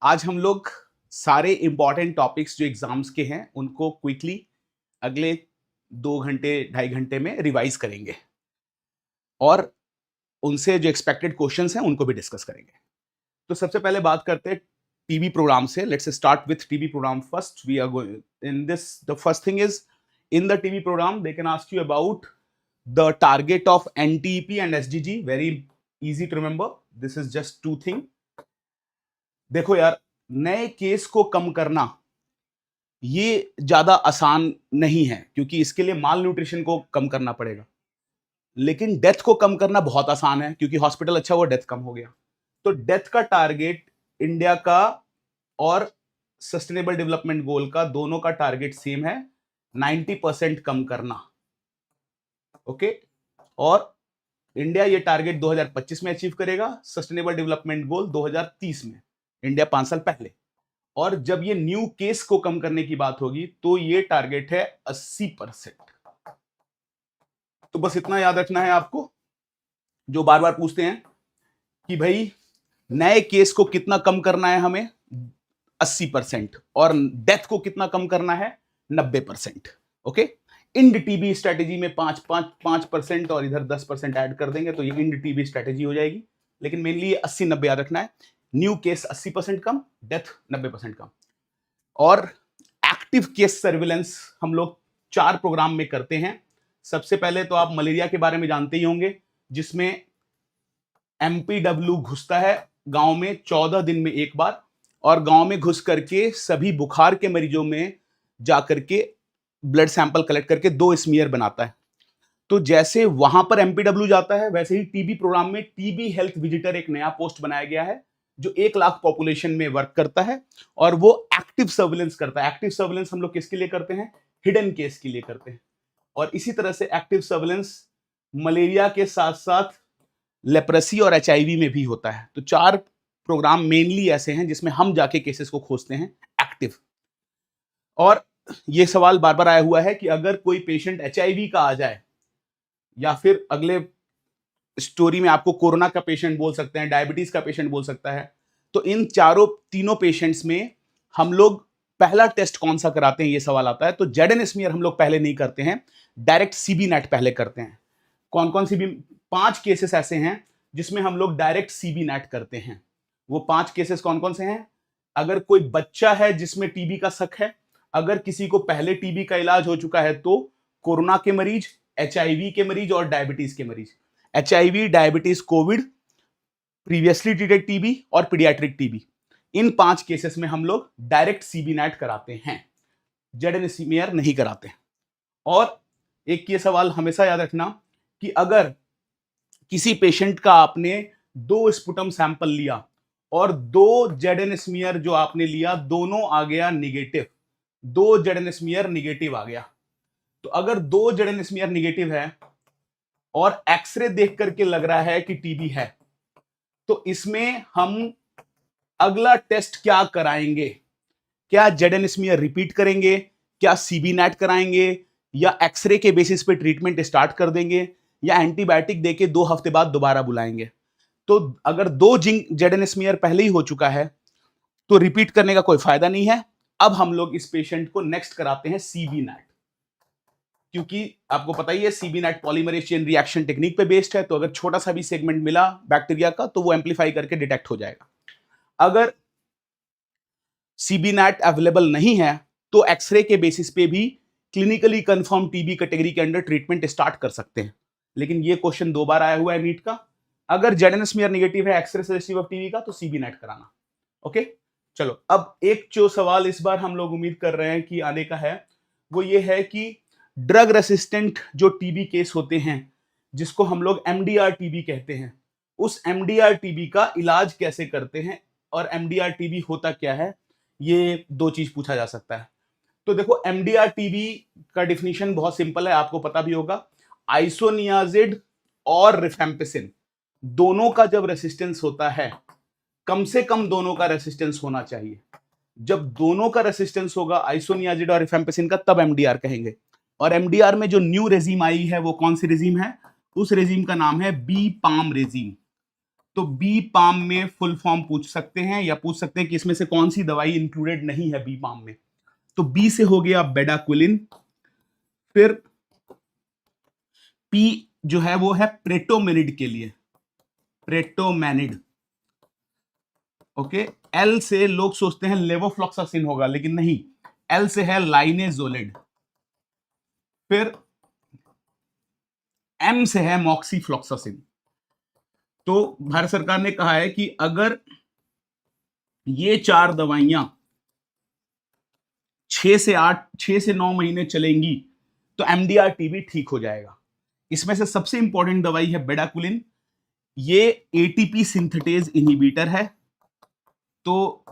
आज हम लोग सारे इंपॉर्टेंट टॉपिक्स जो एग्जाम्स के हैं उनको क्विकली अगले 2 घंटे 2.5 घंटे में रिवाइज करेंगे और उनसे जो एक्सपेक्टेड क्वेश्चंस हैं उनको भी डिस्कस करेंगे। तो सबसे पहले बात करते हैं टीबी प्रोग्राम से। Let's start with TB programme first. We are going in this, the first thing is in the TB programme they can ask you about the target of NTP and SGG। Very easy to remember, this is just 2 thing. देखो यार, नए case को कम करना ये ज्यादा आसान नहीं है क्योंकि इसके लिए माल न्यूट्रिशन को कम करना पड़ेगा, लेकिन डेथ को कम करना बहुत आसान है क्योंकि हॉस्पिटल अच्छा हुआ, डेथ कम हो गया। तो डेथ का टारगेट इंडिया का और सस्टेनेबल डेवलपमेंट गोल का दोनों का टारगेट सेम है, 90% कम करना। ओके, और इंडिया ये टारगेट 2025 में अचीव करेगा, सस्टेनेबल डेवलपमेंट गोल 2030 में, इंडिया 5 साल पहले। और जब ये न्यू केस को कम करने की बात होगी तो ये टारगेट है 80%। तो बस इतना याद रखना है आपको, जो बार बार पूछते हैं कि भाई नए केस को कितना कम करना है हमें, 80%, और डेथ को कितना कम करना है, 90%। ओके, इंड टीबी स्ट्रेटेजी में 5% और इधर 10% ऐड कर देंगे तो ये इंड टीबी स्ट्रेटेजी हो जाएगी, लेकिन मेनली ये 80-90 याद रखना है। न्यू केस 80% कम, डेथ 90% कम। और एक्टिव केस सर्विलेंस हम लोग 4 प्रोग्राम में करते हैं। सबसे पहले तो आप मलेरिया के बारे में जानते ही होंगे, जिसमें MPW घुसता है गांव में 14 दिन में एक बार, और गांव में घुस करके सभी बुखार के मरीजों में जाकर के ब्लड सैंपल कलेक्ट करके 2 स्मीयर बनाता है। तो जैसे वहां पर MPW जाता है, वैसे ही टीबी प्रोग्राम में टीबी हेल्थ विजिटर एक नया पोस्ट बनाया गया है जो 1 लाख पॉपुलेशन में वर्क करता है और वो एक्टिव सर्विलेंस करता है। एक्टिव सर्विलेंस हम लोग किसके लिए करते हैं, हिडन केस के लिए करते हैं। और इसी तरह से एक्टिव सर्विलेंस मलेरिया के साथ साथ लेप्रेसी और HIV में भी होता है। तो 4 प्रोग्राम मेनली ऐसे हैं जिसमें हम जाके केसेस को खोजते हैं एक्टिव। और ये सवाल बार बार आया हुआ है कि अगर कोई पेशेंट HIV का आ जाए, या फिर अगले स्टोरी में आपको कोरोना का पेशेंट बोल सकते हैं, डायबिटीज का पेशेंट बोल सकता है, तो इन तीनों पेशेंट्स में हम लोग पहला टेस्ट कौन सा कराते हैं, ये सवाल आता है। तो ZN स्मीयर हम लोग पहले नहीं करते हैं, डायरेक्ट CBNAAT पहले करते हैं। कौन कौन सी भी 5 केसेस ऐसे हैं जिसमें हम लोग डायरेक्ट CBNAAT करते हैं। वो 5 केसेस कौन कौन से हैं? अगर कोई बच्चा है जिसमें टीबी का शक है, अगर किसी को पहले टीबी का इलाज हो चुका है, तो कोरोना के मरीज, HIV के मरीज और डायबिटीज के मरीज। HIV, diabetes, Covid, previously treated TB और पीडियाट्रिक टीबी, इन 5 केसेस में हम लोग डायरेक्ट CBNAAT कराते हैं, ZN स्मीयर नहीं कराते। और एक ये सवाल हमेशा याद रखना कि अगर किसी पेशेंट का आपने 2 स्पुटम सैंपल लिया और 2 ZN स्मीयर जो आपने लिया दोनों आ गया निगेटिव, 2 ZN स्मीयर निगेटिव आ गया, तो अगर 2 ZN स्मीयर निगेटिव है और एक्सरे देख करके लग रहा है कि टीबी है, तो इसमें हम अगला टेस्ट क्या कराएंगे? क्या ZN स्मीयर रिपीट करेंगे, क्या CBNAAT कराएंगे, या एक्सरे के बेसिस पे ट्रीटमेंट स्टार्ट कर देंगे, या एंटीबायोटिक देके 2 हफ्ते बाद दोबारा बुलाएंगे? तो अगर 2 ZN स्मीयर पहले ही हो चुका है तो रिपीट करने का कोई फायदा नहीं है। अब हम लोग इस पेशेंट को नेक्स्ट कराते हैं CBNAAT, क्योंकि आपको पता ही है CBNAAT polymerase chain reaction technique पे बेस्ड है। तो अगर छोटा सा भी सेगमेंट मिला बैक्टीरिया का तो वो एम्पलीफाई करके डिटेक्ट हो जाएगा। अगर CBNAAT अवेलेबल नहीं है तो एक्सरे के बेसिस पे भी क्लिनिकली कंफर्म टीबी कैटेगरी के अंडर ट्रीटमेंट स्टार्ट कर सकते हैं। लेकिन ये क्वेश्चन 2 बार आया हुआ है नीट का, अगर ZN स्मीयर निगेटिव है एक्सरे सजेस्टिव ऑफ टीबी का तो CBNAAT कराना। ओके, चलो अब एक जो सवाल इस बार हम लोग उम्मीद कर रहे हैं कि आने का है, वो ये है कि ड्रग रेसिस्टेंट जो टीबी केस होते हैं, जिसको हम लोग MDR-TB कहते हैं, उस MDR-TB का इलाज कैसे करते हैं और MDR-TB होता क्या है, ये 2 चीज पूछा जा सकता है। तो देखो, MDR-TB का डिफिनीशन बहुत सिंपल है, आपको पता भी होगा। आइसोनियाजिड और रिफेम्पिसिन दोनों का जब रेसिस्टेंस होता है, कम से कम दोनों का रेसिस्टेंस होना चाहिए। जब दोनों का रेसिस्टेंस होगा आइसोनियाजिड और रिफेम्पिसिन का, तब MDR कहेंगे। और MDR में जो न्यू रेजिम आई है वो कौन सी रेजिम है? उस रेजिम का नाम है BPAM रेजिम। तो बी पाम में फुल फॉर्म पूछ सकते हैं, या पूछ सकते हैं कि इसमें से कौन सी दवाई इंक्लूडेड नहीं है बी पाम में। तो बी से हो गया बेडाक्विलिन, फिर पी जो है वो है प्रेटोमेनिड के लिए, प्रेटोमेनिड। ओके, एल से लोग सोचते हैं लेवोफ्लॉक्सासिन होगा, लेकिन नहीं, एल से है लाइनेजोलिड। फिर एम से है मॉक्सीफ्लॉक्सासिन। तो भारत सरकार ने कहा है कि अगर ये 4 दवाइयां 6 से 9 महीने चलेंगी तो MDR-TB ठीक हो जाएगा। इसमें से सबसे इंपॉर्टेंट दवाई है बेडाक्विलिन। ये ATP सिंथेटेज इनहिबिटर है, तो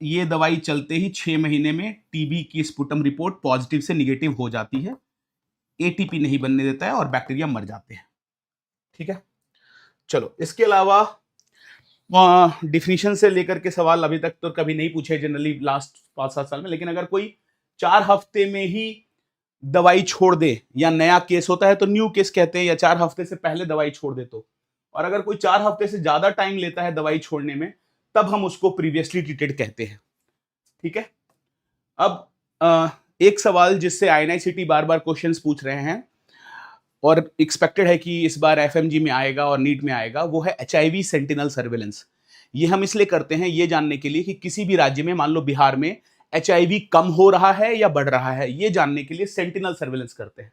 ये दवाई चलते ही 6 महीने में टीबी की स्पुटम रिपोर्ट पॉजिटिव से निगेटिव हो जाती है, ATP नहीं बनने देता है और बैक्टीरिया मर जाते हैं। ठीक है, चलो इसके अलावा डिफिनीशन से लेकर के सवाल अभी तक तो कभी नहीं पूछे जनरली लास्ट 5-7 साल में, लेकिन अगर कोई 4 हफ्ते में ही दवाई छोड़ दे या नया केस होता है तो न्यू केस कहते हैं, या 4 हफ्ते से पहले दवाई छोड़ दे तो, और अगर कोई 4 हफ्ते से ज्यादा टाइम लेता है दवाई छोड़ने में तब हम उसको प्रीवियसली ट्रीटेड कहते हैं। ठीक है, अब एक सवाल जिससे INICET बार बार क्वेश्चंस पूछ रहे हैं और एक्सपेक्टेड है कि इस बार FMG में आएगा और नीट में आएगा, वो है HIV सेंटिनल सर्विलेंस। ये हम इसलिए करते हैं ये जानने के लिए कि किसी भी राज्य में, मान लो बिहार में HIV कम हो रहा है या बढ़ रहा है, ये जानने के लिए सेंटिनल सर्विलेंस करते हैं।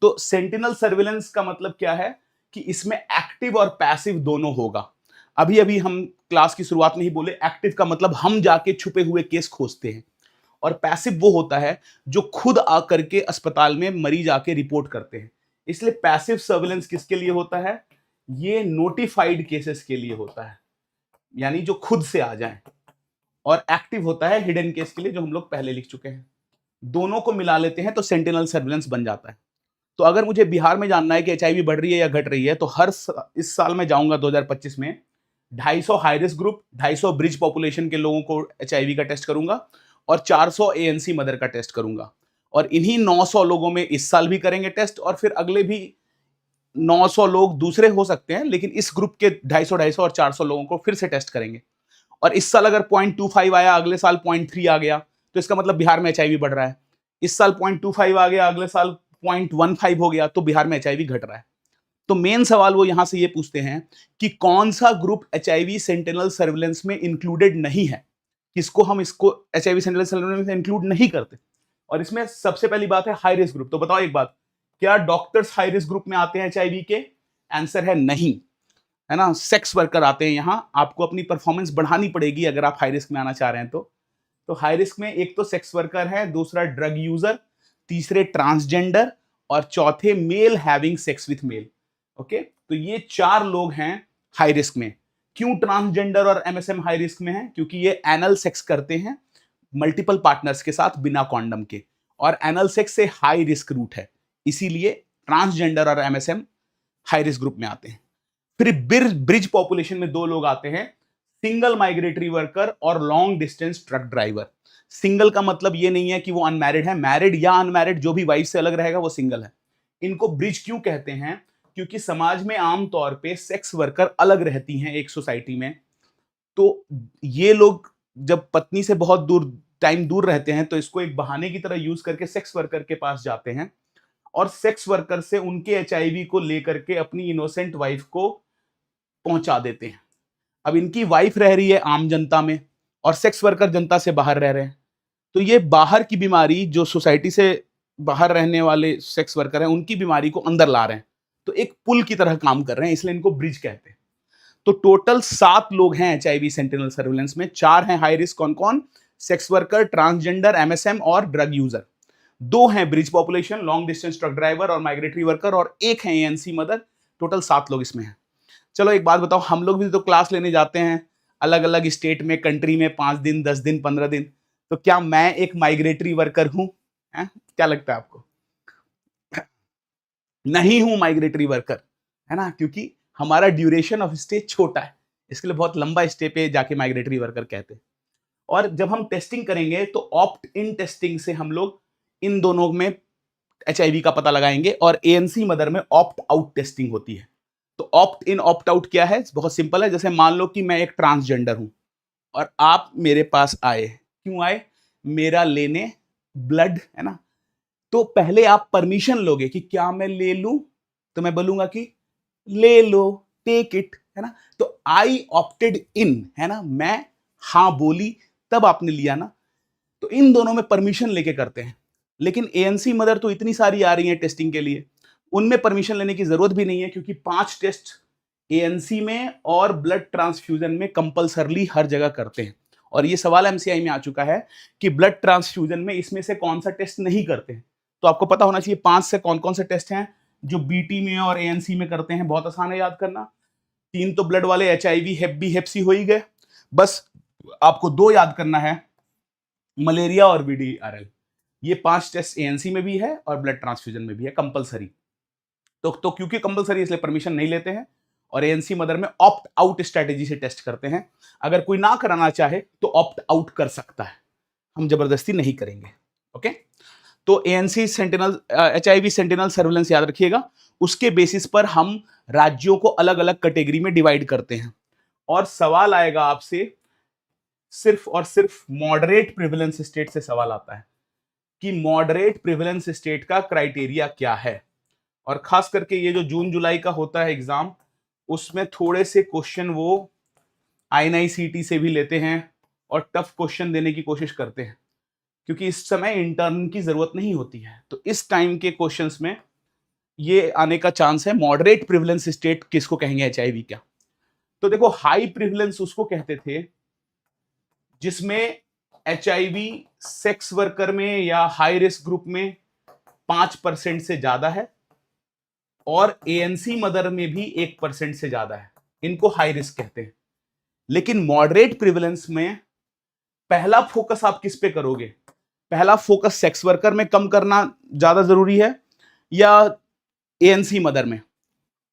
तो सेंटिनल सर्विलेंस का मतलब क्या है कि इसमें एक्टिव और पैसिव दोनों होगा। अभी अभी हम क्लास की शुरुआत में ही बोले, एक्टिव का मतलब हम जाके छुपे हुए केस खोजते हैं, और पैसिव वो होता है जो खुद आकर के अस्पताल में मरीज आके रिपोर्ट करते हैं। इसलिए पैसिव सर्विलेंस किसके लिए होता है? ये नोटिफाइड केसेस के लिए होता है, यानी जो खुद से आ जाएं, और एक्टिव होता है हिडन केस के लिए जो हम लोग पहले लिख चुके हैं। दोनों को मिला लेते हैं तो सेंटिनल सर्विलेंस बन जाता है। तो अगर मुझे बिहार में जानना है कि HIV बढ़ रही है या घट रही है, तो इस साल में जाऊंगा 2025 में 250 high risk group, 250 bridge population के लोगों को HIV का टेस्ट करूंगा और 400 ANC मदर का टेस्ट करूंगा, और इन्हीं 900 लोगों में इस साल भी करेंगे टेस्ट, और फिर अगले भी 900 लोग दूसरे हो सकते हैं, लेकिन इस ग्रुप के 250 और 400 लोगों को फिर से टेस्ट करेंगे। और इस साल अगर 0.25 आया, अगले साल 0.3 आ गया, तो इसका मतलब बिहार में HIV बढ़ रहा है। इस साल 0.25 आ गया, अगले साल 0.15 हो गया, तो बिहार में HIV घट रहा है। तो मेन सवाल वो यहां से ये पूछते हैं कि कौन सा ग्रुप HIV सेंटिनल सर्विलेंस में इंक्लूडेड नहीं है, किसको हम इसको HIV सेंटिनल सर्विलेंस में इंक्लूड नहीं करते। और इसमें सबसे पहली बात है हाई रिस्क ग्रुप। तो बताओ एक बात, क्या डॉक्टर्स हाई रिस्क ग्रुप में आते हैं HIV के? आंसर है नहीं, है ना। सेक्स वर्कर आते हैं यहां, आपको अपनी परफॉर्मेंस बढ़ानी पड़ेगी अगर आप हाई रिस्क में आना चाह रहे हैं तो हाई रिस्क में एक तो सेक्स वर्कर है, दूसरा ड्रग यूजर, तीसरे ट्रांसजेंडर, और चौथे male having sex with male. Okay, तो ये 4 लोग हैं हाई रिस्क में। क्यों ट्रांसजेंडर और MSM हाई रिस्क में है? क्योंकि ये एनल सेक्स करते हैं मल्टीपल पार्टनर्स के साथ बिना कॉन्डम के, और एनल सेक्स से हाई रिस्क रूट है, इसीलिए ट्रांसजेंडर और MSM हाई रिस्क ग्रुप में आते हैं। फिर ब्रिज पॉपुलेशन में 2 लोग आते हैं, सिंगल माइग्रेटरी वर्कर और long distance truck driver. Single का मतलब ये नहीं है कि वो अनमैरिड है, मैरिड या अनमैरिड जो भी वाइफ से अलग रहेगा वो सिंगल है। इनको ब्रिज क्यों कहते हैं? क्योंकि समाज में आमतौर पे सेक्स वर्कर अलग रहती हैं एक सोसाइटी में, तो ये लोग जब पत्नी से बहुत टाइम दूर रहते हैं तो इसको एक बहाने की तरह यूज करके सेक्स वर्कर के पास जाते हैं, और सेक्स वर्कर से उनके HIV को लेकर के अपनी इनोसेंट वाइफ को पहुंचा देते हैं। अब इनकी वाइफ रह रही है आम जनता में और सेक्स वर्कर जनता से बाहर रह रहे हैं, तो ये बाहर की बीमारी, जो सोसाइटी से बाहर रहने वाले सेक्स वर्कर हैं उनकी बीमारी को अंदर ला रहे हैं, तो एक पुल की तरह काम कर रहे हैं, इसलिए इनको ब्रिज कहते हैं। तो टोटल 7 लोग हैं HIV सेंटिनल सर्विलेंस में। 4 हैं हाई रिस्क, कौन कौन? सेक्स वर्कर, ट्रांसजेंडर, MSM और ड्रग यूजर। 2 हैं bridge population, long distance truck driver और माइग्रेटरी वर्कर, और 1 है ANC मदर। टोटल 7 लोग इसमें हैं। चलो एक बात बताओ, हम लोग भी तो क्लास लेने जाते हैं अलग अलग स्टेट में, कंट्री में, 5 दिन, 10 दिन, 15 दिन, तो क्या मैं एक माइग्रेटरी वर्कर हूं? क्या लगता है आपको? नहीं हूं माइग्रेटरी वर्कर, है ना, क्योंकि हमारा ड्यूरेशन ऑफ स्टे छोटा है, इसके लिए बहुत लंबा स्टे पे जाके माइग्रेटरी वर्कर कहते हैं। और जब हम टेस्टिंग करेंगे तो ऑप्ट इन टेस्टिंग से हम लोग इन दोनों में HIV का पता लगाएंगे, और ANC मदर में ऑप्ट आउट टेस्टिंग होती है। तो ऑप्ट इन ऑप्ट आउट क्या है? बहुत सिंपल है। जैसे मान लो कि मैं एक ट्रांसजेंडर हूं और आप मेरे पास आए, क्यों आए? मेरा लेने ब्लड, है ना? तो पहले आप परमिशन लोगे कि क्या मैं ले लूं, तो मैं बोलूंगा कि ले लो, टेक इट, है ना? तो आई ऑप्टेड इन, है ना, मैं हां बोली, तब आपने लिया ना। तो इन दोनों में परमिशन लेके करते हैं। लेकिन एएनसी मदर तो इतनी सारी आ रही है टेस्टिंग के लिए, उनमें परमिशन लेने की जरूरत भी नहीं है, क्योंकि 5 टेस्ट एएनसी में और ब्लड ट्रांसफ्यूजन में कंपलसरली हर जगह करते हैं। और ये सवाल एमसीआई में आ चुका है कि ब्लड ट्रांसफ्यूजन में इसमें से कौन सा टेस्ट नहीं करते हैं। तो आपको पता होना चाहिए 5 से कौन कौन से टेस्ट हैं जो बीटी में और एएनसी में करते हैं। बहुत आसान है याद करना। 3 तो ब्लड वाले एचआईवी, हेप बी, हेप सी हो ही गए। बस आपको 2 याद करना है, मलेरिया और वीडीआरएल। ये 5 टेस्ट एएनसी में भी है और ब्लड ट्रांसफ्यूजन में भी है, कंपलसरी। तो क्योंकि कंपलसरी इसलिए परमिशन नहीं लेते हैं, और एएनसी मदर में ऑप्ट आउट स्ट्रेटेजी से टेस्ट करते हैं। अगर कोई ना कराना चाहे तो ऑप्ट आउट कर सकता है, हम जबरदस्ती नहीं करेंगे। ओके, तो ANC sentinel, HIV sentinel surveillance याद रखिएगा। उसके बेसिस पर हम राज्यों को अलग अलग कैटेगरी में डिवाइड करते हैं। और सवाल आएगा आपसे, सिर्फ और सिर्फ मॉडरेट प्रिविलेंस स्टेट से सवाल आता है कि मॉडरेट प्रिविलेंस स्टेट का क्राइटेरिया क्या है। और खास करके ये जो जून जुलाई का होता है एग्जाम, उसमें थोड़े से क्वेश्चन वो आईएनआईसीटी से भी लेते हैं और टफ क्वेश्चन देने की कोशिश करते हैं, क्योंकि इस समय इंटर्न की जरूरत नहीं होती है। तो इस टाइम के क्वेश्चंस में ये आने का चांस है। मॉडरेट प्रिविलेंस स्टेट किसको कहेंगे एचआईवी का? तो देखो, हाई प्रिविलेंस उसको कहते थे जिसमें एचआईवी सेक्स वर्कर में या हाई रिस्क ग्रुप में 5% से ज्यादा है, और एएनसी मदर में भी 1% से ज्यादा है। इनको हाई रिस्क कहते हैं। लेकिन मॉडरेट प्रिविलेंस में पहला फोकस आप किस पे करोगे? पहला फोकस सेक्स वर्कर में कम करना ज्यादा जरूरी है या एएनसी मदर में?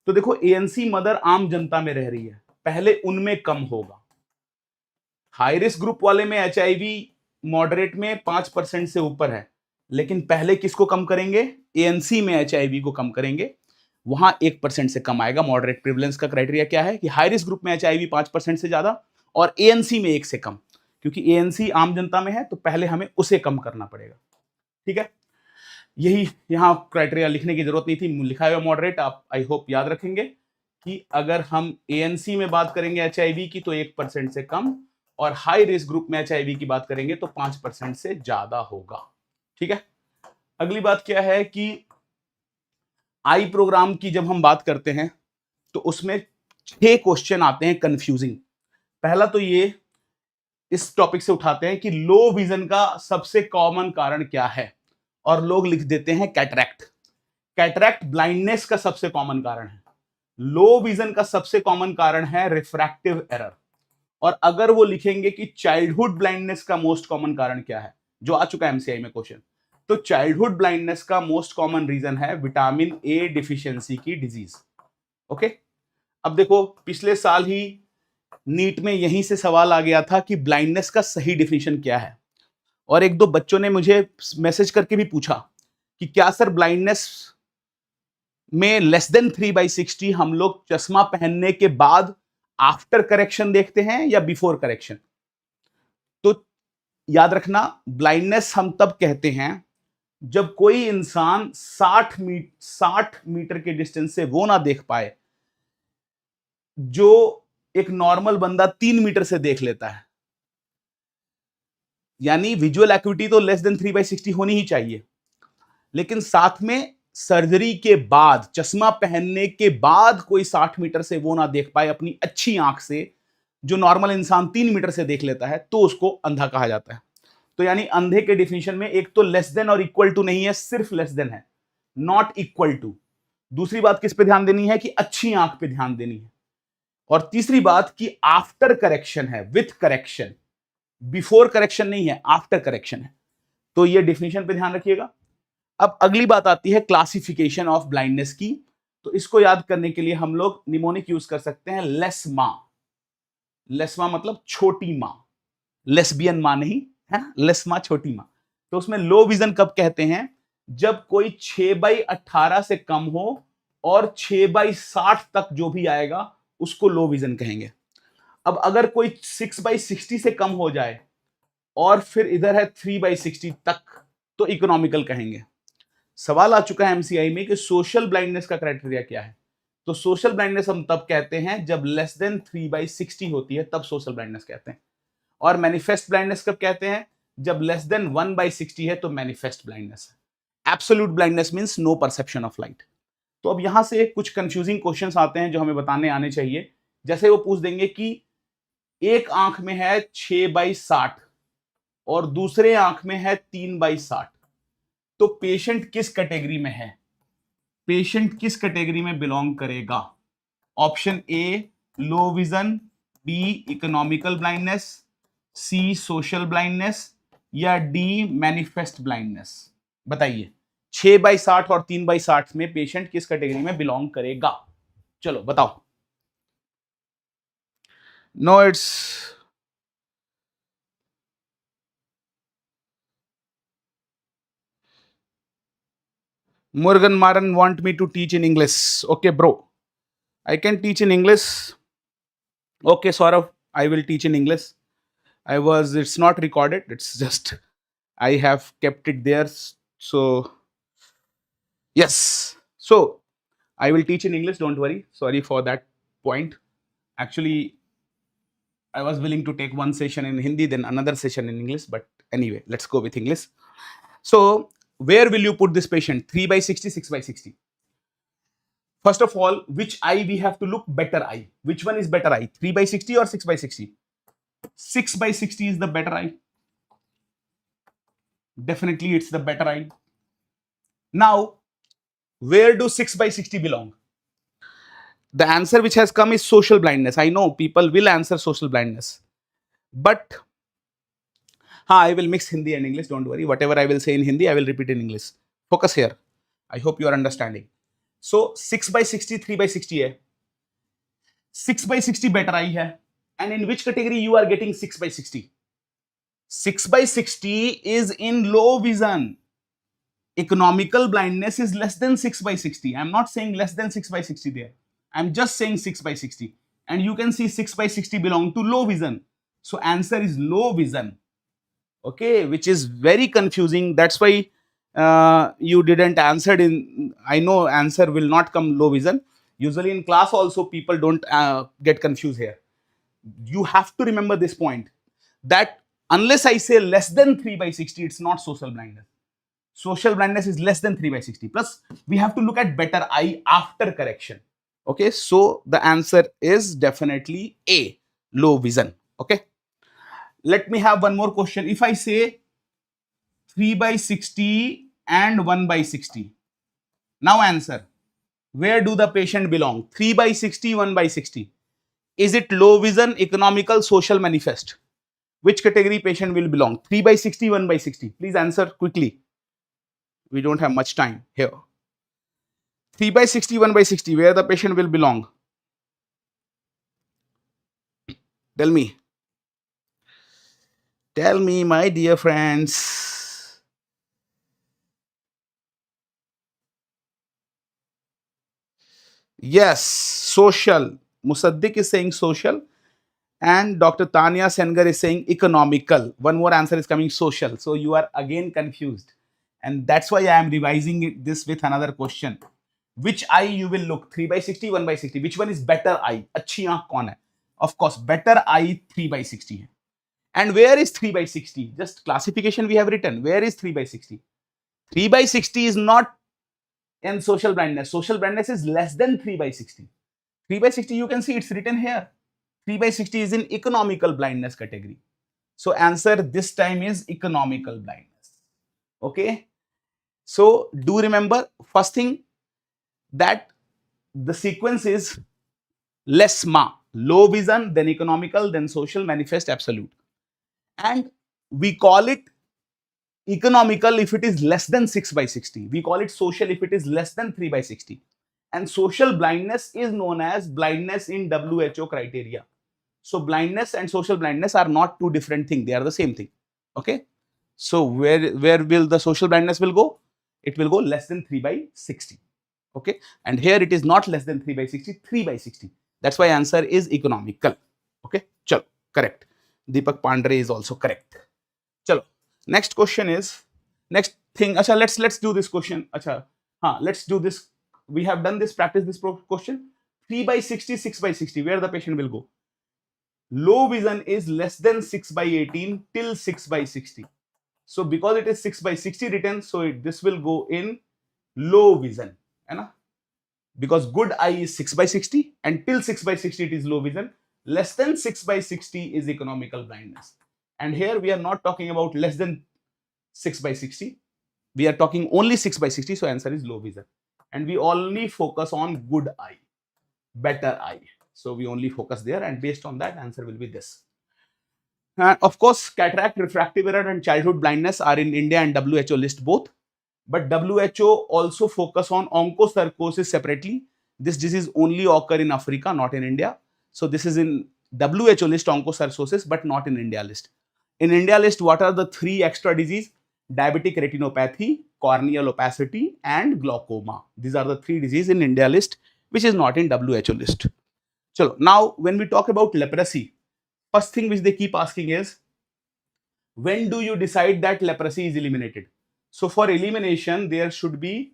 तो देखो, एएनसी मदर आम जनता में रह रही है, पहले उनमें कम होगा। हाई रिस्क ग्रुप वाले में एचआईवी मॉडरेट में 5% से ऊपर है, लेकिन पहले किसको कम करेंगे? एएनसी में एचआईवी को कम करेंगे, वहां 1% से कम आएगा। मॉडरेट प्रिविलेंस का क्राइटेरिया क्या है कि हाई रिस्क ग्रुप में एचआईवी 5% से ज्यादा और एएनसी में 1 से कम। क्योंकि एएनसी आम जनता में है तो पहले हमें उसे कम करना पड़ेगा। ठीक है, यही यहां क्राइटेरिया लिखने की जरूरत नहीं थी, लिखा हुआ मॉडरेट। आप आई होप याद रखेंगे कि अगर हम एएनसी में बात करेंगे एचआईवी की तो 1% से कम, और हाई रिस्क ग्रुप में एचआईवी की बात करेंगे तो 5% से ज्यादा होगा। ठीक है, अगली बात क्या है कि आई प्रोग्राम की जब हम बात करते हैं तो उसमें 6 क्वेश्चन आते हैं कंफ्यूजिंग। पहला तो ये इस टॉपिक से उठाते हैं कि लो विजन का सबसे कॉमन कारण क्या है, और लोग लिख देते हैं कैटरैक्ट। कैटरैक्ट ब्लाइंडनेस का सबसे कॉमन कारण है। लो विजन का सबसे कॉमन कारण है रिफ्रैक्टिव एरर। और अगर वो लिखेंगे कि चाइल्डहुड ब्लाइंडनेस का मोस्ट कॉमन कारण क्या है, जो आ चुका है एमसीआई में क्वेश्चन, तो चाइल्डहुड ब्लाइंडनेस का मोस्ट कॉमन रीजन है विटामिन ए डिफिशियंसी की डिजीज। ओके, अब देखो, पिछले साल ही नीट में यहीं से सवाल आ गया था कि ब्लाइंडनेस का सही डिफिनेशन क्या है, और 1-2 बच्चों ने मुझे मैसेज करके भी पूछा कि क्या सर ब्लाइंडनेस में लेस देन 3/60 हम लोग चश्मा पहनने के बाद आफ्टर करेक्शन देखते हैं या बिफोर करेक्शन? तो याद रखना, ब्लाइंडनेस हम तब कहते हैं जब कोई इंसान 60 मीटर के डिस्टेंस से वो ना देख पाए जो एक नॉर्मल बंदा 3 मीटर से देख लेता है। यानी विजुअल एक्टिविटी तो लेस देन 3/60 होनी ही चाहिए, लेकिन साथ में सर्जरी के बाद, चश्मा पहनने के बाद कोई 60 मीटर से वो ना देख पाए अपनी अच्छी आंख से, जो नॉर्मल इंसान 3 मीटर से देख लेता है, तो उसको अंधा कहा जाता है। तो यानी अंधे के डिफिनेशन में एक तो लेस देन और इक्वल टू नहीं है, सिर्फ लेस देन है, नॉट इक्वल टू। दूसरी बात किस पे ध्यान देनी है कि अच्छी आंख पे ध्यान देनी है। और तीसरी बात कि आफ्टर करेक्शन है, विथ करेक्शन, बिफोर करेक्शन नहीं है, आफ्टर करेक्शन है। तो ये डेफिनेशन पे ध्यान रखिएगा। अब अगली बात आती है क्लासिफिकेशन ऑफ ब्लाइंडनेस की। तो इसको याद करने के लिए हम लोग निमोनिक यूज कर सकते हैं, लेस्मा। लेस्मा मतलब छोटी मां, लेस्बियन मां नहीं, है ना, लेस्मा छोटी मां। तो उसमें लो विजन कब कहते हैं? जब कोई 6/18 से कम हो और 6/60 तक जो भी आएगा उसको लो विजन कहेंगे। अब अगर कोई 6/60 से कम हो जाए और फिर इधर है 3/60 तक तो इकोनॉमिकल कहेंगे। सवाल आ चुका है एमसीआई में कि सोशल ब्लाइंडनेस का क्राइटेरिया क्या है। तो सोशल ब्लाइंडनेस हम तब कहते हैं जब लेस देन 3/60 होती है, तब सोशल ब्लाइंडनेस कहते हैं। और मैनिफेस्ट ब्लाइंडनेस कब कहते हैं? जब लेस देन 1/60 है तो मैनिफेस्ट ब्लाइंडनेस है। Absolute blindness means no perception of light. तो अब यहां से कुछ कंफ्यूजिंग क्वेश्चंस आते हैं जो हमें बताने आने चाहिए। जैसे वो पूछ देंगे कि एक आंख में है 6/60 और दूसरे आंख में है 3/60, तो पेशेंट किस कैटेगरी में है? पेशेंट किस कैटेगरी में बिलोंग करेगा? Option A low vision, B economical blindness, C social blindness या डी मैनिफेस्ट ब्लाइंडनेस। बताइए 6/60 और 3/60 में पेशेंट किस कैटेगरी में बिलोंग करेगा? चलो बताओ। No it's Morgan Maran want me to teach in English. Okay, bro. I can teach in English. Okay, Saurav, I will teach in English. It's not recorded. It's just, I have kept it there. So, yes. So, I will teach in English. Don't worry. Sorry for that point. Actually, I was willing to take one session in Hindi, then another session in English. But anyway, let's go with English. So, where will you put this patient? 3/60, 6/60? First of all, which eye we have to look? Better eye. Which one is better eye? 3/60 or 6/60? 6/60 is the better eye. Definitely it's the better eye. Now, where do 6/60 belong? The answer which has come is social blindness. I know people will answer social blindness. But I will mix Hindi and English. Don't worry. Whatever I will say in Hindi, I will repeat in English. Focus here. I hope you are understanding. So 6/60, 3/60 है. 6/60 better eye है. And in which category you are getting 6/60? 6/60 is in low vision. Economical blindness is less than 6/60. I'm not saying less than 6/60 there. I'm just saying 6/60. And you can see 6/60 belong to low vision. So answer is low vision. Okay, which is very confusing. That's why you didn't answer in. I know answer will not come low vision. Usually in class also people don't get confused here. You have to remember this point, that unless I say less than 3/60, it's not social blindness. Social blindness is less than 3/60. Plus, we have to look at better eye after correction. Okay, so the answer is definitely A, low vision. Okay, let me have one more question. If I say 3/60 and 1/60, now answer. Where do the patient belong? 3/60, 1/60. Is it low vision, economical, social, manifest? Which category patient will belong? 3/60, 1/60. Please answer quickly. We don't have much time here. 3/60, 1/60. Where the patient will belong? Tell me. Tell me, my dear friends. Yes, social. Musaddiq is saying social. And Dr. Tanya Sengar is saying economical. One more answer is coming social. So you are again confused. And that's why I am revising this with another question. Which eye you will look? 3/60, 1/60. Which one is better eye? अच्छी आंख कौन है? Of course, better eye 3/60 है. And where is 3/60? Just classification we have written. Where is 3/60? 3/60 is not in social blindness. Social blindness is less than 3/60. 3/60 you can see it's written here. 3/60 is in economical blindness category. So answer this time is economical blindness. Okay. So do remember first thing that the sequence is less ma, low vision, then economical, then social, manifest, absolute. And we call it economical if it is less than 6/60. We call it social if it is less than 3/60. And social blindness is known as blindness in WHO criteria. So blindness and social blindness are not two different things. They are the same thing. Okay. So where will the social blindness will go? It will go less than 3/60. Okay, and here it is not less than 3/60, 3/60. That's why answer is economical. Okay, chalo, correct. Deepak Pandre is also correct. Chalo, next question is, next thing, acha, let's do this question. Acha, let's do this. We have done this, practice this question. 3/60, 6/60, where the patient will go. Low vision is less than 6/18 till 6/60. So because it is 6/60 written, so this will go in low vision, है ना? Because good eye is 6/60 and till 6/60 it is low vision. Less than 6/60 is economical blindness. And here we are not talking about less than 6/60. We are talking only 6/60. So answer is low vision. And we only focus on good eye, better eye. So we only focus there, and based on that, answer will be this. Of course, cataract, refractive error, and childhood blindness are in India and WHO list both. But WHO also focus on onchocercosis separately. This disease only occur in Africa, not in India. So this is in WHO list, onchocercosis, but not in India list. In India list, what are the 3 extra disease? Diabetic retinopathy, corneal opacity, and glaucoma. These are the 3 diseases in India list, which is not in WHO list. So now when we talk about leprosy, first thing which they keep asking is, when do you decide that leprosy is eliminated? So for elimination, there should be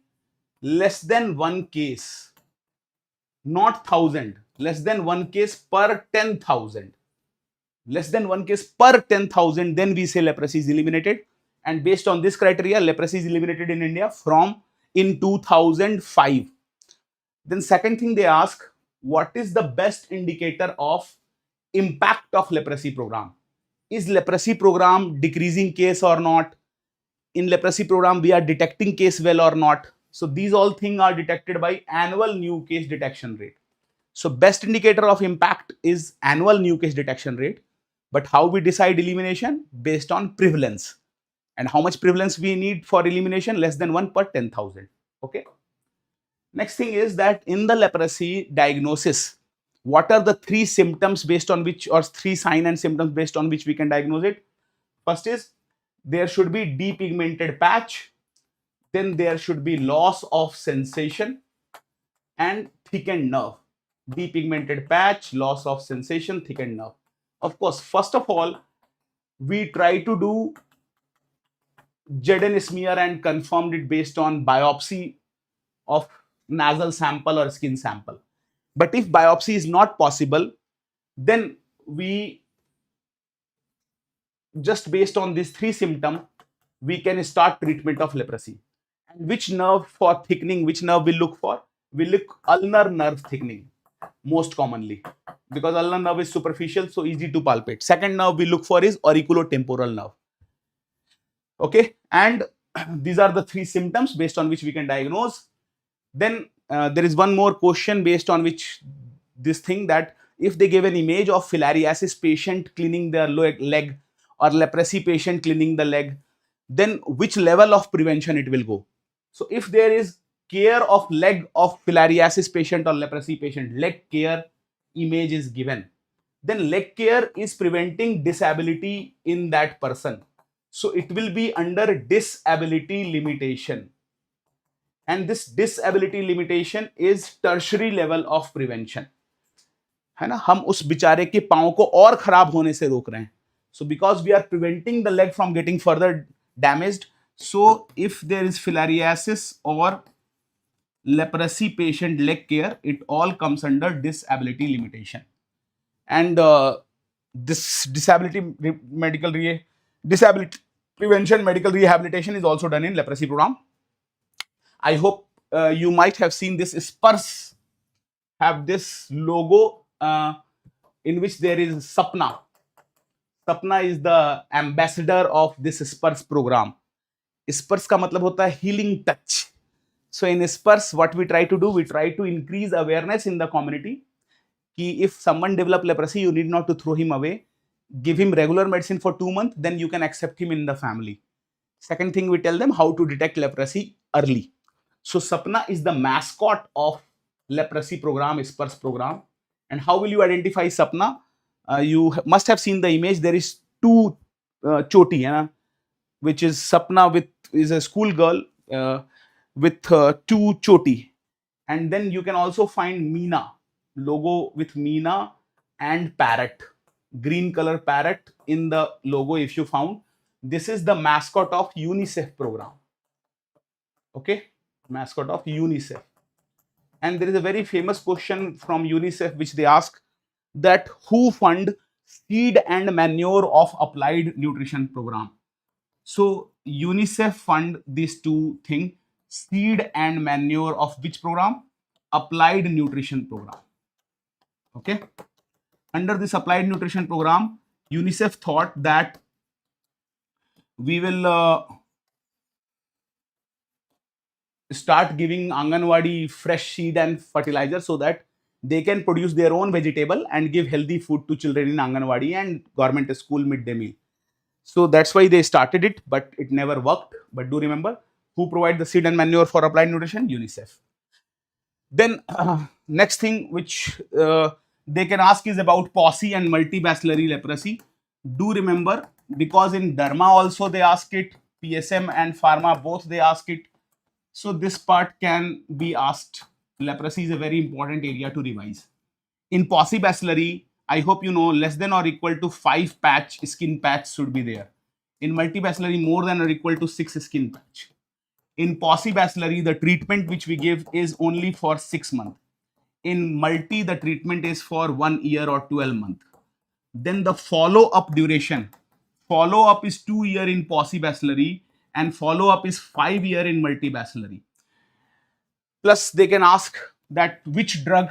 less than 1 case, not 1000, less than 1 case per 10,000. Less than 1 case per 10,000, then we say leprosy is eliminated. And based on this criteria, leprosy is eliminated in India from in 2005. Then second thing they ask, what is the best indicator of impact of leprosy program? Is leprosy program decreasing case or not? In leprosy program, we are detecting case well or not? So these all things are detected by annual new case detection rate. So best indicator of impact is annual new case detection rate. But how we decide elimination? Based on prevalence. And how much prevalence we need for elimination? Less than 1 per 10,000. Okay. Next thing is that in the leprosy diagnosis, what are the 3 symptoms based on which, or 3 sign and symptoms based on which we can diagnose it? First is, there should be depigmented patch, then there should be loss of sensation and thickened nerve. Depigmented patch, loss of sensation, thickened nerve. Of course, first of all, we try to do ZN smear and confirmed it based on biopsy of nasal sample or skin sample. But if biopsy is not possible, then we just based on these 3 symptoms, we can start treatment of leprosy. And which nerve for thickening, which nerve we look for? We look ulnar nerve thickening most commonly, because ulnar nerve is superficial, so easy to palpate. Second nerve we look for is auriculotemporal nerve. Okay, and these are the 3 symptoms based on which we can diagnose. Then there is one more question based on which this thing, that if they give an image of filariasis patient cleaning their leg or leprosy patient cleaning the leg, then which level of prevention it will go. So if there is care of leg of filariasis patient or leprosy patient, leg care image is given, then leg care is preventing disability in that person. So it will be under disability limitation. And this disability limitation is tertiary level of prevention. है ना, हम उस बेचारे के पांव को और खराब होने से रोक रहे हैं. So because we are preventing the leg from getting further damaged, so if there is filariasis or leprosy patient leg care, it all comes under disability limitation. And this disability prevention medical rehabilitation is also done in leprosy program. I hope you might have seen this SPARSH have this logo in which there is Sapna. Sapna is the ambassador of this SPARSH program. SPARSH का मतलब होता है healing touch. So in SPARSH, what we try to do, we try to increase awareness in the community. Ki if someone develop leprosy, you need not to throw him away. Give him regular medicine for 2 months, then you can accept him in the family. Second thing, we tell them how to detect leprosy early. So Sapna is the mascot of leprosy program, SPARSH program. And how will you identify Sapna? You must have seen the image. There is 2 choti, which is Sapna is a school girl with 2 choti. and then you can also find MENA logo with MENA and parrot, green color parrot in the logo. If you found, this is the mascot of UNICEF program. Okay, mascot of UNICEF. And there is a very famous question from UNICEF which they ask, that who fund seed and manure of applied nutrition program. So UNICEF fund these two things, seed and manure of which program? Applied nutrition program. Okay. Under this applied nutrition program, UNICEF thought that we will start giving Anganwadi fresh seed and fertilizer so that they can produce their own vegetable and give healthy food to children in Anganwadi and government school midday meal. So that's why they started it, but it never worked. But do remember, who provide the seed and manure for applied nutrition? UNICEF. Then next thing which they can ask is about POSI and multibacillary leprosy. Do remember, because in derma also they ask it, PSM and pharma both they ask it. So this part can be asked. Leprosy is a very important area to revise. In possibacillary, I hope you know, less than or equal to 5 patch, skin patch should be there. In multibacillary, more than or equal to 6 skin patch. In possibacillary, the treatment which we give is only for 6 months. In multi, the treatment is for 1 year or 12 months. Then the follow-up duration. Follow-up is 2 years in possibacillary and follow-up is 5 years in multibacillary. Plus, they can ask that which drug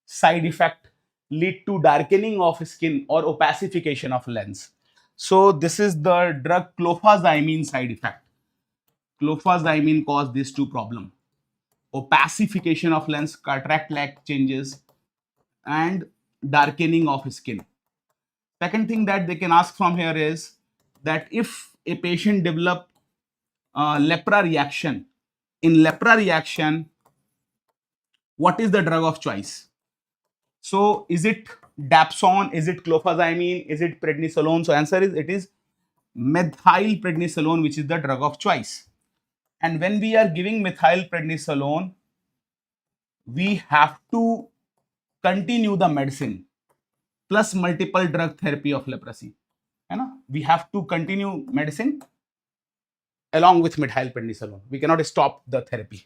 side effect lead to darkening of skin or opacification of lens. So this is the drug clofazimine side effect. Clofazimine cause these two problems: opacification of lens, cataract lac changes, and darkening of skin. Second thing that they can ask from here is that if a patient develop lepra reaction, in lepra reaction, what is the drug of choice? So is it dapsone, is it clofazimine, is it prednisolone? So answer is, it is methylprednisolone, which is the drug of choice. And when we are giving methylprednisolone, we have to continue the medicine plus multiple drug therapy of leprosy. We have to continue medicine along with methylprednisolone. We cannot stop the therapy.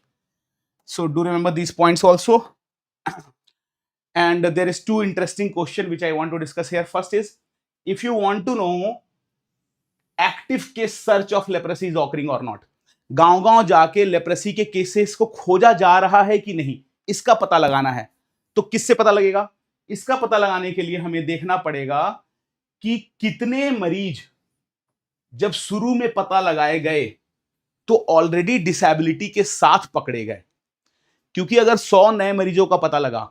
So do remember these points also. And there is two interesting questions which I want to discuss here. First is, if you want to know active case search of leprosy is occurring or not, गांव-गांव जाके leprosy के cases को खोजा जा रहा है कि नहीं, इसका पता लगाना है. तो किससे पता लगेगा? इसका पता लगाने के लिए हमें देखना पड़ेगा कि कितने मरीज जब शुरू में पता लगाए गए तो ऑलरेडी डिसेबिलिटी के साथ पकड़े गए. क्योंकि अगर 100 नए मरीजों का पता लगा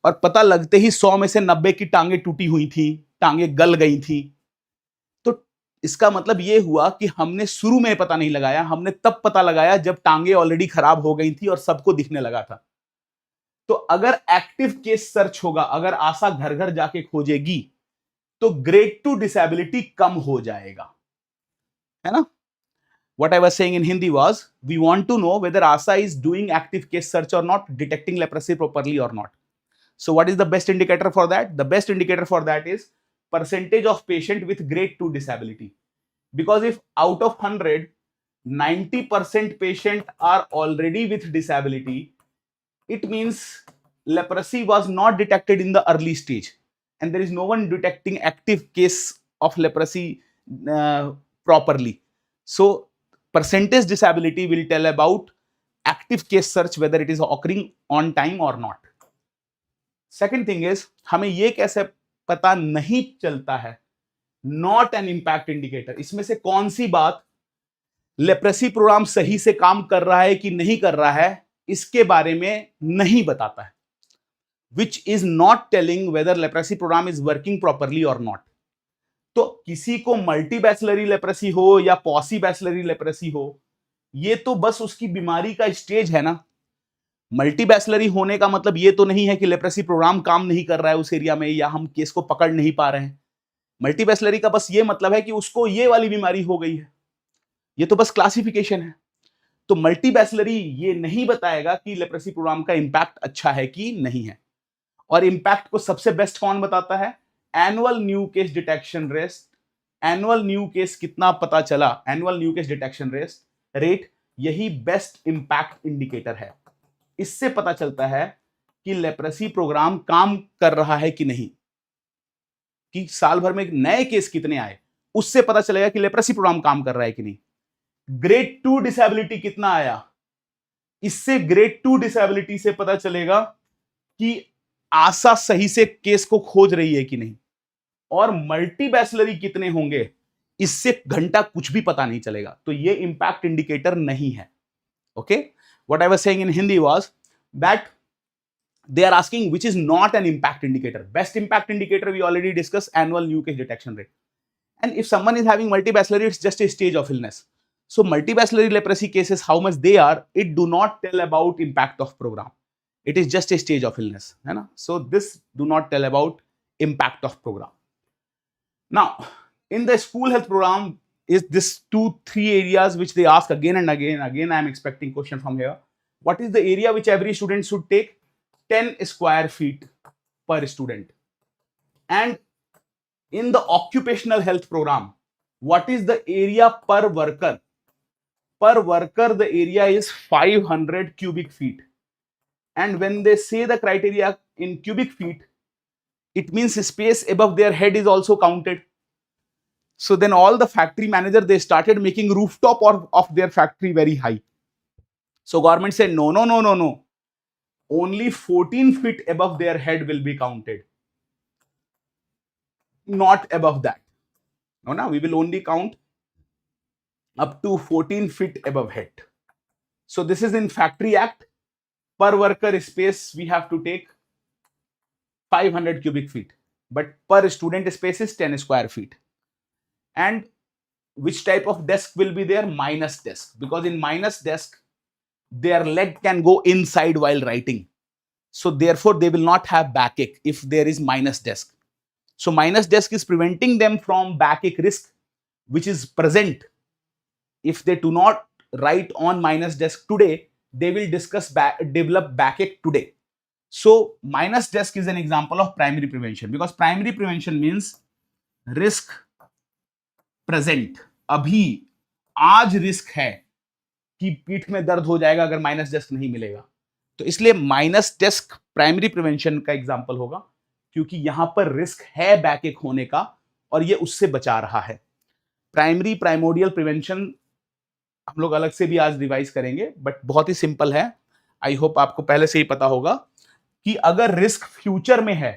और पता लगते ही 100 में से 90 की टांगे टूटी हुई थी, टांगे गल गई थी, तो इसका मतलब यह हुआ कि हमने शुरू में पता नहीं लगाया, हमने तब पता लगाया जब टांगे ऑलरेडी खराब हो गई थी और सबको दिखने लगा था. तो अगर एक्टिव केस सर्च होगा, अगर आशा घर घर जाके खोजेगी, तो ग्रेड 2 डिसेबिलिटी कम हो जाएगा, है ना. What I was saying in Hindi was, we want to know whether ASA is doing active case search or not, detecting leprosy properly or not. So what is the best indicator for that? The best indicator for that is percentage of patient with grade 2 disability. Because if out of 100, 90% patient are already with disability, it means leprosy was not detected in the early stage. And there is no one detecting active case of leprosy properly. So percentage disability will tell about active case search, whether it is occurring on time or not. Second thing is, हमें ये कैसे पता नहीं चलता है, not an impact indicator. इसमें से कौन सी बात लेप्रेसी प्रोग्राम सही से काम कर रहा है कि नहीं कर रहा है, इसके बारे में नहीं बताता है. Which is not telling whether leprosy program is working properly or not. तो किसी को मल्टीबैसिलरी लेप्रेसी हो या पॉसीबैसिलरी लेप्रेसी हो, ये तो बस उसकी बीमारी का स्टेज है ना. मल्टीबैसिलरी होने का मतलब ये तो नहीं है कि लेप्रेसी प्रोग्राम काम नहीं कर रहा है उस एरिया में या हम केस को पकड़ नहीं पा रहे हैं. मल्टीबैसिलरी का बस ये मतलब है कि उसको ये वाली बीमारी हो गई है. ये तो बस क्लासिफिकेशन है. तो मल्टीबैचलरी ये नहीं बताएगा कि लेप्रोसी प्रोग्राम का इंपैक्ट अच्छा है कि नहीं है। और इंपैक्ट को सबसे बेस्ट कौन बताता है? Annual new case detection annual new case कितना पता चला, annual new case detection rate, यही बेस्ट इंपैक्ट इंडिकेटर है। इससे पता चलता है कि लेप्रोसी प्रोग्राम काम कर रहा है कि नहीं, कि साल भर में नए केस कितने आए, उससे पता चलेगा कि लेप्रोसी प्रोग्राम काम कर रहा है कि नहीं। ग्रेड 2 डिसेबिलिटी कितना आया, इससे ग्रेड 2 डिसेबिलिटी से पता चलेगा कि आशा सही से केस को खोज रही है कि नहीं। और मल्टीबैचलरी कितने होंगे, इससे घंटा कुछ भी पता नहीं चलेगा। तो ये इंपैक्ट इंडिकेटर नहीं है। Okay, what I was saying in Hindi was that they are asking which is not an impact indicator. Best impact indicator we already discussed, annual new case detection rate. And if someone is having multibacillary, it's just a stage of illness. So multibacillary leprosy cases, how much they are, it do not tell about impact of program. It is just a stage of illness, है ना? So this do not tell about impact of program. Now, in the school health program, is this 2-3 areas which they ask again and again. Again, I am expecting question from here. What is the area which every student should take? 10 square feet per student. And in the occupational health program, what is the area per worker? Per worker, the area is 500 cubic feet. And when they say the criteria in cubic feet, it means space above their head is also counted. So then all the factory manager, they started making rooftop of their factory very high. So government said, no. Only 14 feet above their head will be counted. Not above that. No, we will only count up to 14 feet above head. So this is in Factory Act. Per worker space, we have to take 500 cubic feet. But per student space is 10 square feet. And which type of desk will be there? Minus desk. Because in minus desk, their leg can go inside while writing. So therefore, they will not have backache if there is minus desk. So minus desk is preventing them from backache risk, which is present. If they do not write on minus desk today, they will develop backache today. So minus desk is an example of primary prevention, because primary prevention means risk present. अभी आज risk है कि पीठ में दर्द हो जाएगा अगर माइनस डेस्क नहीं मिलेगा, तो इसलिए माइनस डेस्क प्राइमरी प्रिवेंशन का एग्जांपल होगा, क्योंकि यहां पर रिस्क है बैकएक होने का और ये उससे बचा रहा है। प्राइमरी प्राइमोडियल प्रिवेंशन हम लोग अलग से भी आज रिवाइज करेंगे, बट बहुत ही सिंपल है। आई होप आपको पहले से ही पता होगा कि अगर रिस्क फ्यूचर में है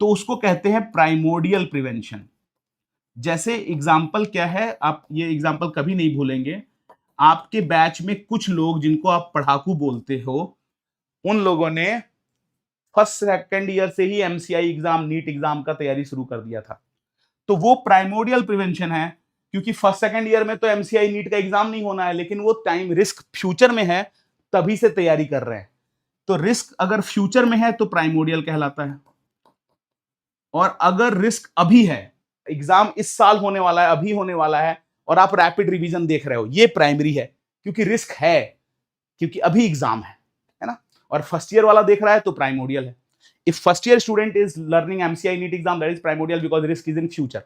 तो उसको कहते हैं प्राइमोडियल प्रिवेंशन। जैसे एग्जाम्पल क्या है, आप ये एग्जाम्पल कभी नहीं भूलेंगे। आपके बैच में कुछ लोग जिनको आप पढ़ाकू बोलते हो, उन लोगों ने फर्स्ट सेकंड ईयर से ही एमसीआई एग्जाम, नीट एग्जाम का तैयारी शुरू कर दिया था। तो वो प्राइमोडियल प्रिवेंशन है, क्योंकि फर्स्ट सेकंड ईयर में तो एमसीआई नीट का एग्जाम नहीं होना है, लेकिन वो टाइम रिस्क फ्यूचर में है तभी से तैयारी कर रहे हैं। तो रिस्क अगर फ्यूचर में है तो प्राइमोडियल कहलाता है, और अगर रिस्क अभी है, एग्जाम इस साल होने वाला है, अभी होने वाला है, और आप रैपिड रिवीजन देख रहे हो, ये प्राइमरी है, क्योंकि रिस्क है, क्योंकि अभी एग्जाम है ना। और फर्स्ट ईयर वाला देख रहा है तो प्राइमोडियल है। If first year student is learning MCI NEET exam, that is primordial because risk is in future.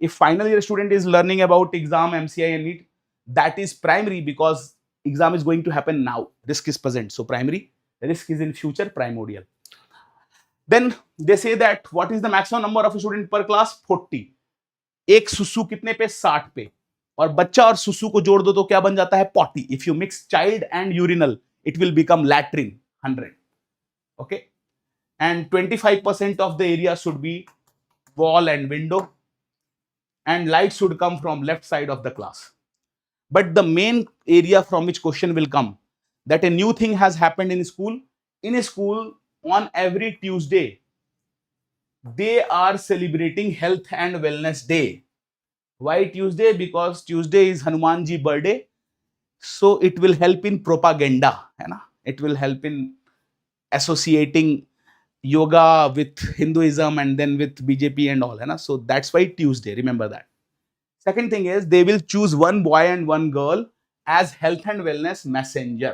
If final year student is learning about exam, MCI and NEET, that is primary because exam is going to happen now. Risk is present. So primary, risk is in future, primordial. Then they say that what is the maximum number of student per class? 40. एक सुसु कितने पे? 60 पे। और बच्चा और सुसु को जोड़ दो तो क्या बन जाता है? 40. If you mix child and urinal, it will become latrine, 100. Okay. And 25% of the area should be wall and window. And light should come from left side of the class. But the main area from which question will come, that a new thing has happened in school. In a school, on every Tuesday, they are celebrating Health and Wellness Day. Why Tuesday? Because Tuesday is Hanumanji birthday. So it will help in propaganda. It will help in associating yoga with Hinduism and then with BJP and all, so that's why Tuesday, remember that. Second thing is they will choose one boy and one girl as health and wellness messenger,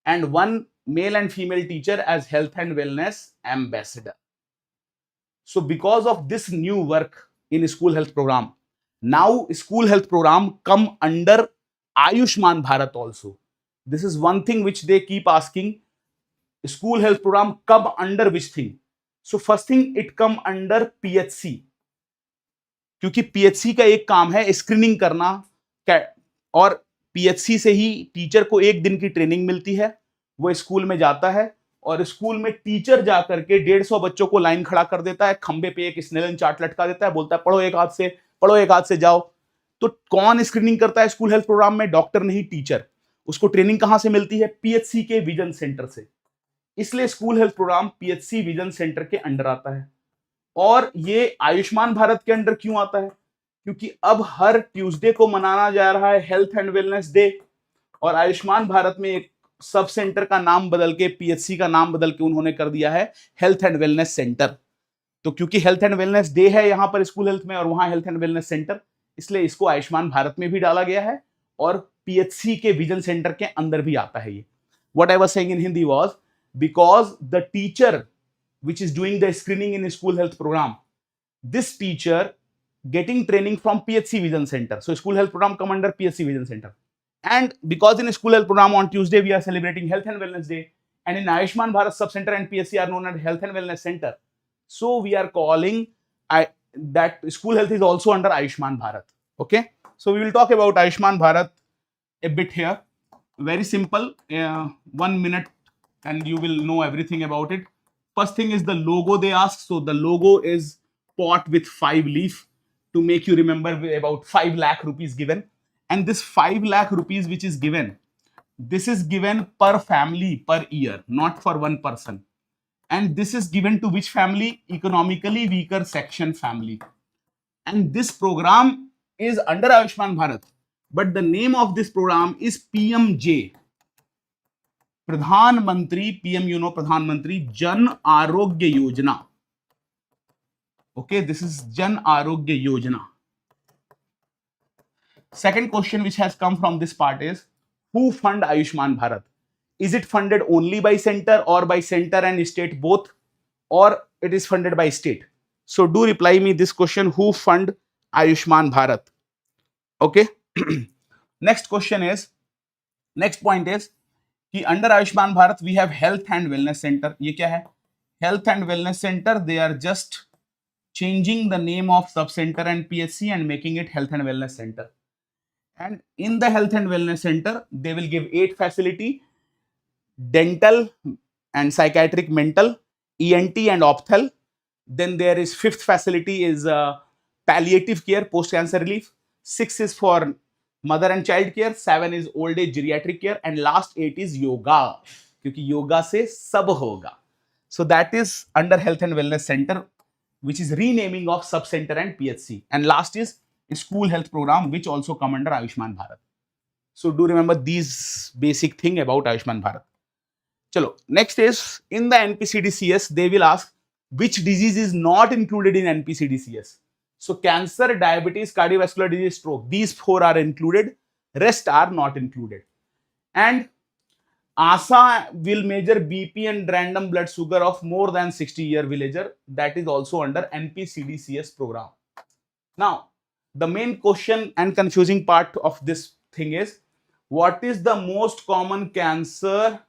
and one male and female teacher as health and wellness ambassador. So because of this new work in school health program, now school health program come under Ayushman Bharat also. This is one thing which they keep asking, school health program come under which thing? So first thing, it come under PHC, क्योंकि PHC का एक काम है screening करना, और PHC से ही teacher को एक दिन की ट्रेनिंग मिलती है, वो स्कूल में जाता है और स्कूल में टीचर जाकर के 150 बच्चों को लाइन खड़ा कर देता है, खंबे पे एक स्नेलन चार्ट लटका देता है, बोलता है पढ़ो एक हाथ से, पढ़ो एक हाथ से जाओ। तो कौन स्क्रीनिंग करता है स्कूल हेल्थ प्रोग्राम में? डॉक्टर नहीं, टीचर। उसको ट्रेनिंग कहां से मिलती है? PHC के विजन सेंटर से। इसलिए school health programme PHC vision centre के अंडर आता है। और ये आयुष्मान भारत के अंडर क्यों आता है? क्योंकि अब हर ट्यूसडे को मनाना जा रहा है हेल्थ एंड वेलनेस डे, और आयुष्मान भारत में एक सब सेंटर का नाम बदल के, PHC का नाम बदल के उन्होंने कर दिया है हेल्थ एंड वेलनेस सेंटर। तो क्योंकि हेल्थ एंड वेलनेस डे है यहां पर स्कूल हेल्थ में और वहां हेल्थ एंड वेलनेस सेंटर, इसलिए इसको आयुष्मान भारत में भी डाला गया है और PHC के विजन सेंटर के अंदर भी आता है ये। What I was saying in Hindi was, because the teacher which is doing the screening in school health program, this teacher getting training from PHC Vision Center. So school health program come under PHC Vision Center. And because in school health program on Tuesday we are celebrating Health and Wellness Day, and in Ayushman Bharat Sub Center and PHC are known as Health and Wellness Center. So we are calling that school health is also under Ayushman Bharat. Okay. So we will talk about Ayushman Bharat a bit here. Very simple. 1 minute and you will know everything about it. First thing is the logo they ask. So the logo is pot with 5 leaf to make you remember about 5 lakh rupees given. And this 5 lakh rupees which is given, this is given per family per year, not for one person. And this is given to which family? Economically weaker section family. And this program is under Ayushman Bharat. But the name of this program is PMJ. प्रधानमंत्री, PM you know प्रधानमंत्री Jan Arogya Yojana. Okay, this is Jan Arogya Yojana. Second question which has come from this part is, who fund Ayushman Bharat? Is it funded only by center or by center and state both, or it is funded by state? So do reply me this question, who fund Ayushman Bharat? Okay. Next question is, next point is कि under Ayushman Bharat we have health and wellness centre. ये क्या है? Health and wellness centre. They are just changing the name of sub centre and PHC and making it health and wellness centre. And in the health and wellness centre they will give 8 facility: dental and psychiatric, mental, ENT and ophthal. Then there is 5th facility is palliative care, post cancer relief. 6 is for mother and child care, 7 is old age geriatric care, and last 8 is yoga, क्योंकि योगा से सब होगा. So that is under health and wellness center, which is renaming of sub center and PHC. And last is school health program, which also come under Ayushman Bharat. So do remember these basic thing about Ayushman Bharat. Chalo, next is in the NPCDCS they will ask which disease is not included in NPCDCS. So cancer, diabetes, cardiovascular disease, stroke, these 4 are included, rest are not included. And ASA will measure BP and random blood sugar of more than 60-year villager. That is also under NPCDCS program. Now, the main question and confusing part of this thing is, what is the most common cancer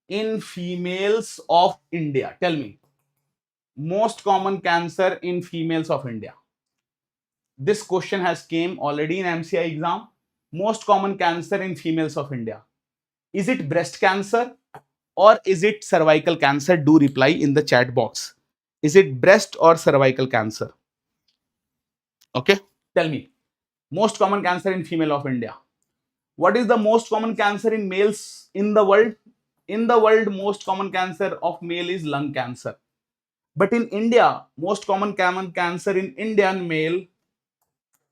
in females of India? Tell me. Most common cancer in females of India. This question has came already in MCI exam. Most common cancer in females of India. Is it breast cancer or is it cervical cancer? Do reply in the chat box. Is it breast or cervical cancer? Okay, tell me. Most common cancer in female of India. What is the most common cancer in males in the world? In the world, most common cancer of male is lung cancer. But in India, most common cancer in Indian male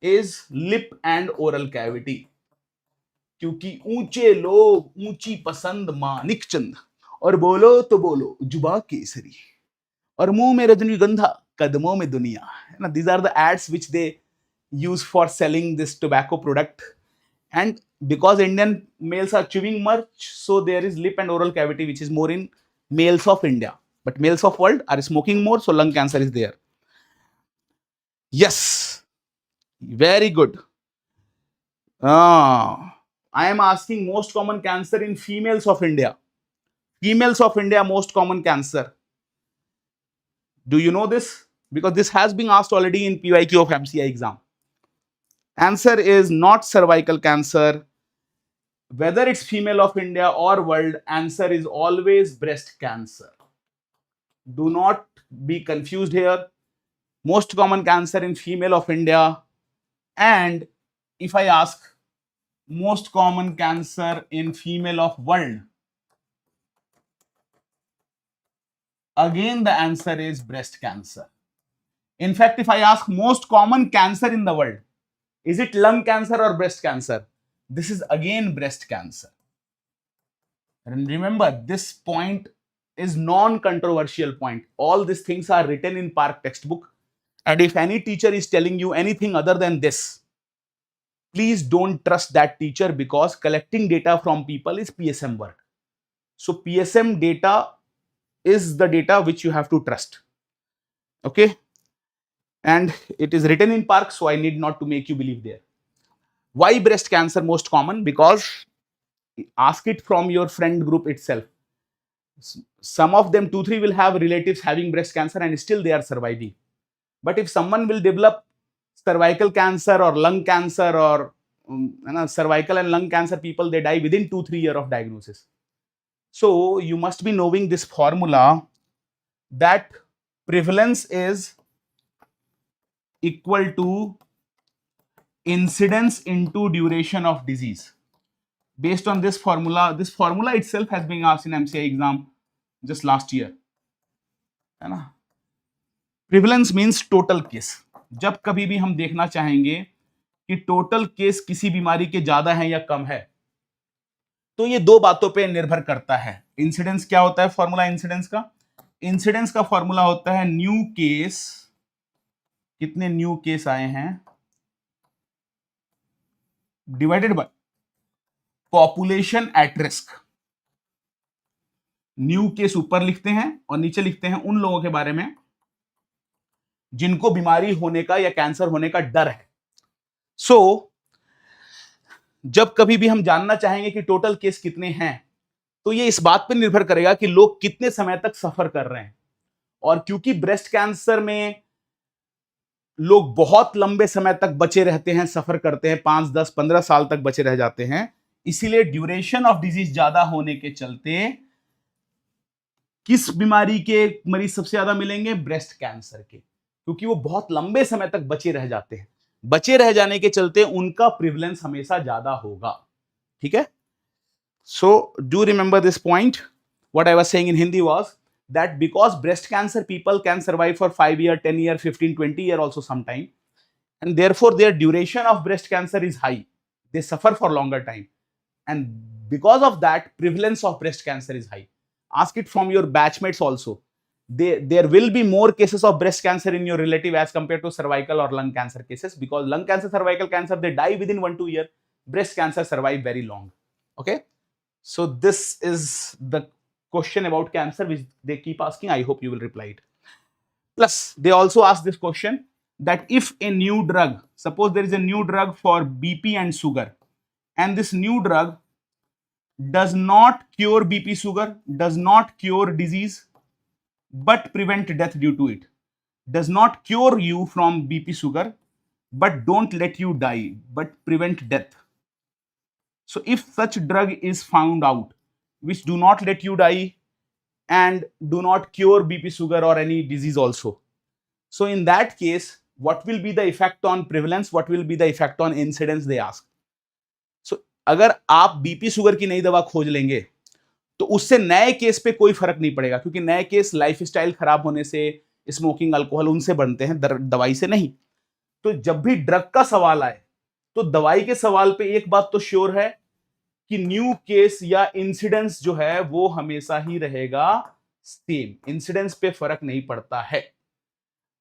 is lip and oral cavity. क्योंकि ऊंचे लोग ऊंची पसंद मानिक चंद, और बोलो तो बोलो जुबा केसरी, और मुंह में रजनीगंधा कदमों में दुनिया. These are the ads which they use for selling this tobacco product. and because Indian males are chewing much, so there is lip and oral cavity which is more in males of India, but males of world are smoking more, so lung cancer is there. Yes, very good. I am asking most common cancer in females of India. Females of India, most common cancer. Do you know this? Because this has been asked already in PYQ of MCI exam. Answer is not cervical cancer. Whether it's female of India or world, answer is always breast cancer. Do not be confused here. Most common cancer in female of India. And if I ask most common cancer in female of world, again the answer is breast cancer. In fact, if I ask most common cancer in the world, is it lung cancer or breast cancer? This is again breast cancer. And remember, this point is non-controversial point. All these things are written in Park textbook. And if any teacher is telling you anything other than this, please don't trust that teacher, because collecting data from people is PSM work. So PSM data is the data which you have to trust. Okay. And it is written in Park, so I need not to make you believe there. Why breast cancer most common? Because ask it from your friend group itself. Some of them, 2-3 will have relatives having breast cancer and still they are surviving. But if someone will develop cervical cancer or lung cancer, or cervical and lung cancer people, they die within 2-3 years of diagnosis. So you must be knowing this formula, that prevalence is equal to incidence into duration of disease. Based on this formula itself has been asked in MCI exam just last year. है ना? Prevalence means total case. जब कभी भी हम देखना चाहेंगे कि total case किसी बीमारी के ज्यादा है या कम है, तो ये दो बातों पे निर्भर करता है. इंसिडेंस क्या होता है? फॉर्मूला इंसिडेंस का फॉर्मूला होता है न्यू केस. कितने न्यू केस आए हैं divided by population at risk. New case ऊपर लिखते हैं और नीचे लिखते हैं उन लोगों के बारे में जिनको बीमारी होने का या कैंसर होने का डर है. सो जब कभी भी हम जानना चाहेंगे कि टोटल केस कितने हैं, तो ये इस बात पर निर्भर करेगा कि लोग कितने समय तक सफर कर रहे हैं. और क्योंकि ब्रेस्ट कैंसर में लोग बहुत लंबे समय तक बचे रहते हैं, सफर करते हैं, 5, 10, 15 साल तक बचे रह जाते हैं, इसीलिए ड्यूरेशन ऑफ डिजीज ज्यादा होने के चलते किस बीमारी के मरीज सबसे ज्यादा मिलेंगे? ब्रेस्ट कैंसर के, क्योंकि वो बहुत लंबे समय तक बचे रह जाते हैं. बचे रह जाने के चलते उनका प्रिवलेंस हमेशा ज्यादा होगा. ठीक है? So do remember this point. What I was saying in Hindi was that because breast cancer people can survive for 5 years, 10 years, 15, 20 years also sometime, and therefore their duration of breast cancer is high. They suffer for longer time, and because of that prevalence of breast cancer is high. Ask it from your batchmates also. There will be more cases of breast cancer in your relative as compared to cervical or lung cancer cases, because lung cancer, cervical cancer, they die within 1-2 years. Breast cancer survive very long. Okay, so this is the question about cancer which they keep asking. I hope you will reply it. Plus they also ask this question, that if a new drug, suppose there is a new drug for BP and sugar, and this new drug does not cure BP sugar, does not cure disease, but prevent death due to it, does not cure you from BP sugar, but don't let you die, but prevent death. So if such drug is found out which do not let you die and do not cure BP sugar or any disease also, so in that case what will be the effect on prevalence, what will be the effect on incidence, they ask. So अगर आप BP sugar की नई दवा खोज लेंगे तो उससे नए केस पे कोई फर्क नहीं पड़ेगा, क्योंकि नए केस लाइफस्टाइल खराब होने से, स्मोकिंग, अल्कोहल, उनसे बनते हैं, दवाई से नहीं. तो जब भी ड्रग का सवाल आए तो दवाई के सवाल पे एक बात तो श्योर है कि न्यू केस या इंसिडेंस जो है वो हमेशा ही रहेगा सेम. इंसिडेंस पे फर्क नहीं पड़ता है.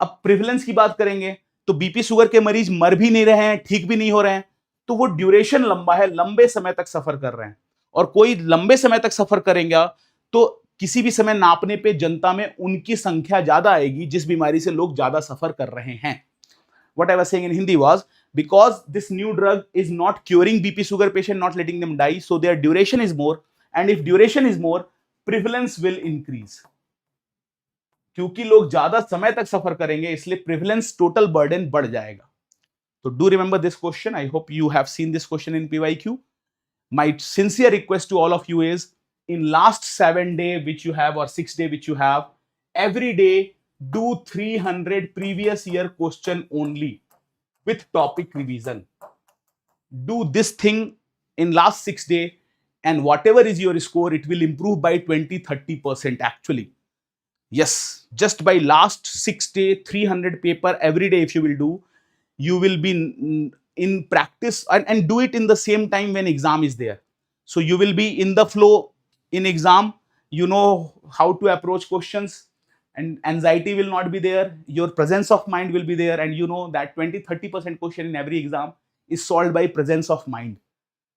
अब प्रिवलेंस की बात करेंगे तो बीपी शुगर के मरीज मर भी नहीं रहे हैं, ठीक भी नहीं हो रहे हैं, तो वो ड्यूरेशन लंबा है, लंबे समय तक सफर कर रहे हैं। और कोई लंबे समय तक सफर करेंगे तो किसी भी समय नापने पे जनता में उनकी संख्या ज्यादा आएगी जिस बीमारी से लोग ज्यादा सफर कर रहे हैं। What I was saying in Hindi was, because this new drug is not curing BP sugar patient, not letting them die, so their duration is more, and if duration is more, prevalence will increase. क्योंकि लोग ज्यादा समय तक सफर करेंगे इसलिए prevalence total burden बढ़ जाएगा। तो do remember this question. I hope you have seen this question in PYQ. My sincere request to all of you is, in last 7 day which you have or 6 day which you have, every day do 300 previous year question only with topic revision. Do this thing in last 6 day, and whatever is your score, it will improve by 20-30% actually. Yes, just by last 6 day 300 paper every day if you will do, you will be in practice, and do it in the same time when exam is there. So you will be in the flow in exam, you know how to approach questions, and anxiety will not be there, your presence of mind will be there, and you know that 20-30% question in every exam is solved by presence of mind.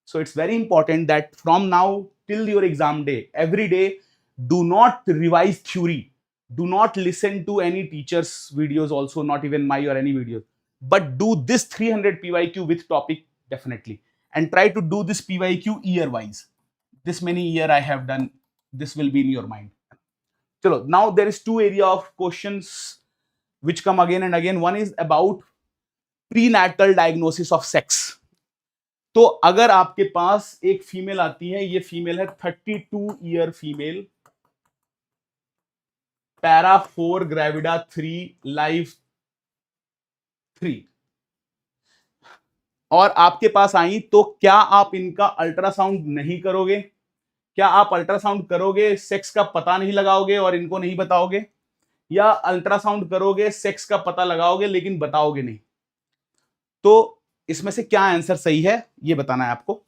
So it's very important that from now till your exam day, every day, do not revise theory, do not listen to any teacher's videos also, not even my or any videos, but do this 300 PYQ with topic definitely, and try to do this PYQ year wise. This many year I have done, this will be in your mind. Chalo, now there is two area of questions which come again and again. One is about prenatal diagnosis of sex. तो अगर आपके पास एक female आती है, ये female है 32 year female, para 4, gravida 3, life 3, और आपके पास आई, तो क्या आप इनका अल्ट्रासाउंड नहीं करोगे? क्या आप अल्ट्रासाउंड करोगे, सेक्स का पता नहीं लगाओगे और इनको नहीं बताओगे, या अल्ट्रासाउंड करोगे, सेक्स का पता लगाओगे लेकिन बताओगे नहीं? तो इसमें से क्या आंसर सही है ये बताना है आपको.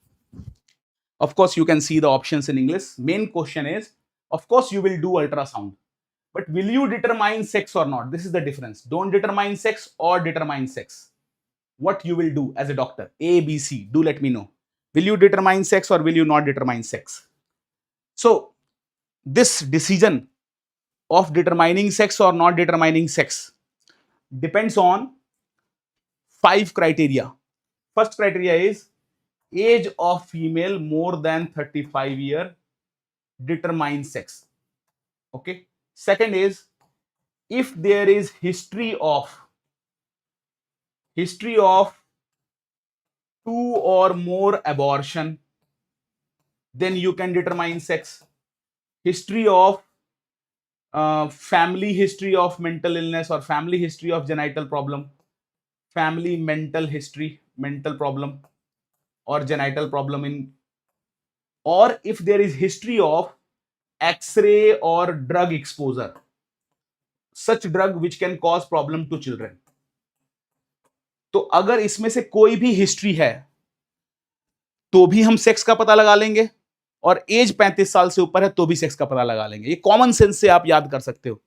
Of course you can see the options in English. Main question is, of course you will do ultrasound, but will you determine sex or not? This is the difference. Don't determine sex or determine sex. What you will do as a doctor? A, B, C. Do let me know. Will you determine sex or will you not determine sex? So this decision of determining sex or not determining sex depends on 5 criteria. First criteria is age of female more than 35 years determines sex. Okay. Second is, if there is history of 2 or more abortion, then you can determine sex. History of family history of mental illness or family history of genital problem, family mental history, mental problem or genital problem in, or if there is history of X-ray or drug exposure, such drug which can cause problem to children. तो अगर इसमें से कोई भी history है तो भी हम सेक्स का पता लगा लेंगे, और एज 35 साल से ऊपर है तो भी सेक्स का पता लगा लेंगे. ये कॉमन सेंस से आप याद कर सकते हो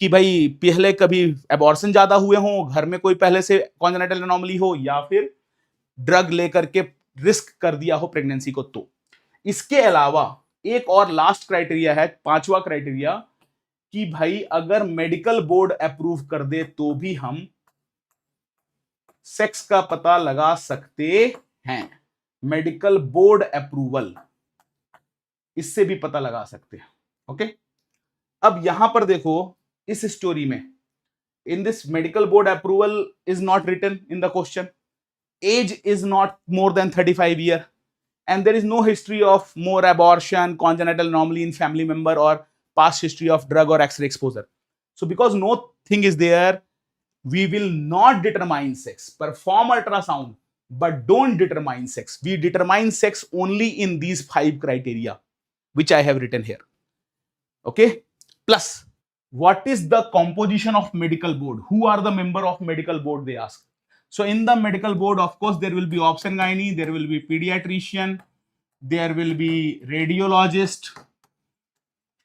कि भाई पहले कभी एबॉर्शन ज्यादा हुए हो, घर में कोई पहले से कॉन्जेनिटल एनोमली हो, या फिर ड्रग लेकर के रिस्क कर दिया हो प्रेगनेंसी को. तो इसके अलावा एक और लास्ट क्राइटेरिया है, 5वां क्राइटेरिया, कि भाई अगर मेडिकल बोर्ड अप्रूव कर दे तो भी हम सेक्स का पता लगा सकते हैं. मेडिकल बोर्ड अप्रूवल, इससे भी पता लगा सकते हैं. ओके. अब यहां पर देखो इस स्टोरी में, in this medical board approval is not written in the question, age is not more than 35 year, and there is no history of more abortion, congenital anomaly in family member, or past history of drug or X-ray exposure. So because no thing is there, we will not determine sex. Perform ultrasound, but don't determine sex. We determine sex only in these 5 criteria, which I have written here. Okay. Plus, what is the composition of medical board? Who are the member of medical board, they ask. So in the medical board, of course, there will be obstetrician gynae, there will be pediatrician, there will be radiologist.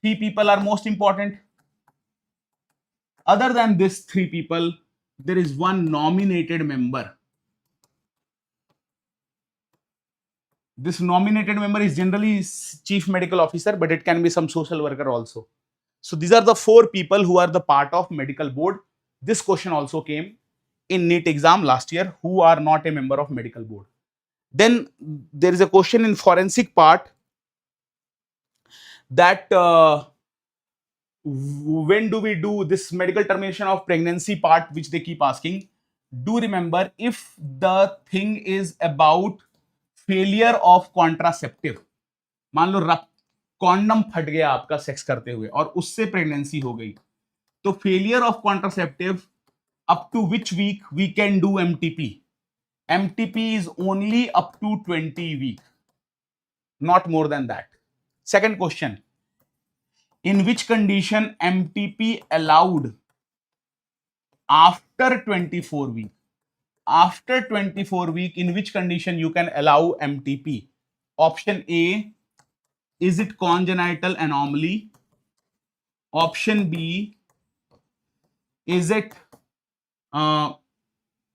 3 people are most important. Other than these 3 people, there is one nominated member. This nominated member is generally chief medical officer, but it can be some social worker also. So these are the 4 people who are the part of medical board. This question also came in NEET exam last year, who are not a member of medical board. Then there is a question in forensic part that when do we do this medical termination of pregnancy part, which they keep asking. Do remember, if the thing is about failure of contraceptive, मान लो condom फट गया आपका sex करते हुए और उससे pregnancy हो गई, तो failure of contraceptive up to which week we can do MTP? MTP is only up to 20 weeks, not more than that. Second question, in which condition MTP allowed after 24 week? After 24 week, in which condition you can allow MTP? Option A, is it congenital anomaly? Option B, is it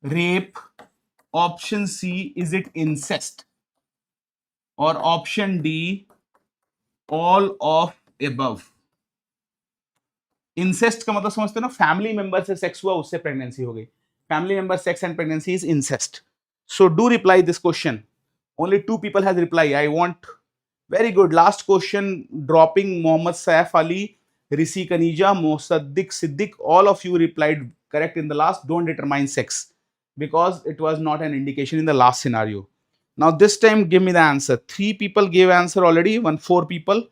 rape? Option C, is it incest? Or option D, all of above? Incest का मतलब समझते हो ना, family member से sex हुआ उससे pregnancy हो गई. Family member sex and pregnancy is incest. So do reply this question. Only 2 people has reply. I want very good. Last question dropping Mohammad Saif Ali, Risi Kanija, Mosaddiq Siddiq. All of you replied correct in the last. Don't determine sex because it was not an indication in the last scenario. Now this time give me the answer. 3 people gave answer already. 4 people,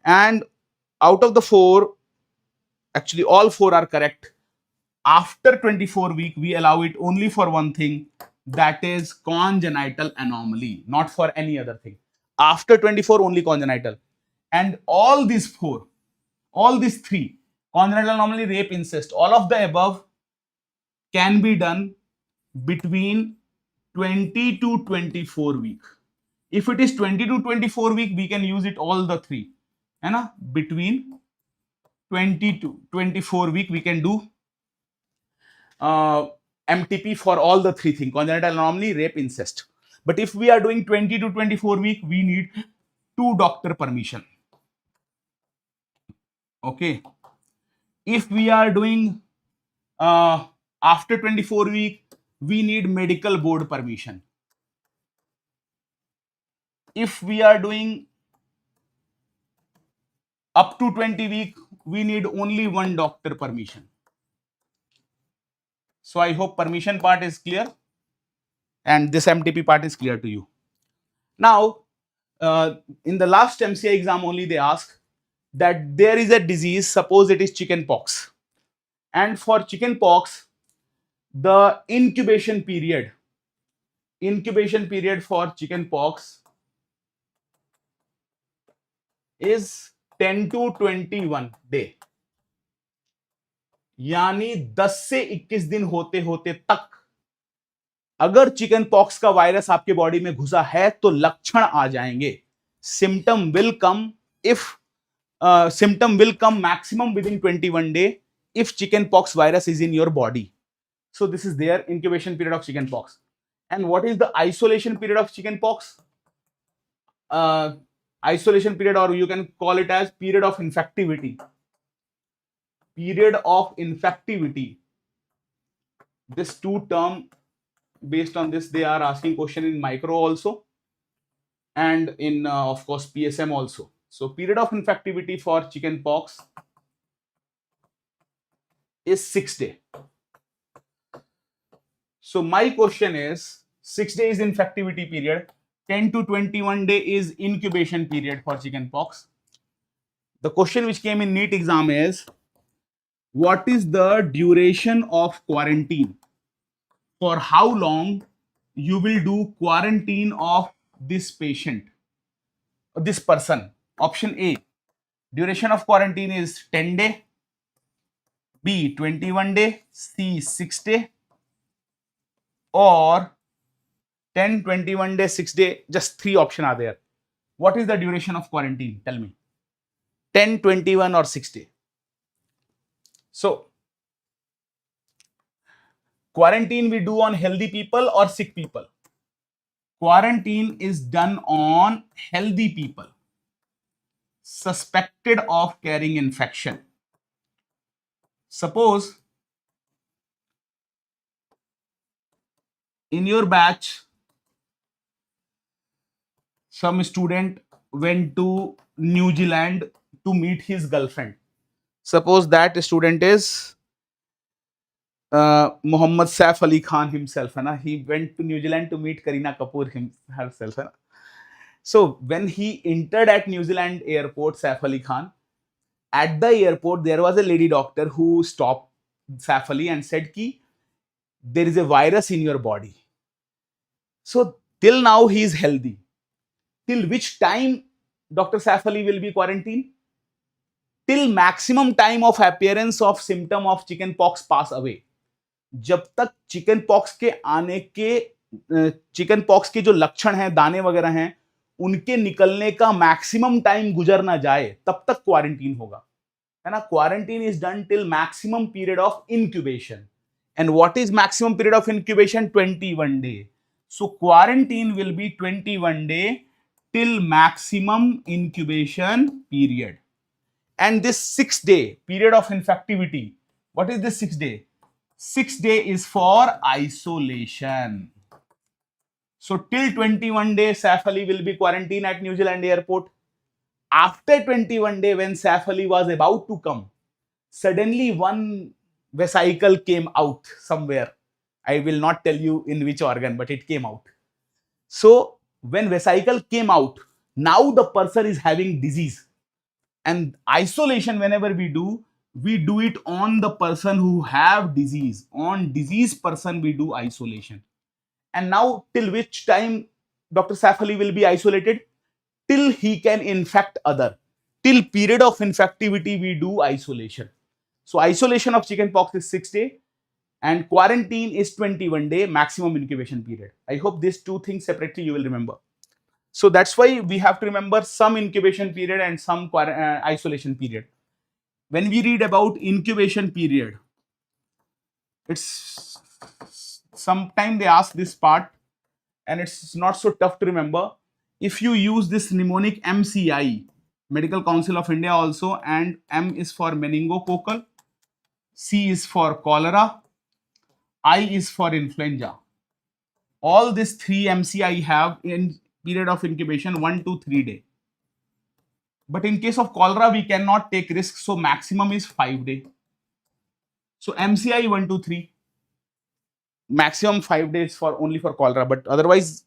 and out of the 4, actually all 4 are correct. After 24 week we allow it only for one thing, that is congenital anomaly, not for any other thing. After 24 only congenital. And all these 4, all these 3, congenital anomaly, rape, incest, all of the above can be done between 20 to 24 week. If it is 20 to 24 week, we can use it all the 3, है ना. Between 20 to 24 week we can do MTP for all the 3 things: congenital anomaly, rape, incest. But if we are doing 20 to 24 week, we need 2 doctor permission. Okay. If we are doing after 24 week, we need medical board permission. If we are doing up to 20 week, we need only 1 doctor permission. So I hope permission part is clear and this MTP part is clear to you. Now, in the last MCI exam only they ask that there is a disease, suppose it is chicken pox, and for chicken pox the incubation period for chicken pox is 10 to 21 day, यानी 10 से 21 दिन होते होते तक अगर chicken pox का virus आपके body में घुसा है तो लक्षण आ जाएंगे. Symptom will come if symptom will come maximum within 21 day if chicken pox virus is in your body. So this is their incubation period of chicken pox. And what is the isolation period of chicken pox? Isolation period, or you can call it as period of infectivity. Period of infectivity. This 2 term, based on this they are asking question in micro also and in of course PSM also. So period of infectivity for chicken pox is 6 days. So my question is, 6 days infectivity period, 10 to 21 day is incubation period for chicken pox. The question which came in NEET exam is, what is the duration of quarantine? For how long you will do quarantine of this patient, this person? Option A, duration of quarantine is 10 day, B 21 day, C 6 day, or 10, 21 day, 6 day. Just 3 options are there. What is the duration of quarantine? Tell me. 10, 21 or 6 day. So quarantine we do on healthy people or sick people? Quarantine is done on healthy people suspected of carrying infection. Suppose in your batch, some student went to New Zealand to meet his girlfriend. Suppose that student is Muhammad Saif Ali Khan himself, है ना? He went to New Zealand to meet Kareena Kapoor herself, है ना? So when he entered at New Zealand airport, Saif Ali Khan, at the airport there was a lady doctor who stopped Saif Ali and said ki there is a virus in your body. So till now he is healthy. Till which time Dr. Saif Ali will be quarantined? Till maximum time of appearance of symptom of chicken pox pass away. जब तक chicken pox के आने के chicken pox के जो लक्षण हैं, दाने वगैरह हैं, उनके निकलने का मैक्सिमम टाइम गुजर ना जाए, तब तक क्वारंटीन होगा, है ना? Quarantine is done till maximum period of incubation. And what is maximum period of incubation? 21 day. So quarantine will be 21 day till maximum incubation period. And this 6-day period of infectivity, what is this 6 day? 6 day is for isolation. So till 21 days Saif Ali will be quarantined at New Zealand airport. After 21 day, when Saif Ali was about to come, suddenly one vesicle came out somewhere. I will not tell you in which organ, but it came out. So when vesicle came out, now the person is having disease. And isolation, whenever we do it on the person who have disease. On diseased person, we do isolation. And now till which time Dr. Saif Ali will be isolated? Till he can infect other. Till period of infectivity, we do isolation. So isolation of chickenpox is 6 days. And quarantine is 21 day maximum incubation period. I hope these two things separately you will remember. So that's why we have to remember some incubation period and some isolation period. When we read about incubation period, it's sometimes they ask this part and it's not so tough to remember. If you use this mnemonic MCI, Medical Council of India also, and M is for meningococcal, C is for cholera, I is for influenza. All these three MCI have in period of incubation 1 to 3 days. But in case of cholera, we cannot take risks, so maximum is 5 days. So MCI 1 to 3, maximum 5 days for only for cholera. But otherwise,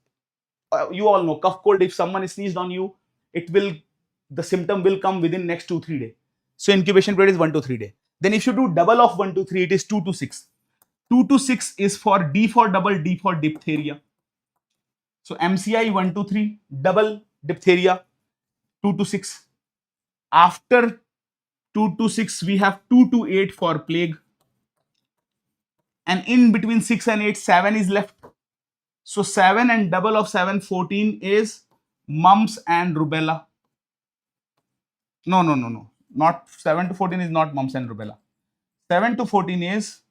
you all know cough cold. If someone sneezed on you, the symptom will come within next 2-3 days. So incubation period is 1 to 3 days. Then if you do double of 1 to 3, it is 2 to 6. 2 to 6 is for D for double, D for diphtheria. So MCI 1 to 3, double diphtheria 2 to 6. After 2 to 6, we have 2 to 8 for plague. And in between 6 and 8, 7 is left. So 7 and double of 7, 14 is mumps and rubella. No. Not 7 to 14 is not mumps and rubella. 7 to 14 is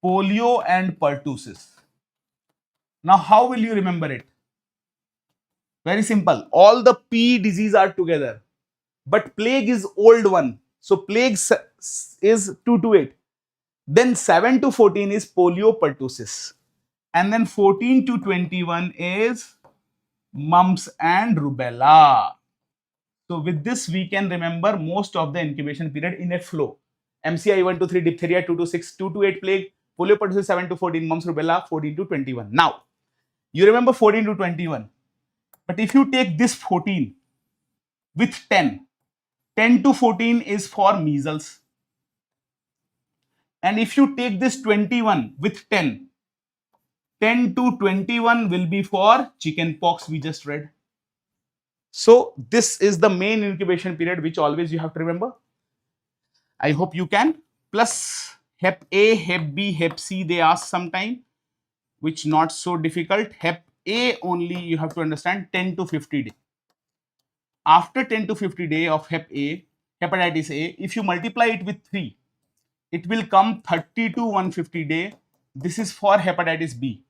polio and pertussis. Now, how will you remember it? Very simple. All the P disease are together. But plague is old one. So plague is 2 to 8. Then 7 to 14 is polio pertussis. And then 14 to 21 is mumps and rubella. So with this, we can remember most of the incubation period in a flow. MCI 1 to 3, diphtheria 2 to 6, 2 to 8 plague, polio pertussis 7 to 14, mumps, rubella 14 to 21. Now, you remember 14 to 21. But if you take this 14 with 10, 10 to 14 is for measles. And if you take this 21 with 10, 10 to 21 will be for chickenpox we just read. So this is the main incubation period which always you have to remember. I hope you can. Plus Hep A, Hep B, Hep C they ask sometime, which not so difficult. Hep A only you have to understand 10 to 50 days. After 10 to 50 days of Hep A, hepatitis A, if you multiply it with 3, it will come 30 to 150 days. This is for hepatitis B.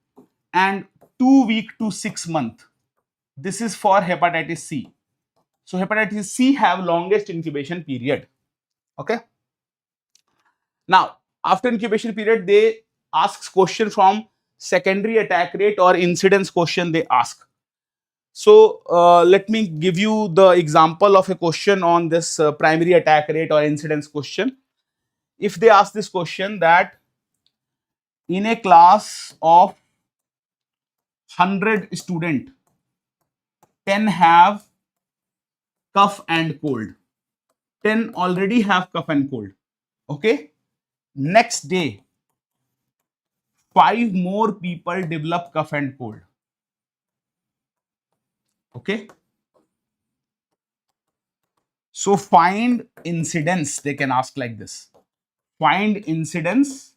And 2 week to 6 month. This is for hepatitis C. So hepatitis C have longest incubation period. Okay. Now, after incubation period, they ask question from secondary attack rate or incidence question they ask. So let me give you the example of a question on this primary attack rate or incidence question. If they ask this question that in a class of 100 student, 10 have cough and cold, 10 already have cough and cold. Okay. Next day, 5 more people develop cough and cold. Okay. So find incidence, they can ask like this. Find incidence,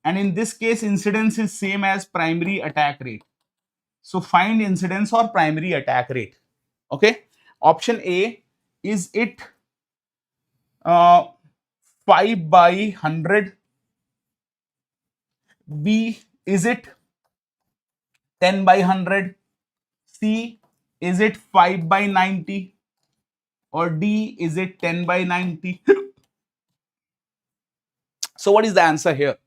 and in this case, incidence is same as primary attack rate. So find incidence or primary attack rate. Okay. Option A, is it 5 by 100? B, is it 10 by 100? C, is it 5 by 90? Or D, is it 10 by 90? So what is the answer here?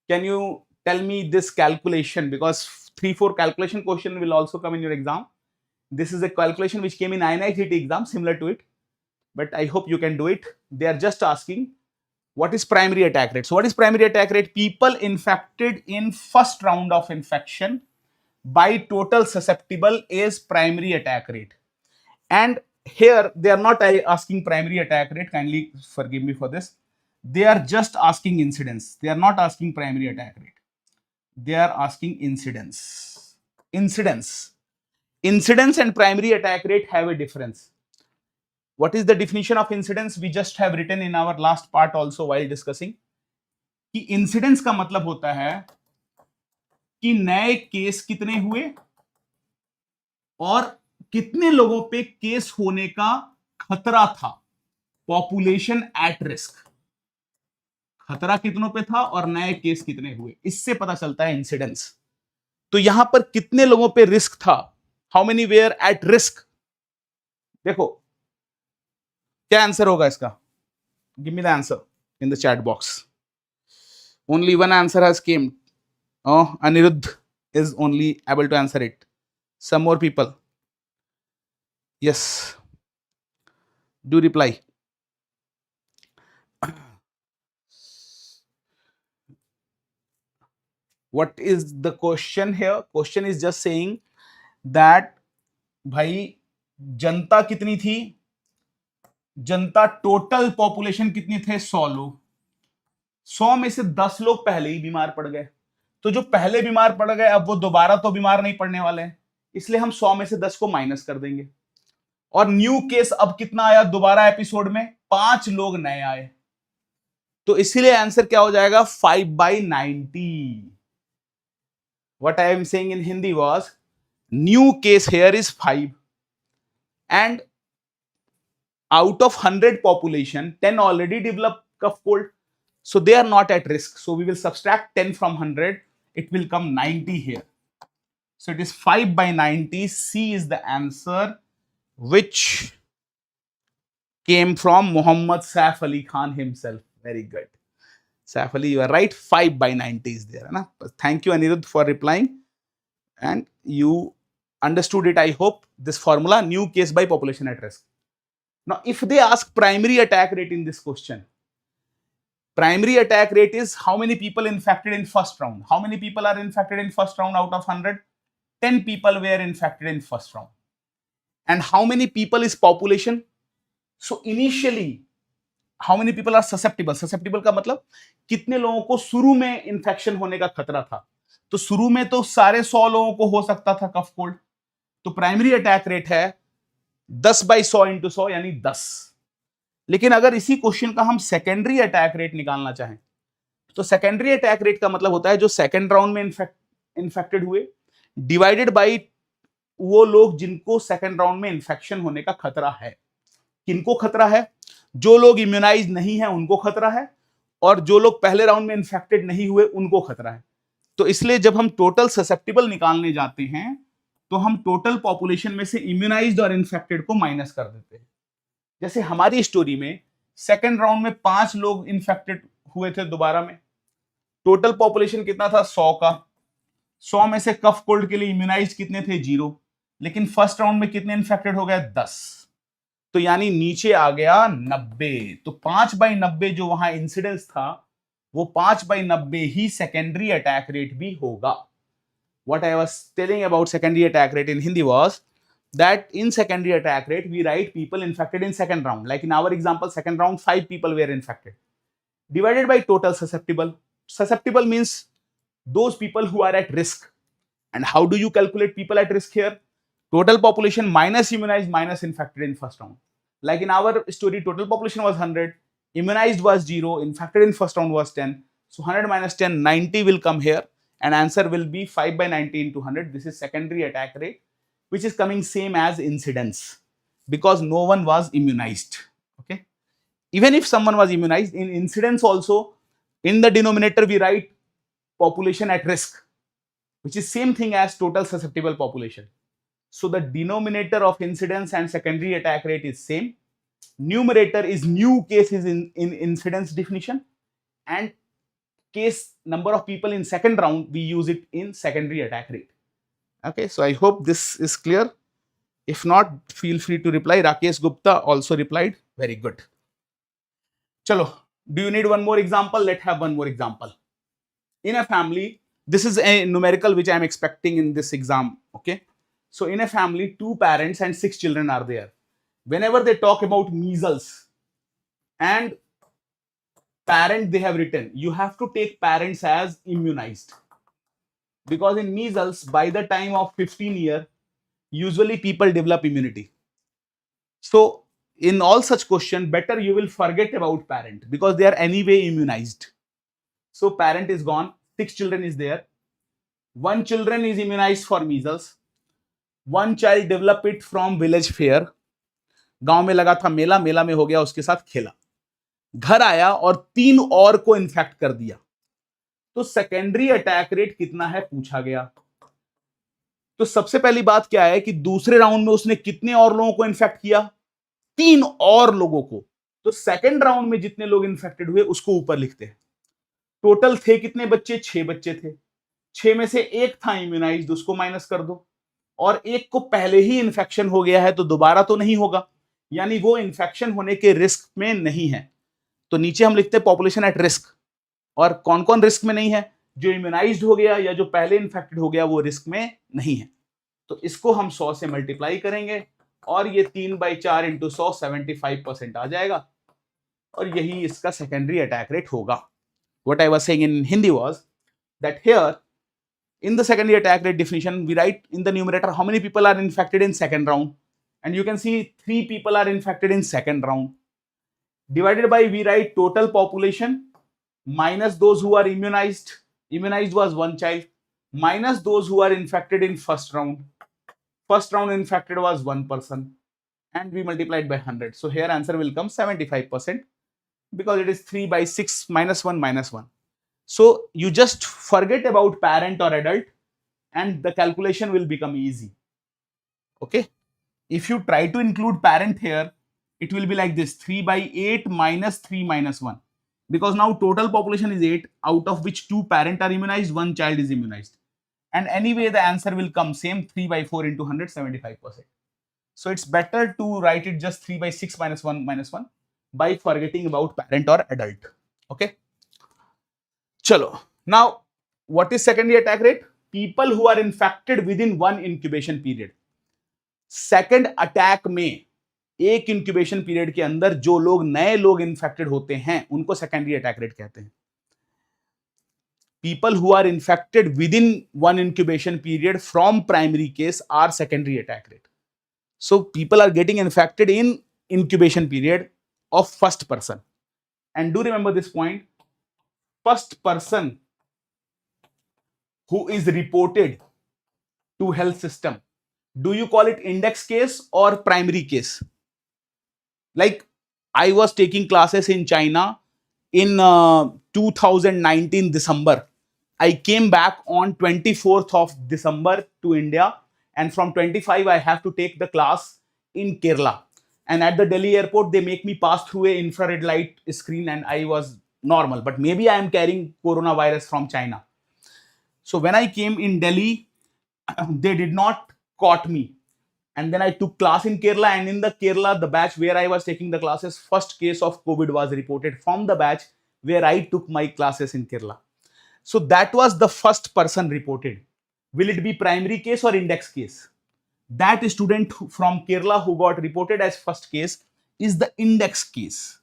Can you tell me this calculation? Because 3-4 calculation question will also come in your exam. This is a calculation which came in INIT exam, similar to it. But I hope you can do it. They are just asking, what is primary attack rate? So what is primary attack rate? People infected in first round of infection by total susceptible is primary attack rate. And here they are not asking primary attack rate. Kindly forgive me for this. They are just asking incidence. They are not asking primary attack rate. They are asking incidence. Incidence and primary attack rate have a difference. What is the definition of incidence? We just have written in our last part also while discussing. कि incidence का मतलब होता है कि नए case कितने हुए और कितने लोगों पे केस होने का खतरा था. Population at risk. खतरा कितनों पे था और नए केस कितने हुए, इससे पता चलता है इंसिडेंस. तो यहां पर कितने लोगों पे रिस्क था, how many were at risk. देखो क्या आंसर होगा इसका. Give me the answer in the chat box. Only one answer has came. Anirudh is only able to answer it. Some more people. Yes. Do reply. What is the question here? Question is just saying that भाई जनता कितनी थी. जनता total population कितनी थे, 100 लोग. 100 में से 10 लोग पहले ही बीमार पड़ गए. तो जो पहले बीमार पड़ गए अब वो दोबारा तो बीमार नहीं पड़ने वाले हैं, इसलिए हम 100 में से 10 को माइनस कर देंगे. और न्यू केस अब कितना आया दोबारा एपिसोड में, 5 लोग नए आए. तो इसीलिए आंसर क्या हो जाएगा, 5/90. What I am saying in Hindi was new case here is 5 and out of 100 population 10 already developed cough cold, so they are not at risk. So we will subtract 10 from 100, it will come 90 here. So it is 5/90. C is the answer which came from Muhammad Saif Ali Khan himself. Very good. Saif Ali, you are right. 5/90 is there. Na? Thank you, Anirudh, for replying. And you understood it, I hope, this formula, new case by population at risk. Now, if they ask primary attack rate in this question, primary attack rate is how many people infected in first round. How many people are infected in first round out of 100? 10 people were infected in first round. And how many people is population? So initially, how many people are susceptible? Susceptible का मतलब कितने लोगों को शुरू में infection होने का खतरा था. तो शुरू में तो सारे 100 लोगों को हो सकता था कफ कोल्ड. तो प्राइमरी अटैक रेट है 10/100 × 100 यानी 10. लेकिन अगर इसी क्वेश्चन का हम सेकेंडरी अटैक रेट निकालना चाहें तो सेकेंडरी अटैक रेट का मतलब होता है जो सेकेंड राउंड में इन्फेक्टेड हुए डिवाइडेड बाय वो लोग जिनको सेकेंड राउंड में इन्फेक्शन होने का खतरा है. किनको खतरा है? जो लोग इम्यूनाइज नहीं है उनको खतरा है, और जो लोग पहले राउंड में इन्फेक्टेड नहीं हुए उनको खतरा है. तो इसलिए जब हम टोटल ससेप्टिबल निकालने जाते हैं तो हम टोटल पॉपुलेशन में से इम्यूनाइज्ड और इन्फेक्टेड को माइनस कर देते हैं। जैसे हमारी स्टोरी में सेकेंड राउंड में 5 लोग इन्फेक्टेड हुए थे दोबारा में, टोटल पॉपुलेशन कितना था 100 का, 100 में से कफ कोल्ड के लिए इम्यूनाइज कितने थे 0, लेकिन फर्स्ट राउंड में कितने इन्फेक्टेड हो गए 10, तो यानी नीचे आ गया 90। तो 5/90 जो वहां इंसिडेंस था वो 5/90 ही सेकेंडरी अटैक रेट भी होगा। What I was telling about secondary attack rate in Hindi was that in secondary attack rate we write people infected in second round. Like in our example, second round 5 people were infected, divided by total susceptible. Susceptible means those people who are at risk. And how do you calculate people at risk here? Total population minus immunized minus infected in first round. Like in our story, total population was 100, immunized was 0, infected in first round was 10. So 100 minus 10, 90 will come here. And answer will be 5/90 into 100. This is secondary attack rate, which is coming same as incidence because no one was immunized. Okay. Even if someone was immunized, in incidence also, in the denominator we write population at risk, which is same thing as total susceptible population. So the denominator of incidence and secondary attack rate is same. Numerator is new cases in incidence definition, and case number of people in second round we use it in secondary attack rate. Okay, so I hope this is clear. If not, feel free to reply. Rakesh Gupta also replied. Very good. Chalo, do you need one more example? Let's have one more example. In a family, this is a numerical which I am expecting in this exam. Okay, so in a family 2 parents and 6 children are there. Whenever they talk about measles and parent, they have written, you have to take parents as immunized, because in measles by the time of 15 year usually people develop immunity. So in all such question, better you will forget about parent because they are anyway immunized. So parent is gone, 6 children is there, 1 children is immunized for measles, 1 child develop it from village fair, गांव में लगा था मेला, मेला में हो गया, उसके साथ खेला, घर आया और 3 और को इन्फेक्ट कर दिया। तो सेकेंडरी अटैक रेट कितना है पूछा गया। तो सबसे पहली बात क्या है कि दूसरे राउंड में उसने कितने और लोगों को इन्फेक्ट किया, 3 और लोगों को। तो सेकेंड राउंड में जितने लोग इन्फेक्टेड हुए उसको ऊपर लिखते हैं। टोटल थे कितने बच्चे, 6 बच्चे थे, 6 में से 1 था इम्यूनाइज्ड, उसको माइनस कर दो, और 1 को पहले ही इन्फेक्शन हो गया है तो दोबारा तो नहीं होगा, यानी वो इन्फेक्शन होने के रिस्क में नहीं है। तो नीचे हम लिखते हैं पॉपुलेशन एट रिस्क, और कौन कौन रिस्क में नहीं है, जो इम्यूनाइज्ड हो गया या जो पहले इन्फेक्टेड हो गया वो रिस्क में नहीं है। तो इसको हम 100 से मल्टीप्लाई करेंगे और ये 3/4 इंटू 100 75% आ जाएगा, और यही इसका सेकेंडरी अटैक रेट होगा। What I was saying in Hindi was that here in the secondary attack rate definition we write in the numerator how many people are infected in second round, and you can see 3 people are infected in second round, divided by we write total population minus those who are immunized, immunized was 1 child, minus those who are infected in first round infected was 1 person, and we multiplied by 100. So here answer will come 75% because it is 3/6 minus 1 minus 1. So you just forget about parent or adult and the calculation will become easy. Okay, if you try to include parent here, it will be like this, 3/8 minus 3 minus 1, because now total population is 8, out of which 2 parent are immunized, 1 child is immunized, and anyway the answer will come same, 3/4 into 100 75%. So it's better to write it just 3/6 minus 1 minus 1 by forgetting about parent or adult. Okay, chalo, now what is secondary attack rate? People who are infected within 1 incubation period. Second attack में एक incubation period के अंदर जो लोग नए लोग infected होते हैं उनको सेकेंडरी अटैक रेट कहते हैं। People who are infected with in 1 incubation period from primary case are secondary attack rate. So people are getting infected in incubation period of first person, and do remember this point, first person who is reported to health system, do you call it index case or primary case? Like I was taking classes in China in 2019 December, I came back on 24th of December to India, and from 25 I have to take the class in Kerala. And at the Delhi airport, they make me pass through a infrared light screen, and I was normal. But maybe I am carrying coronavirus from China. So when I came in Delhi, they did not caught me. And then I took class in Kerala, and in the Kerala, the batch where I was taking the classes, first case of COVID was reported from the batch where I took my classes in Kerala. So that was the first person reported. Will it be primary case or index case? That student from Kerala who got reported as first case is the index case.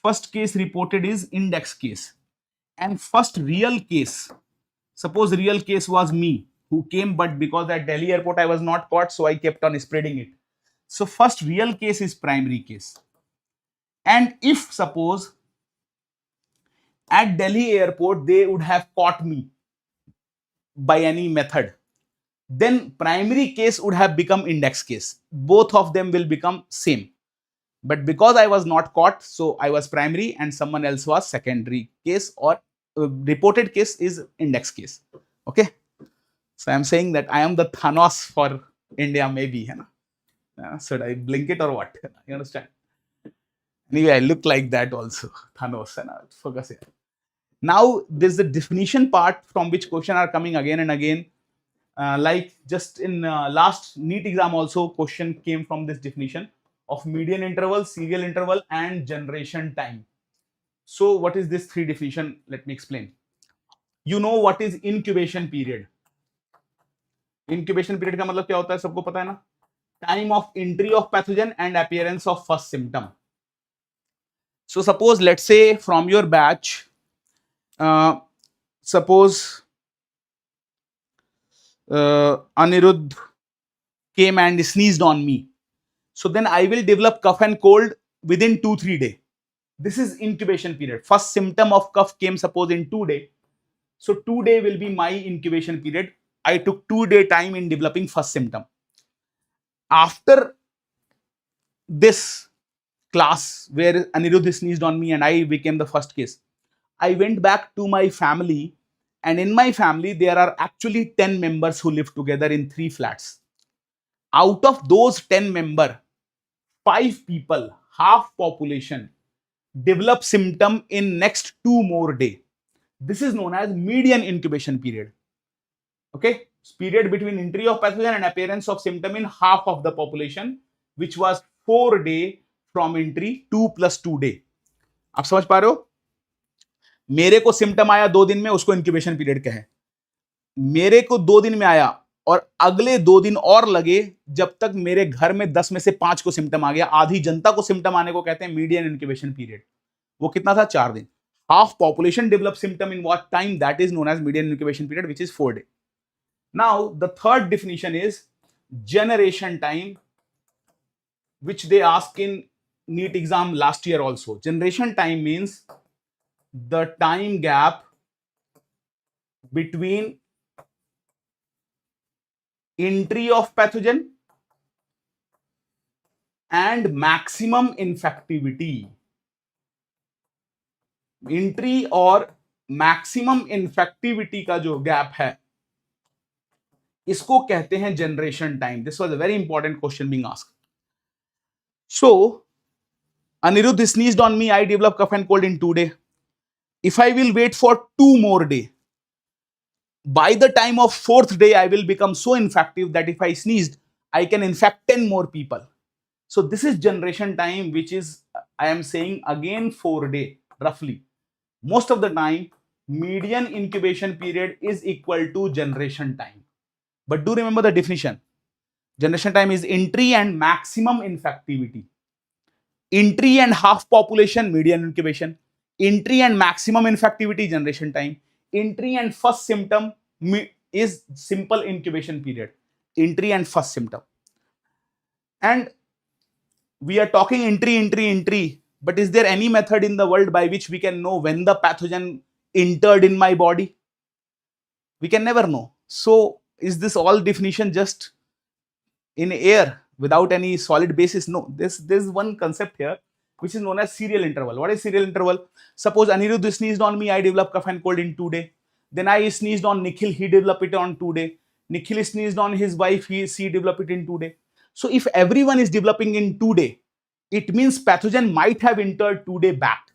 First case reported is index case. And first real case, suppose real case was me who came, but because at Delhi airport I was not caught, so I kept on spreading it. So first real case is primary case. And if suppose at Delhi airport they would have caught me by any method, then primary case would have become index case. Both of them will become same. But because I was not caught, so I was primary and someone else was secondary case, or reported case is index case. Okay. So I'm saying that I am the Thanos for India, maybe. Should I blink it or what? You understand? Anyway, I look like that also. Thanos. Focus here. Now, there's the definition part from which questions are coming again and again. Like just in last NEET exam also, question came from this definition of median interval, serial interval, and generation time. So what is this three definition? Let me explain. You know what is incubation period? Incubation period का मतलब क्या होता है, सबको पता है ना? Time of entry of pathogen and appearance of first symptom. So suppose, let's say from your batch, suppose Anirudh came and sneezed on me. So then I will develop cough and cold within 2-3 days. This is incubation period. First symptom of cough came suppose in 2 days. So 2 days will be my incubation period. I took 2 day time in developing first symptom. After this class where Anirudh sneezed on me and I became the first case, I went back to my family, and in my family there are actually 10 members who live together in 3 flats. Out of those 10 members, 5 people, half population, develop symptom in next 2 more days. This is known as median incubation period. Okay, period between entry of pathogen and appearance of symptom in half of the population, which was 4 days from entry, 2 + 2 days. आप समझ पा रहे हो? मेरे को symptom आया 2 दिन में, उसको इंक्यूबेशन पीरियड कहे. मेरे को 2 दिन में आया और अगले 2 दिन और लगे जब तक मेरे घर में 10 में से 5 को सिम्टम आ गया. आधी जनता को सिम्टम आने को कहते हैं मीडियन इंक्यूबेशन पीरियड. वो कितना था? 4 दिन. Half population develop symptom in what time? That is known as median incubation period, which is 4 days. Now, the third definition is generation time, which they ask in NEET exam last year also. Generation time means the time gap between entry of pathogen and maximum infectivity. Entry और maximum infectivity का जो gap है, इसको कहते हैं generation time. This was a very important question being asked. So, Anirudh sneezed on me, I developed cough and cold in 2 days. If I will wait for 2 more days, by the time of 4th day, I will become so infective that if I sneezed, I can infect 10 more people. So this is generation time, which is, I am saying again, 4 days, roughly. Most of the time, median incubation period is equal to generation time. But do remember the definition. Generation time is entry and maximum infectivity. Entry and half population, median incubation. Entry and maximum infectivity, generation time. Entry and first symptom is simple incubation period. Entry and first symptom. And we are talking entry. But is there any method in the world by which we can know when the pathogen entered in my body? We can never know. So is this all definition just in air without any solid basis? No, there's one concept here which is known as serial interval. What is serial interval? Suppose Anirudh sneezed on me, I develop cough and cold in 2 days. Then I sneezed on Nikhil, he developed it on 2 day. Nikhil sneezed on his wife, she developed it in 2 day. So if everyone is developing in 2 day, it means pathogen might have entered 2 day back.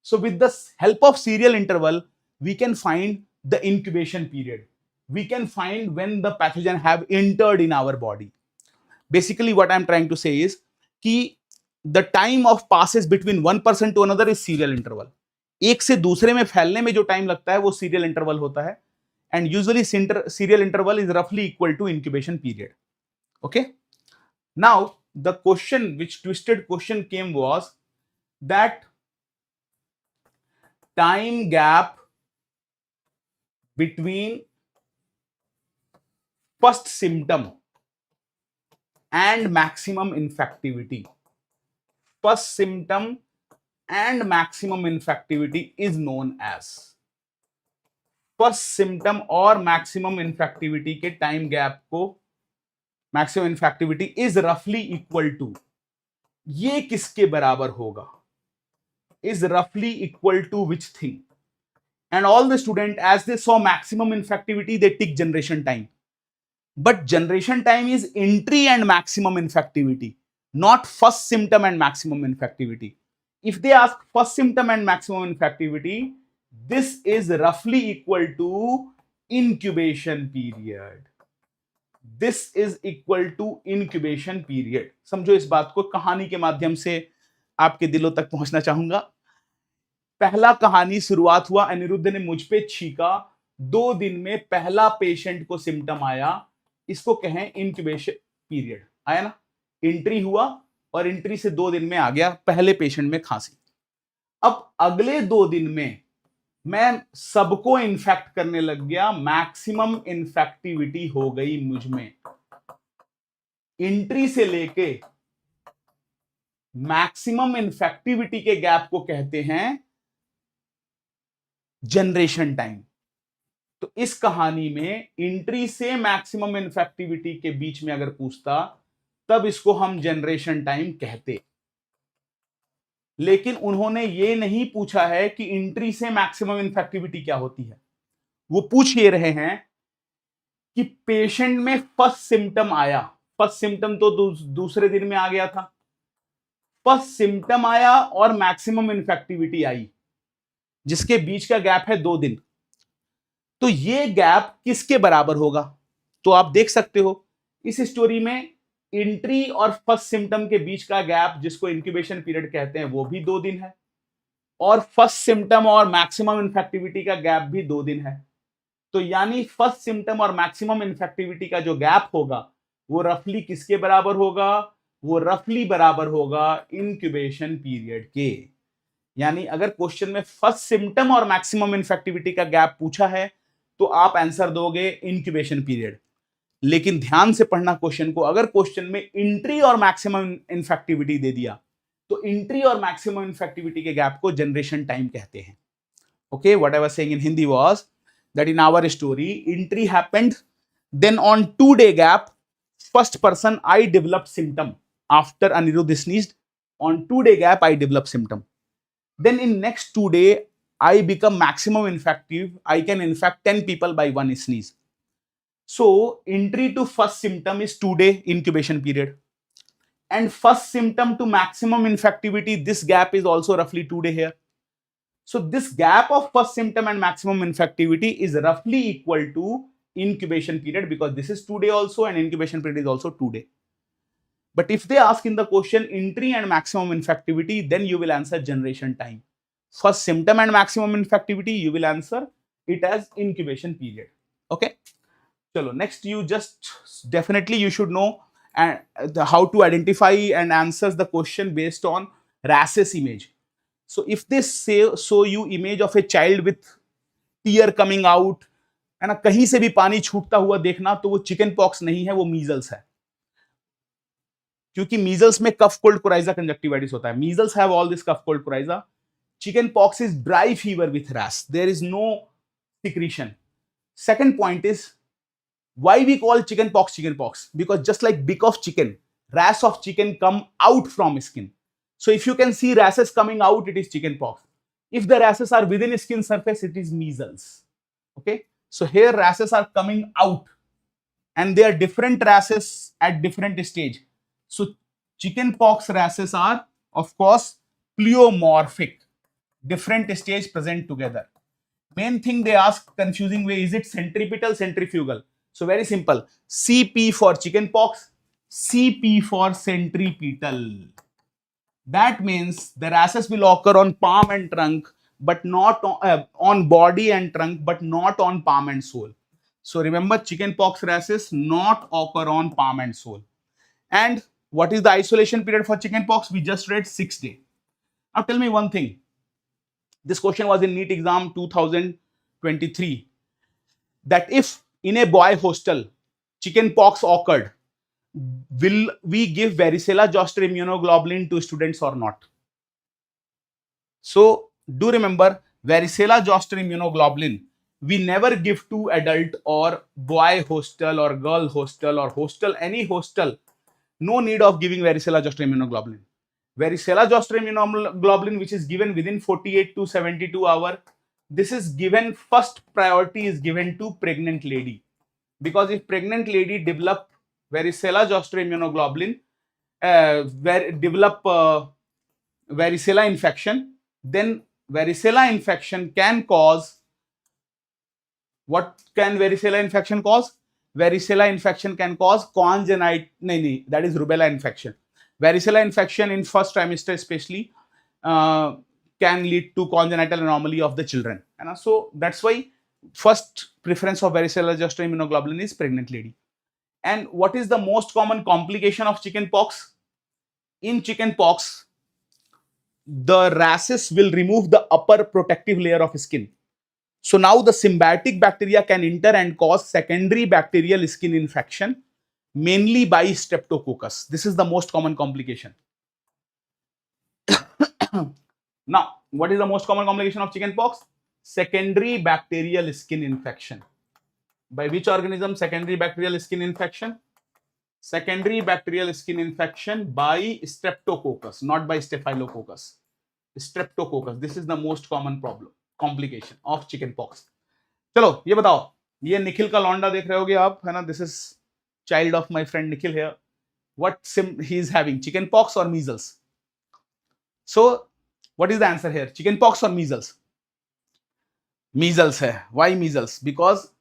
So with the help of serial interval, we can find the incubation period. We can find when the pathogen have entered in our body. Basically what I'm trying to say is कि the time of passes between one person to another is serial interval. एक से दूसरे में फैलने में जो time लगता है वो serial interval होता है, and usually serial interval is roughly equal to incubation period. Okay. Now the question, which twisted question came was that time gap between first symptom and maximum infectivity. First symptom and maximum infectivity is known as, first symptom और maximum infectivity के time gap को maximum infectivity is roughly equal to, ये किसके बराबर होगा, is roughly equal to which thing? And all the student, as they saw maximum infectivity, they tick generation time. But generation time is entry and maximum infectivity, not first symptom and maximum infectivity. If they ask first symptom and maximum infectivity, this is roughly equal to incubation period. This is equal to incubation period. समझो इस बात को, कहानी के माध्यम से आपके दिलों तक पहुंचना चाहूंगा. पहला कहानी शुरुआत हुआ, अनिरुद्ध ने मुझ पे छींका, 2 दिन में पहला पेशेंट को सिम्टम आया, इसको कहें इंक्यूबेशन पीरियड. आया ना, एंट्री हुआ और एंट्री से 2 दिन में आ गया पहले पेशेंट में खांसी. अब अगले 2 दिन में मैं सबको इन्फेक्ट करने लग गया, मैक्सिमम इन्फेक्टिविटी हो गई मुझ में. एंट्री से लेके मैक्सिमम इन्फेक्टिविटी के गैप को कहते हैं जनरेशन टाइम. तो इस कहानी में एंट्री से मैक्सिमम इन्फेक्टिविटी के बीच में अगर पूछता, तब इसको हम जनरेशन टाइम कहते. लेकिन उन्होंने ये नहीं पूछा है कि एंट्री से मैक्सिमम इन्फेक्टिविटी क्या होती है. वो पूछ ये रहे हैं कि पेशेंट में फर्स्ट सिम्टम आया, फर्स्ट सिम्टम तो दूसरे दिन में आ गया था, फर्स्ट सिम्टम आया और मैक्सिमम इन्फेक्टिविटी आई, जिसके बीच का गैप है 2 दिन. तो ये गैप किसके बराबर होगा? तो आप देख सकते हो इस स्टोरी में एंट्री और फर्स्ट सिम्टम के बीच का गैप, जिसको इंक्यूबेशन पीरियड कहते हैं, वो भी 2 दिन है, और फर्स्ट सिम्टम और मैक्सिमम इन्फेक्टिविटी का गैप भी 2 दिन है. तो यानी फर्स्ट सिम्टम और मैक्सिमम इन्फेक्टिविटी का जो गैप होगा वो रफली किसके बराबर होगा? वो रफली बराबर होगा इंक्यूबेशन पीरियड के. यानी अगर क्वेश्चन में फर्स्ट सिम्टम और मैक्सिमम इन्फेक्टिविटी का गैप पूछा है तो आप आंसर दोगे इंक्यूबेशन पीरियड. लेकिन ध्यान से पढ़ना क्वेश्चन को. अगर क्वेश्चन में एंट्री और मैक्सिमम इन्फेक्टिविटी दे दिया तो एंट्री और मैक्सिमम इन्फेक्टिविटी के गैप को जनरेशन टाइम कहते हैं. Okay, what I was saying in Hindi was that in our story entry happened, then on 2 day gap first person I developed symptom after Anirudh sneezed. On 2 day gap I developed symptom. Then in next 2 day, I become maximum infective. I can infect 10 people by 1 sneeze. So entry to first symptom is 2 day incubation period. And first symptom to maximum infectivity, this gap is also roughly 2 day here. So this gap of first symptom and maximum infectivity is roughly equal to incubation period, because this is 2 day also and incubation period is also 2 day. But if they ask in the question entry and maximum infectivity, then you will answer generation time. First symptom and maximum infectivity, you will answer it as incubation period. Okay. Chalo, next you just definitely you should know how to identify and answer the question based on rhesus image. So if they show you image of a child with tear coming out, है ना, कहीं से भी पानी छूटता हुआ देखना, तो वो चिकन पॉक्स नहीं है, वो मीजल्स है. क्योंकि मीजल्स में कफ कोल्ड कोराइजा कंजक्टिवाइटिस होता है. Measles have all this cough cold coryza. Chicken pox is dry fever with rash. There is no secretion. Second point is why we call chicken pox, because just like beak of chicken, rash of chicken come out from skin. So if you can see rashes coming out, it is chicken pox. If the rashes are within skin surface, it is measles. Okay, so here rashes are coming out, and they are different rashes at different stage. So chickenpox rashes are, of course, pleomorphic, different stage present together. Main thing they ask confusing way, is it centripetal, centrifugal? So very simple. CP for chickenpox, CP for centripetal. That means the rashes will occur on palm and trunk, but not on body and trunk, but not on palm and sole. So remember, chickenpox rashes not occur on palm and sole. And what is the isolation period for chickenpox? We just read 6 days. Now tell me one thing. This question was in NEET exam 2023. That if in a boy hostel chickenpox occurred, will we give varicella zoster immunoglobulin to students or not? So do remember, varicella zoster immunoglobulin we never give to adult or boy hostel or girl hostel or hostel, any hostel. No need of giving varicella zoster immunoglobulin. Varicella zoster immunoglobulin, which is given within 48 to 72 hours, this is given, first priority is given to pregnant lady, because if pregnant lady develop varicella zoster immunoglobulin, develop varicella infection, then varicella infection can cause, what can varicella infection cause? Varicella infection can cause congenital, that is rubella infection. Varicella infection in first trimester especially can lead to congenital anomaly of the children. And so that's why first preference of varicella zoster immunoglobulin is pregnant lady. And what is the most common complication of chickenpox? In chickenpox, the rashes will remove the upper protective layer of skin. So now the symbiotic bacteria can enter and cause secondary bacterial skin infection, mainly by streptococcus. This is the most common complication. Now, what is the most common complication of chickenpox? Secondary bacterial skin infection. By which organism secondary bacterial skin infection? Secondary bacterial skin infection by streptococcus, not by staphylococcus. Streptococcus. This is the most common problem, complication of chickenpox. चलो ये बताओ, ये निखिल का लौंडा देख रहे होगे आप, है ना? This is child of my friend Nikhil here. What he is having, chickenpox or measles? So what is the answer here? Chickenpox or measles? Measles hai. Why measles? Because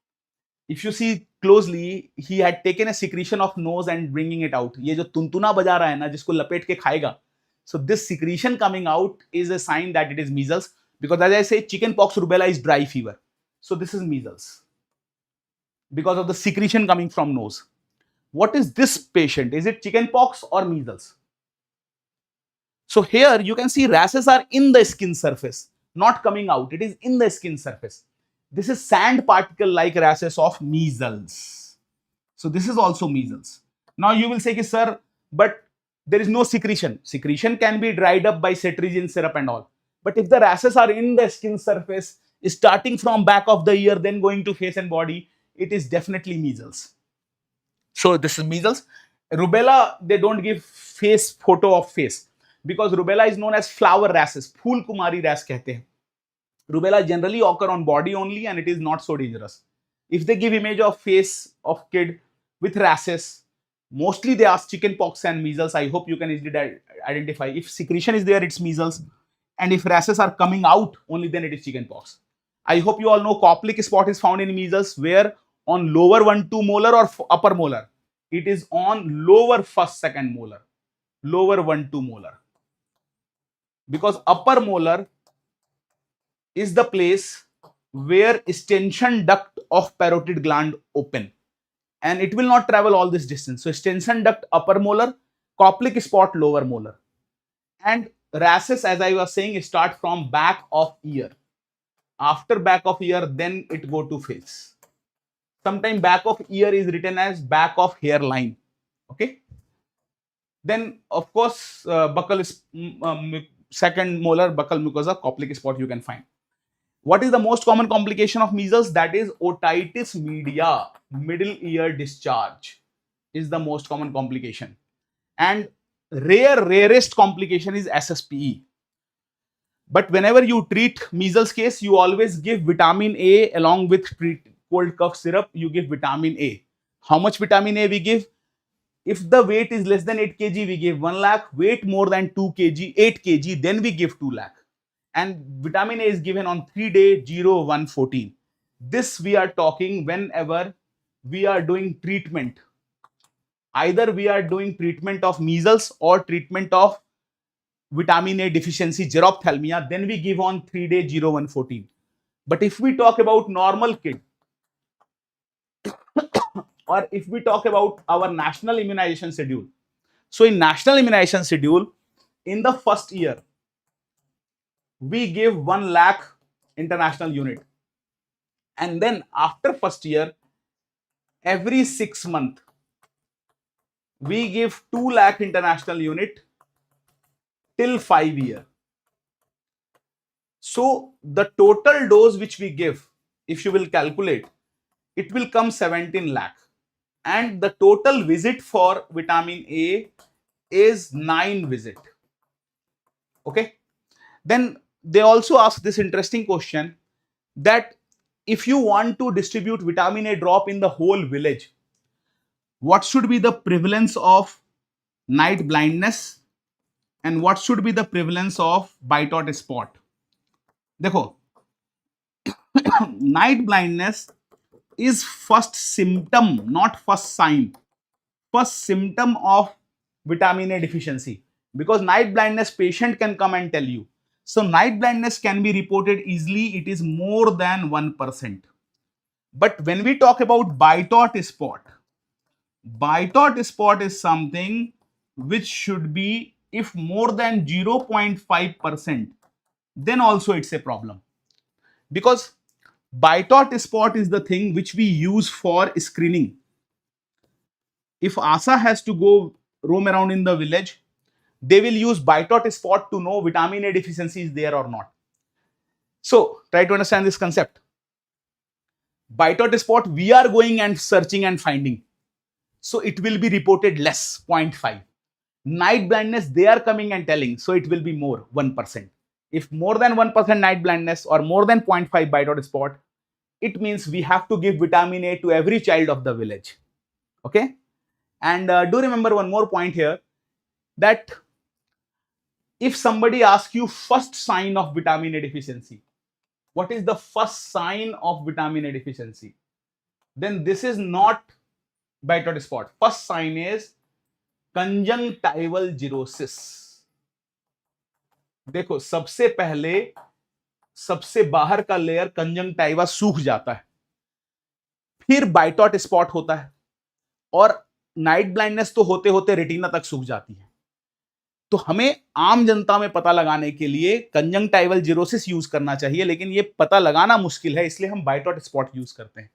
if you see closely, he had taken a secretion of nose and bringing it out. ये जो तुनतुना बजा रहा है ना, जिसको लपेट के खाएगा. So this secretion coming out is a sign that it is measles, because as I say, chickenpox rubella is dry fever. So this is measles because of the secretion coming from nose. What is this patient? Is it chickenpox or measles? So here you can see rashes are in the skin surface, not coming out. It is in the skin surface. This is sand particle like rashes of measles. So this is also measles. Now you will say, sir, but there is no secretion. Secretion can be dried up by cetirizine syrup and all. But if the rashes are in the skin surface, starting from back of the ear, then going to face and body, it is definitely measles. So this is measles. Rubella, they don't give face photo of face, because rubella is known as flower rashes. Phool kumari rash कहते हैं. Rubella generally occur on body only, and it is not so dangerous. If they give image of face of kid with rashes, mostly they ask chickenpox and measles. I hope you can easily identify. If secretion is there, it's measles. And if rashes are coming out, only then it is chickenpox. I hope you all know coplic spot is found in measles, where on lower 1-2 molar or upper molar. It is on lower 1st-2nd molar. Lower 1-2 molar. Because upper molar is the place where extension duct of parotid gland open, and it will not travel all this distance. So extension duct upper molar, coplic spot lower molar. And rashes, as I was saying, start from back of ear. After back of ear, then it go to face. Sometimes back of ear is written as back of hairline. Okay. Then of course buccal is second molar buccal mucosa, coplic spot you can find. What is the most common complication of measles? That is otitis media, middle ear discharge is the most common complication. And rarest complication is SSPE. But whenever you treat measles case, you always give vitamin A along with cold cough syrup. You give vitamin A. How much vitamin A we give? If the weight is less than 8 kg, we give 1 lakh. Weight more than 2 kg, 8 kg, then we give 2 lakh. And vitamin A is given on 3-day 0, 1, 14. This we are talking whenever we are doing treatment. Either we are doing treatment of measles or treatment of vitamin A deficiency, gerophthalmia, then we give on 3-day 0, 1, 14. But if we talk about normal kid, or if we talk about our national immunization schedule, so in national immunization schedule, in the first year, we give 1 lakh international unit. And then after first year, every 6 months, we give 2 lakh international unit till 5 years. So the total dose which we give, if you will calculate, it will come 17 lakh. And the total visit for vitamin A is 9 visit. Okay. Then they also ask this interesting question that if you want to distribute vitamin A drop in the whole village, what should be the prevalence of night blindness and what should be the prevalence of bite or spot? देखो, night blindness is first symptom, not first sign. First symptom of vitamin A deficiency, because night blindness patient can come and tell you. So night blindness can be reported easily. It is more than 1%. But when we talk about bite or spot is something which should be, if more than 0.5%, then also it's a problem. Because bite or spot is the thing which we use for screening. If ASA has to go roam around in the village, they will use bite or spot to know vitamin A deficiency is there or not. So try to understand this concept. Bite or spot, we are going and searching and finding. So it will be reported less, 0.5. Night blindness, they are coming and telling. So it will be more, 1%. If more than 1% night blindness or more than 0.5 bite or spot, it means we have to give vitamin A to every child of the village. Okay. And do remember one more point here, that if somebody asks you first sign of vitamin A deficiency, what is the first sign of vitamin A deficiency? Then this is not bite or spot. First sign is conjunctival cirrhosis. देखो, सबसे पहले सबसे बाहर का layer conjunctiva सूख जाता है, फिर बाइट और स्पॉट होता है, और नाइट ब्लाइंडनेस तो होते होते रेटिना तक सूख जाती है. तो हमें आम जनता में पता लगाने के लिए कंजंक्टाइवल जिरोसिस यूज करना चाहिए, लेकिन ये पता लगाना मुश्किल है, इसलिए हम बाइट और स्पॉट यूज करते हैं.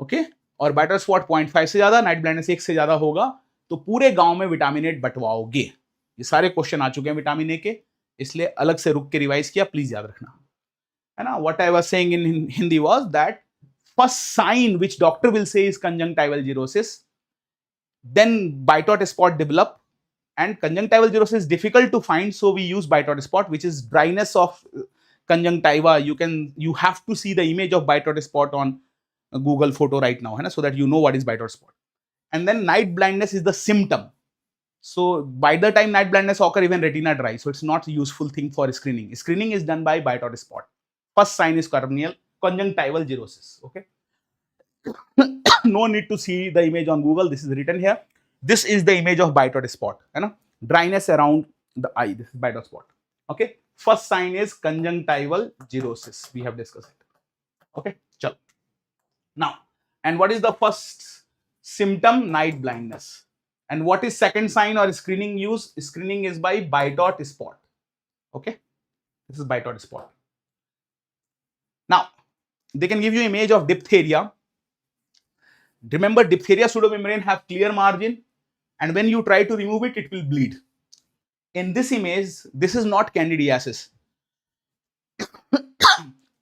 ओके. और बाइट और स्पॉट 0.5 से ज्यादा, नाइट ब्लाइंडनेस 1 से ज्यादा होगा तो पूरे गांव में विटामिन ए बंटवाओगे. ये सारे क्वेश्चन आ चुके हैं विटामिन ए के, इसलिए अलग से रुक के रिवाइज किया, प्लीज याद रखना है ना. What I was saying in Hindi was that first sign which doctor will say is conjunctival xerosis, then Bitot और spot develop, and conjunctival cirrhosis is difficult to find, so we use bite or spot, which is dryness of conjunctiva. You have to see the image of bite or spot on Google photo right now, hai na, so that you know what is bite or spot. And then night blindness is the symptom. So by the time night blindness occur, even retina dry, so it's not a useful thing for screening. Screening is done by bite or spot. First sign is corneal conjunctival cirrhosis. Okay. No need to see the image on Google. This is written here. This is the image of bite or spot, है ना? Dryness around the eye. This is bite or spot. Okay. First sign is conjunctival cirrhosis. We have discussed it. Okay. Chalo. Now, and what is the first symptom? Night blindness. And what is second sign or screening use? Screening is by bite or spot. Okay. This is bite or spot. Now, they can give you image of diphtheria. Remember, diphtheria pseudomembrane have clear margin, and when you try to remove it, it will bleed. In this image, this is not candidiasis.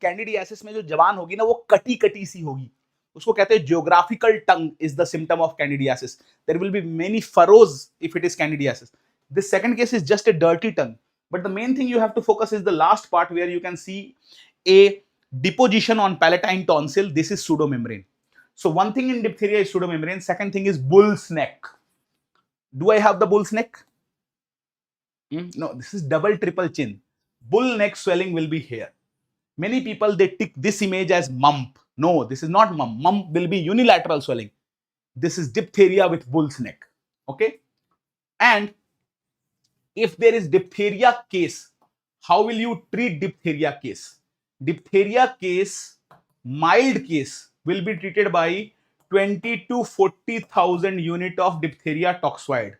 Candidiasis में जो जबान होगी ना, वो कटी कटी सी होगी, उसको कहते हैं geographical tongue is the symptom of candidiasis. There will be many furrows if it is candidiasis. This second case is just a dirty tongue. But the main thing you have to focus is the last part where you can see a deposition on palatine tonsil. This is pseudomembrane. So one thing in diphtheria is pseudomembrane. Second thing is bull's neck. Do I have the bull's neck? No, this is double triple chin. Bull neck swelling will be here. Many people, they tick this image as mump. No, this is not mump. Mump will be unilateral swelling. This is diphtheria with bull's neck. Okay. And if there is diphtheria case, how will you treat diphtheria case? Diphtheria case, mild case, will be treated by 20 to 40,000 unit of diphtheria toxoid.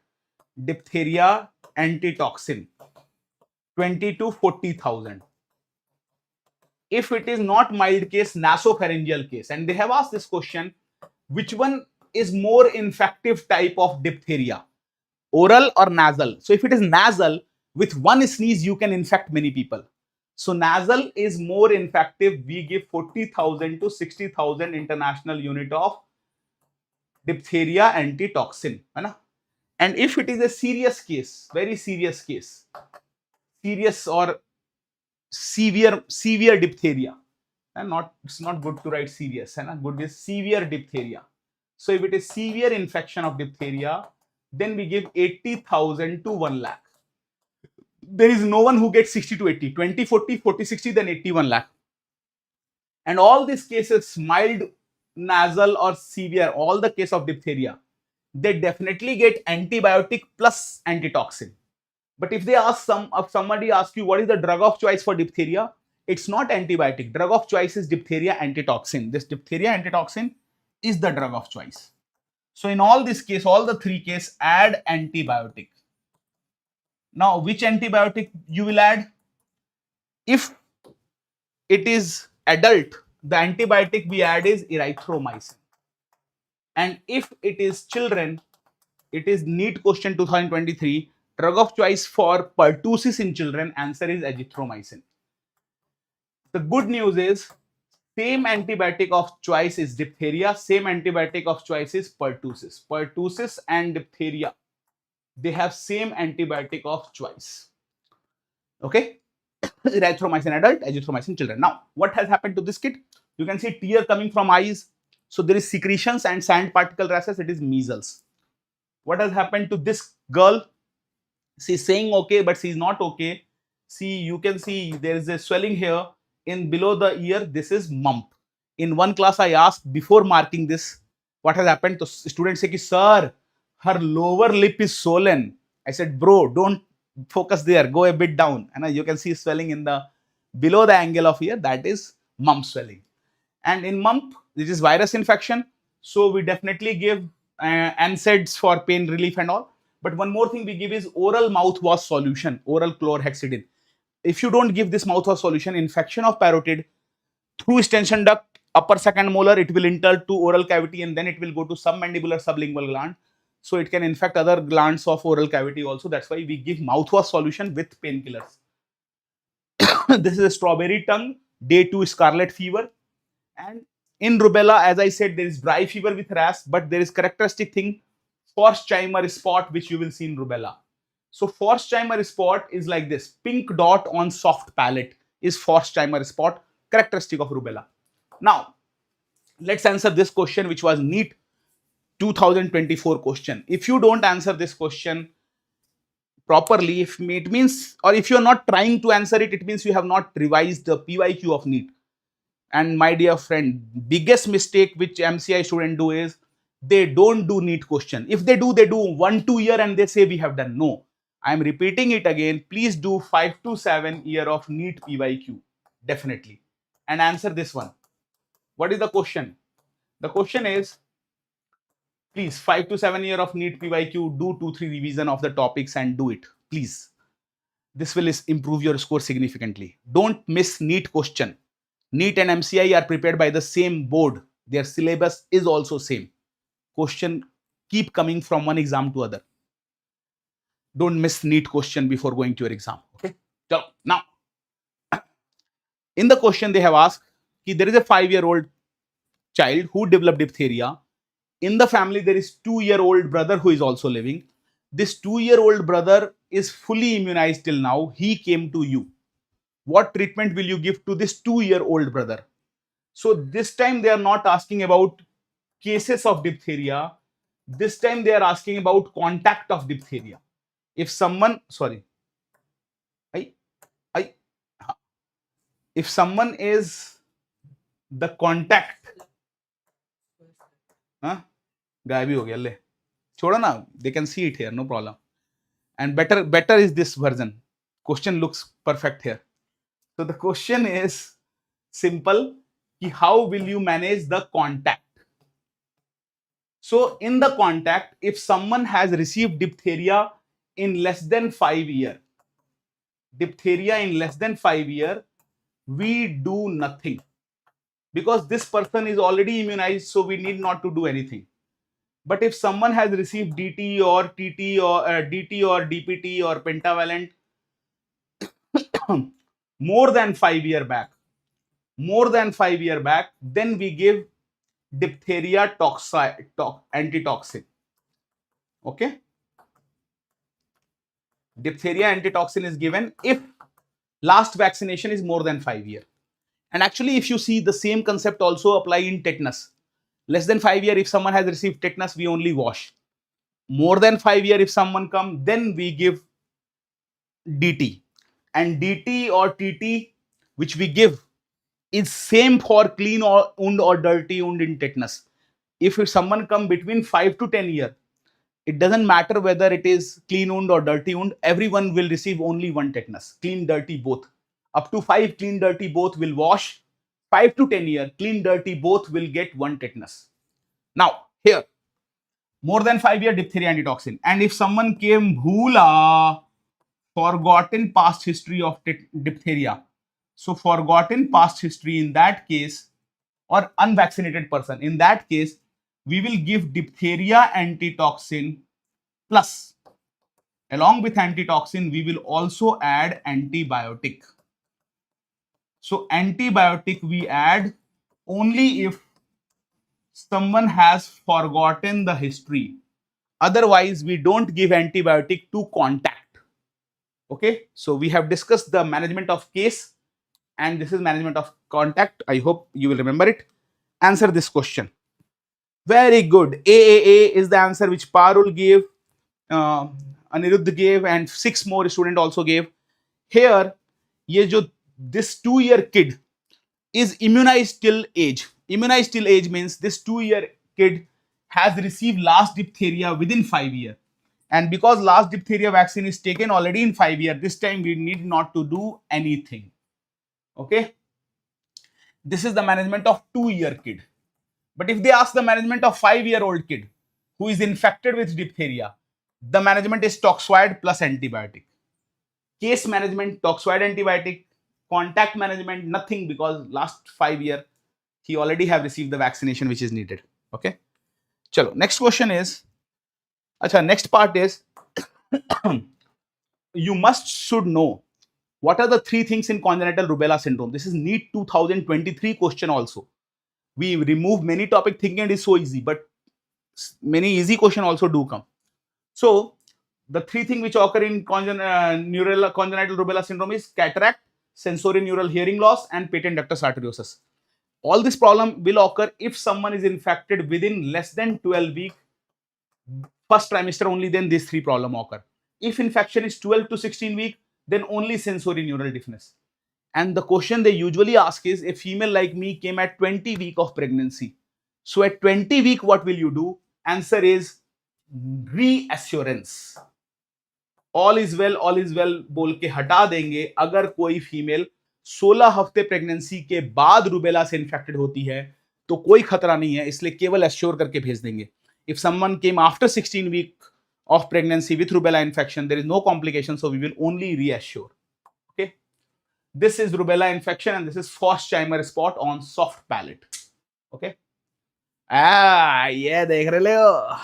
Diphtheria antitoxin. 20 to 40,000. If it is not mild case, nasopharyngeal case, and they have asked this question, which one is more infective type of diphtheria, oral or nasal? So if it is nasal, with one sneeze you can infect many people. So nasal is more infective. We give 40,000 to 60,000 international unit of diphtheria antitoxin, and if it is a serious case, very serious case, serious or severe diphtheria, and it's not good to write serious, and good is severe diphtheria. So if it is severe infection of diphtheria, then we give 80,000 to 1 lakh. There is no one who gets 60 to 80, 20, 40, 40, 60, then 81 lakh. And all these cases, mild, nasal or severe, all the case of diphtheria, they definitely get antibiotic plus antitoxin. But if they ask somebody asks you what is the drug of choice for diphtheria, it's not antibiotic. Drug of choice is diphtheria antitoxin. This diphtheria antitoxin is the drug of choice. So in all this case, all the three cases, add antibiotic. Now, which antibiotic you will add? If it is adult, the antibiotic we add is erythromycin. And if it is children, it is NEET question 2023. Drug of choice for pertussis in children, answer is azithromycin. The good news is, same antibiotic of choice is diphtheria, same antibiotic of choice is pertussis. Pertussis and diphtheria, they have same antibiotic of choice. Okay. Erythromycin adult, azithromycin children. Now, what has happened to this kid? You can see tear coming from eyes. So there is secretions and sand particle rashes. It is measles. What has happened to this girl? She's saying okay, but she's not okay. See, you can see there is a swelling here in below the ear. This is mump. In one class, I asked before marking this, what has happened? So students say, sir, her lower lip is swollen. I said, bro, don't focus there. Go a bit down. And you can see swelling in the below the angle of ear. That is mump swelling. And in mump, this is virus infection. So we definitely give NSAIDs for pain relief and all. But one more thing we give is oral mouthwash solution, oral chlorhexidine. If you don't give this mouthwash solution, infection of parotid through extension duct, upper second molar, it will enter to oral cavity and then it will go to submandibular sublingual gland. So it can infect other glands of oral cavity also. That's why we give mouthwash solution with painkillers. This is a strawberry tongue, day 2 scarlet fever. And in rubella, as I said, there is dry fever with rash, but there is characteristic thing, Forchheimer spot, which you will see in rubella. So Forchheimer spot is like this, pink dot on soft palate is Forchheimer spot, characteristic of rubella. Now, let's answer this question, which was NEET 2024 question. If you don't answer this question properly, if it means, or if you're not trying to answer it, it means you have not revised the PYQ of NEET. And my dear friend, biggest mistake which MCI students do is they don't do NEET question. If they do 1-2 year and they say we have done. No, I am repeating it again. Please do 5 to 7 year of NEET PYQ, definitely, and answer this one. What is the question? The question is, please 5 to 7 year of NEET PYQ, do 2-3 revision of the topics and do it, please. This will improve your score significantly. Don't miss NEET question. NEET and MCI are prepared by the same board. Their syllabus is also same. Question keep coming from one exam to other. Don't miss NEET question before going to your exam. Okay. So now, in the question they have asked, there is a 5-year-old child who developed diphtheria. In the family, there is 2-year-old brother who is also living. this 2-year-old brother is fully immunized till now. He came to you. What treatment will you give to this 2-year-old brother? So this time they are not asking about cases of diphtheria. This time they are asking about contact of diphtheria. If someone, sorry, if someone is the contact, गायब ही हो गया, ले छोड़ो ना, they can see it here, no problem. And better is this version. Question looks perfect here. So the question is simple, how will you manage the contact? So in the contact, if someone has received diphtheria in less than 5 years, we do nothing because this person is already immunized, so we need not to do anything. But if someone has received DT or TT or DT or DPT or pentavalent more than 5 years back, then we give diphtheria antitoxin. Okay, diphtheria antitoxin is given if last vaccination is more than 5 years. And actually, if you see, the same concept also apply in tetanus. Less than 5 years, if someone has received tetanus, we only wash. More than 5 years, if someone come, then we give DT. And DT or TT, which we give, is same for clean wound or dirty wound in tetanus. If someone come between 5 to 10 years, it doesn't matter whether it is clean wound or dirty wound, everyone will receive only one tetanus, clean, dirty, both. Up to 5, clean, dirty, both will wash. 5 to 10 years, clean, dirty, both will get one tetanus. Now, here, more than 5 year diphtheria antitoxin. And if someone came bhoola, forgotten past history of diphtheria. So forgotten past history in that case, or unvaccinated person, in that case, we will give diphtheria antitoxin plus, along with antitoxin, we will also add antibiotic. So antibiotic we add only if someone has forgotten the history. Otherwise, we don't give antibiotic to contact. Okay, so we have discussed the management of case, and this is management of contact. I hope you will remember it. Answer this question. Very good. AAA is the answer which Parul gave, Aniruddh gave, and 6 more students also gave. Here, this 2-year kid is immunized till age. Immunized till age means this 2-year kid has received last diphtheria within 5 years. And because last diphtheria vaccine is taken already in 5 years, this time we need not to do anything. Okay. This is the management of 2-year kid. But if they ask the management of 5-year-old kid who is infected with diphtheria, the management is toxoid plus antibiotic. Case management, toxoid antibiotic. Contact management, nothing, because last 5 years he already have received the vaccination which is needed. Okay. Chalo, next question is, next part is, you should know what are the 3 things in congenital rubella syndrome. This is NEET 2023 question also. We remove many topic thinking it is so easy, but many easy question also do come. So the 3 things which occur in congenital rubella syndrome is cataract, sensorineural hearing loss, and patent ductus arteriosus. All this problem will occur if someone is infected within less than 12 weeks, first trimester only, then these 3 problems occur. If infection is 12 to 16 weeks, then only sensorineural deafness. And the question they usually ask is, a female like me came at 20 weeks of pregnancy. So at 20 weeks, what will you do? Answer is reassurance. All is well बोल के हटा देंगे अगर कोई female 16 हफ्ते pregnancy के बाद rubella से इन्फेक्टेड होती है तो कोई खतरा नहीं है, इसलिए केवल एश्योर करके भेज देंगे. If someone came after 16 weeks of pregnancy with rubella infection, there is no complication, so we will only reassure. Okay, this is rubella infection and this is Forchheimer spot on soft palate. Okay, ये देख रहे हो,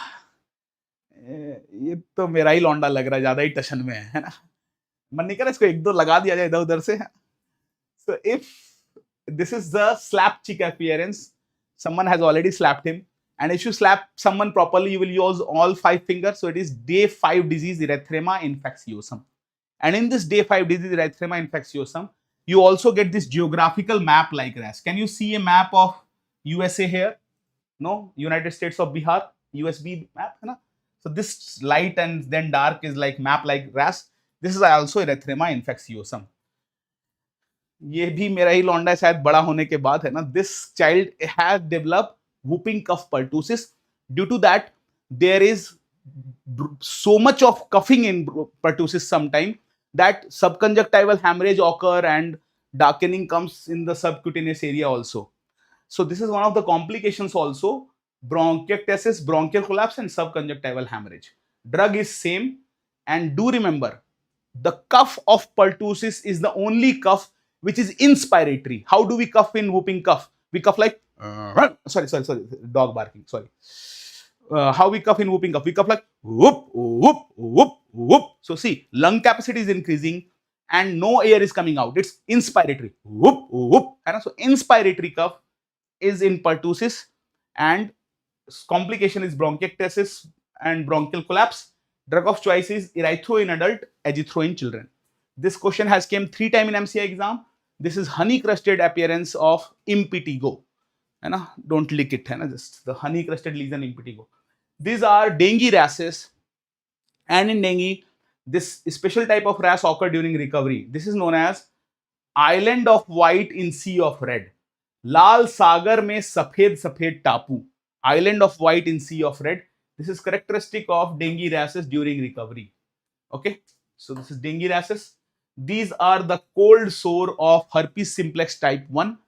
ये तो मेरा ही लौंडा लग रहा है, ज्यादा ही टशन में है ना. मन नहीं कर रहा इसको 1-2 लगा दिया जाए इधर उधर से. So if this is the slap cheek appearance, someone has already slapped him. And if you slap someone properly, you will use all 5 fingers. So it is day 5 disease, erythema infectiosum. And in this day 5 disease, erythema infectiosum, you also get this geographical map like RAS. Can you see a map of USA here? No, United States of Bihar, USB map, है ना? So this light and then dark is like map like RAS. This is also erythema infectiosum. ये भी मेरा ही लौंडा शायद बड़ा होने के बाद है ना. This child has developed whooping cough pertussis. Due to that, there is so much of coughing in pertussis sometime that subconjunctival hemorrhage occur and darkening comes in the subcutaneous area also. So this is one of the complications also. Bronchiectasis, bronchial collapse and subconjunctival hemorrhage. Drug is same, and do remember, the cough of pertussis is the only cough which is inspiratory. How do we cough in whooping cough? We cough like sorry, dog barking, sorry. How we cough in whooping cough? We cough like whoop, whoop, whoop, whoop. So see, lung capacity is increasing and no air is coming out. It's inspiratory. Whoop, whoop. So inspiratory cough is in pertussis, and complication is bronchiectasis and bronchial collapse. Drug of choice is erythro in adult, azithro in children. This question has came 3 times in MCI exam. This is honey crusted appearance of impetigo. Don't lick it, just the honey crusted lesion impetigo. These are dengue rashes, and in dengue, this special type of rash occur during recovery. This is known as island of white in sea of red. लाल सागर में सफेद सफेद टापू. Island of white in sea of red. This is characteristic of dengue rashes during recovery. Okay, so this is dengue rashes. These are the cold sore of herpes simplex type 1,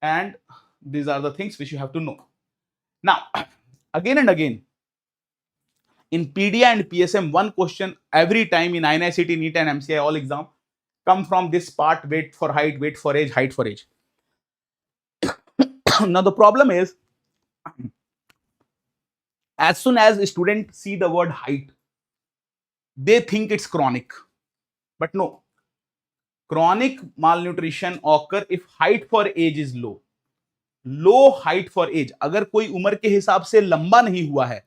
and these are the things which you have to know. Now, again and again, in PDA and PSM, one question every time in INICT, NEET and MCI all exam come from this part: weight for height, weight for age, height for age. Now the problem is, as soon as students see the word height, they think it's chronic. But no, chronic malnutrition occur if height for age is low. Low height for age. अगर कोई उम्र के हिसाब से लंबा नहीं हुआ है,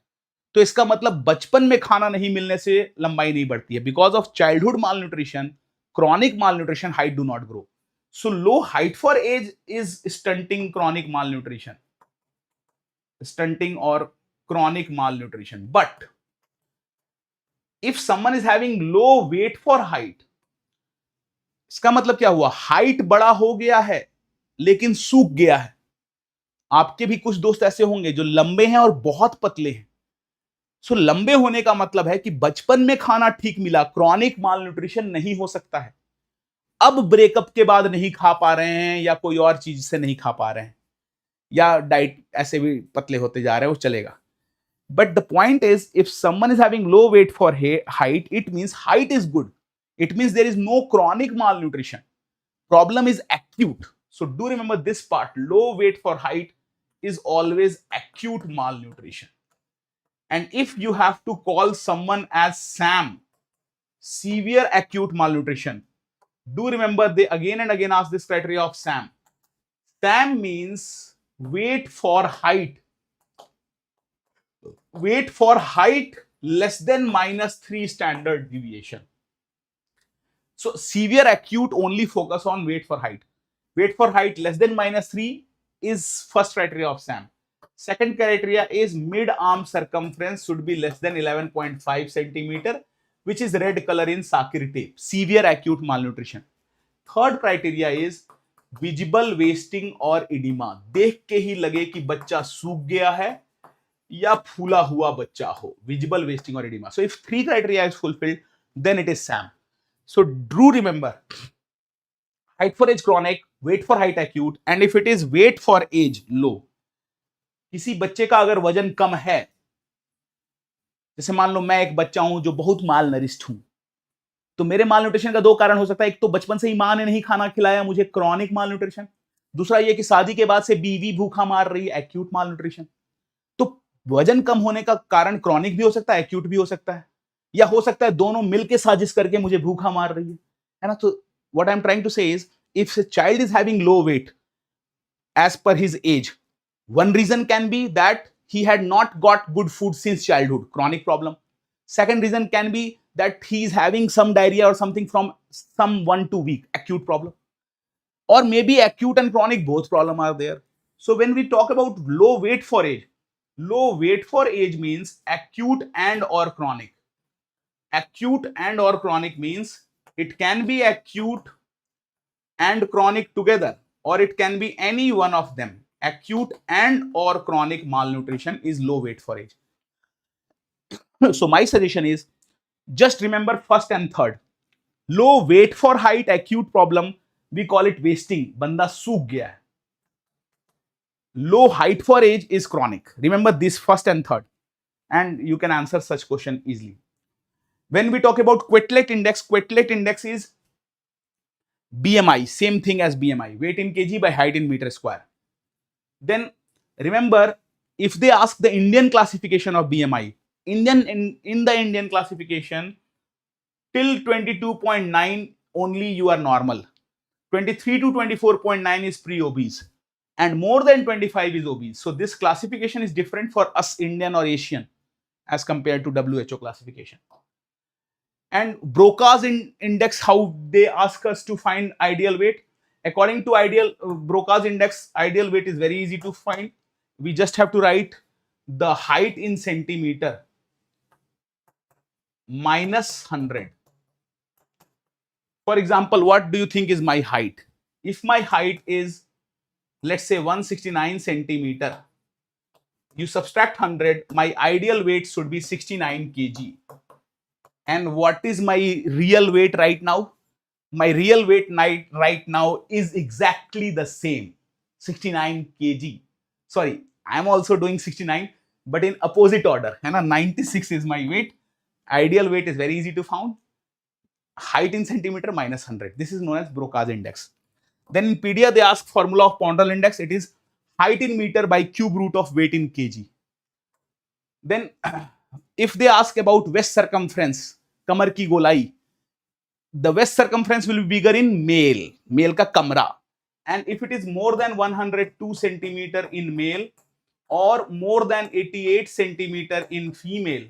तो इसका मतलब बचपन में खाना नहीं मिलने से लंबाई नहीं बढ़ती है. Because of childhood malnutrition, chronic malnutrition, height do not grow. So low height for age is stunting chronic malnutrition. Stunting or chronic malnutrition. But if someone is having low weight for height, इसका मतलब क्या हुआ? Height बड़ा हो गया है लेकिन सूख गया है. आपके भी कुछ दोस्त ऐसे होंगे जो लंबे हैं और बहुत पतले हैं. सो लंबे होने का मतलब है कि बचपन में खाना ठीक मिला, क्रॉनिक मालन्यूट्रिशन नहीं हो सकता है. अब ब्रेकअप के बाद नहीं खा पा रहे हैं या कोई और चीज से नहीं खा पा रहे हैं या डाइट ऐसे भी पतले होते जा रहे हैं, वो चलेगा. But the point is, if someone is having low weight for height, it means height is good. It means there is no chronic malnutrition. Problem is acute. So do remember this part. Low weight for height is always acute malnutrition. And if you have to call someone as SAM, severe acute malnutrition, do remember they again and again ask this criteria of SAM. SAM means weight for height. Weight for height less than -3 standard deviation. So severe acute only focus on weight for height. Weight for height less than -3 is first criteria of SAM. Second criteria is mid-arm circumference should be less than 11.5 centimeter, which is red color in Sakir tape. Severe acute malnutrition. Third criteria is visible wasting or edema. देख के ही लगे कि बच्चा सूख गया है या फूला हुआ बच्चा हो. Visible wasting or edema. So if 3 criteria is fulfilled, then it is SAM. So do remember, height for age chronic, weight for height acute, and if it is weight for age low. किसी बच्चे का अगर वजन कम है, जैसे मान लो मैं एक बच्चा हूं जो बहुत माल नरिष्ट हूं, तो मेरे माल न्यूट्रिशन का 2 कारण हो सकता है. एक तो बचपन से ही मां ने नहीं खाना खिलाया मुझे, क्रॉनिक माल न्यूट्रिशन. दूसरा ये कि शादी के बाद से बीवी भूखा मार रही है, एक्यूट माल न्यूट्रिशन. तो वजन कम होने का कारण क्रॉनिक भी हो सकता है, एक्यूट भी हो सकता है, या हो सकता है दोनों मिलकर साजिश करके मुझे भूखा मार रही है ना. तो what I am trying to say is, if a child is having low weight as per his age, one reason can be that he had not got good food since childhood, chronic problem. Second reason can be that he is having some diarrhea or something from some 1 to 2 week, acute problem. Or maybe acute and chronic, both problem are there. So when we talk about low weight for age means acute and or chronic. Acute and or chronic means it can be acute and chronic together, or it can be any one of them. Acute and or chronic malnutrition is low weight for age. So my suggestion is just remember first and third. Low weight for height, acute problem, we call it wasting. Banda सूख गया है. Low height for age is chronic. Remember this first and third, and you can answer such question easily. When we talk about Quetelet index is BMI, same thing as BMI, weight in kg by height in meter square. Then remember, if they ask the Indian classification of BMI, in the Indian classification, till 22.9 only you are normal. 23 to 24.9 is pre-obese, and more than 25 is obese. So this classification is different for us Indian or Asian as compared to WHO classification. And Broca's index, how they ask us to find ideal weight. According to Broca's index, ideal weight is very easy to find. We just have to write the height in centimeter minus 100. For example, what do you think is my height? If my height is, let's say, 169 centimeter, you subtract 100, my ideal weight should be 69 kg. And what is my real weight right now? My real weight right now is exactly the same, 69 kg. Sorry, I am also doing 69, but in opposite order. 96 is my weight. Ideal weight is very easy to find. Height in centimeter minus 100. This is known as Broca's index. Then in PDA, they ask formula of Ponderel index. It is height in meter by cube root of weight in kg. Then if they ask about waist circumference, kamar ki golai, the waist circumference will be bigger in male ka kamra. And if it is more than 102 centimeter in male or more than 88 centimeter in female,